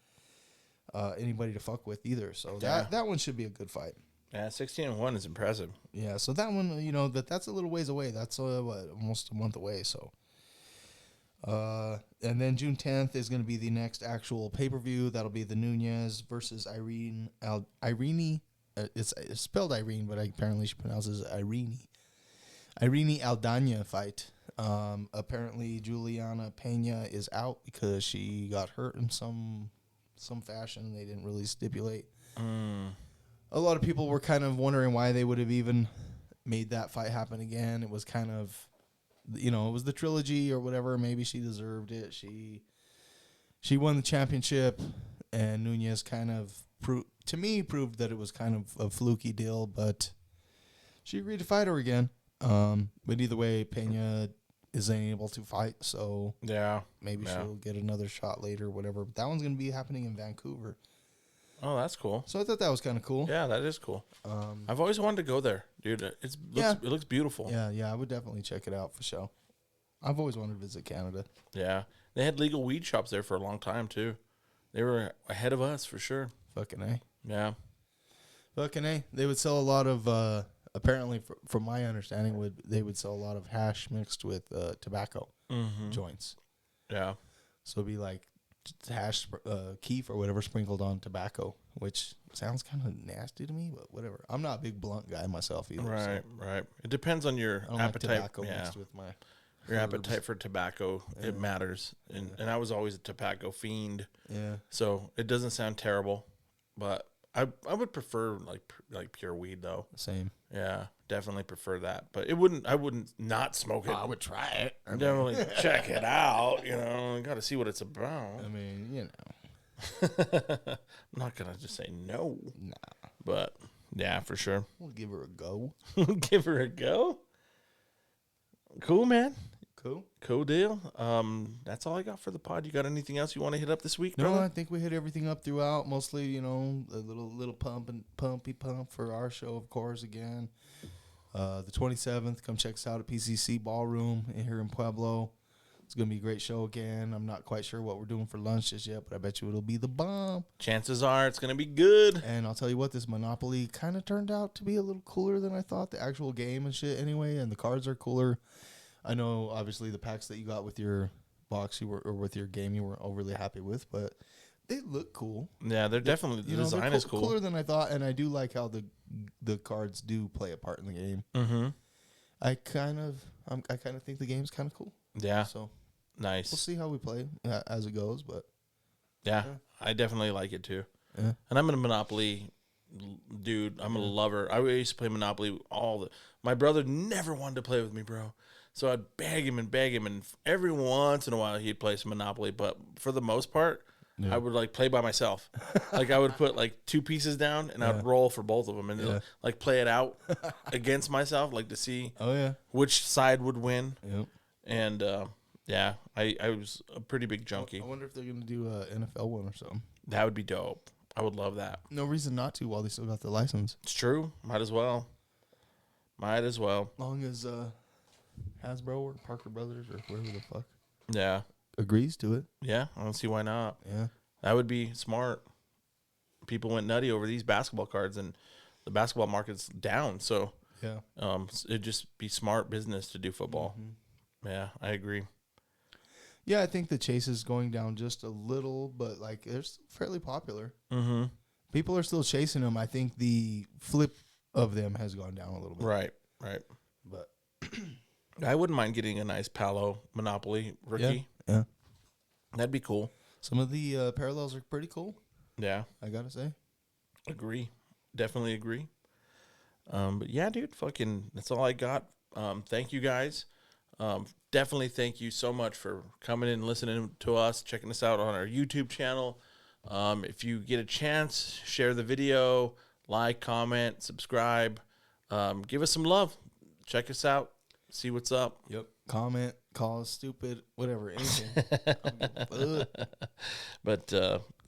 anybody to fuck with either. So Yeah. that one should be a good fight. Yeah, 16-1 is impressive. Yeah, so that one, that's a little ways away. That's almost a month away. So, and then June 10th is going to be the next actual pay-per-view. That'll be the Nunez versus Irene. It's spelled Irene, but apparently she pronounces Irene. Irene Aldana fight. Apparently Juliana Pena is out because she got hurt in some fashion. They didn't really stipulate. A lot of people were kind of wondering why they would have even made that fight happen again. It was kind of, it was the trilogy or whatever. Maybe she deserved it. She won the championship, and Nunez kind of proved that it was kind of a fluky deal, but she agreed to fight her again. But either way, Pena isn't able to fight, so Yeah. maybe Yeah. she'll get another shot later or whatever. But that one's going to be happening in Vancouver. Oh, that's cool. So I thought that was kind of cool. Yeah, that is cool. I've always wanted to go there, dude. It looks beautiful. Yeah, I would definitely check it out for sure. I've always wanted to visit Canada. Yeah. They had legal weed shops there for a long time, too. They were ahead of us, for sure. Fucking A. Yeah. Fucking A. They would sell a lot of, apparently, from my understanding, they would sell a lot of hash mixed with tobacco joints. Yeah. So it'd be like hash, keef or whatever sprinkled on tobacco, which sounds kind of nasty to me, but whatever. I'm not a big blunt guy myself either. Right, right. It depends on your I don't appetite. like tobacco Yeah. mixed with my Your herbs. appetite for tobacco, it matters. And I was always a tobacco fiend. Yeah. So it doesn't sound terrible, but I would prefer like pure weed though. Same. Yeah, definitely prefer that. But I wouldn't not smoke it. I would try it. I'd definitely check it out. Got to see what it's about. I mean, I'm not gonna just say no. Nah. But yeah, for sure. We'll give her a go. Give her a go. Cool, man. Cool. Deal. That's all I got for the pod. You got anything else you want to hit up this week, No, brother? I think we hit everything up throughout. Mostly, a little pumpy pump for our show, of course. Again, the 27th. Come check us out at PCC Ballroom here in Pueblo. It's gonna be a great show again. I'm not quite sure what we're doing for lunch just yet, but I bet you it'll be the bomb. Chances are it's gonna be good. And I'll tell you what, this Monopoly kind of turned out to be a little cooler than I thought. The actual game and shit, anyway, and the cards are cooler. I know, obviously, the packs that you got with your box or with your game you were overly happy with, but they look cool. Yeah, they're definitely the design is cool. Cooler than I thought, and I do like how the cards do play a part in the game. Mm-hmm. I kind of think the game's kind of cool. Yeah. So Nice. we'll see how we play as it goes, but yeah, I definitely like it too. yeah. And I'm a Monopoly dude. I'm a lover. I used to play Monopoly my brother never wanted to play with me, bro. So I'd beg him, and every once in a while he'd play some Monopoly. But for the most part, I would like play by myself. Like I would put like 2 pieces down, and I'd roll for both of them, and like play it out against myself, like to see which side would win. Yep. And yeah, I was a pretty big junkie. I wonder if they're gonna do an NFL one or something. That would be dope. I would love that. No reason not to while they still got the license. It's true. Might as well. Long as Hasbro or Parker Brothers or whoever the fuck Yeah. agrees to it. Yeah. I don't see why not. Yeah. That would be smart. People went nutty over these basketball cards, and the basketball market's down. So Yeah. it'd just be smart business to do football. Yeah, I agree. Yeah, I think the chase is going down just a little, but like they're still fairly popular. Mm-hmm. People are still chasing them. I think the flip of them has gone down a little bit. Right. But I wouldn't mind getting a nice Palo Monopoly rookie. yeah. That'd be cool. Some of the parallels are pretty cool, Yeah. I gotta say. Agree. Definitely agree. But yeah, dude, fucking, that's all I got. Thank you guys. Definitely thank you so much for coming in and listening to us, checking us out on our YouTube channel. If you get a chance, share the video, like, comment, subscribe. Give us some love. Check us out. See what's up. Yep. Comment, call us stupid, whatever, anything. But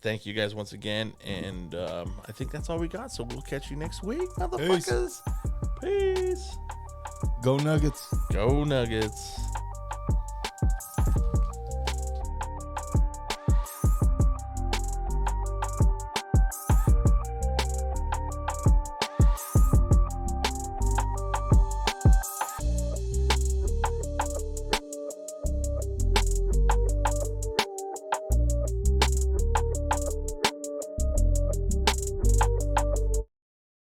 thank you guys once again. And I think that's all we got. So we'll catch you next week, motherfuckers. Peace. Go Nuggets. Go Nuggets.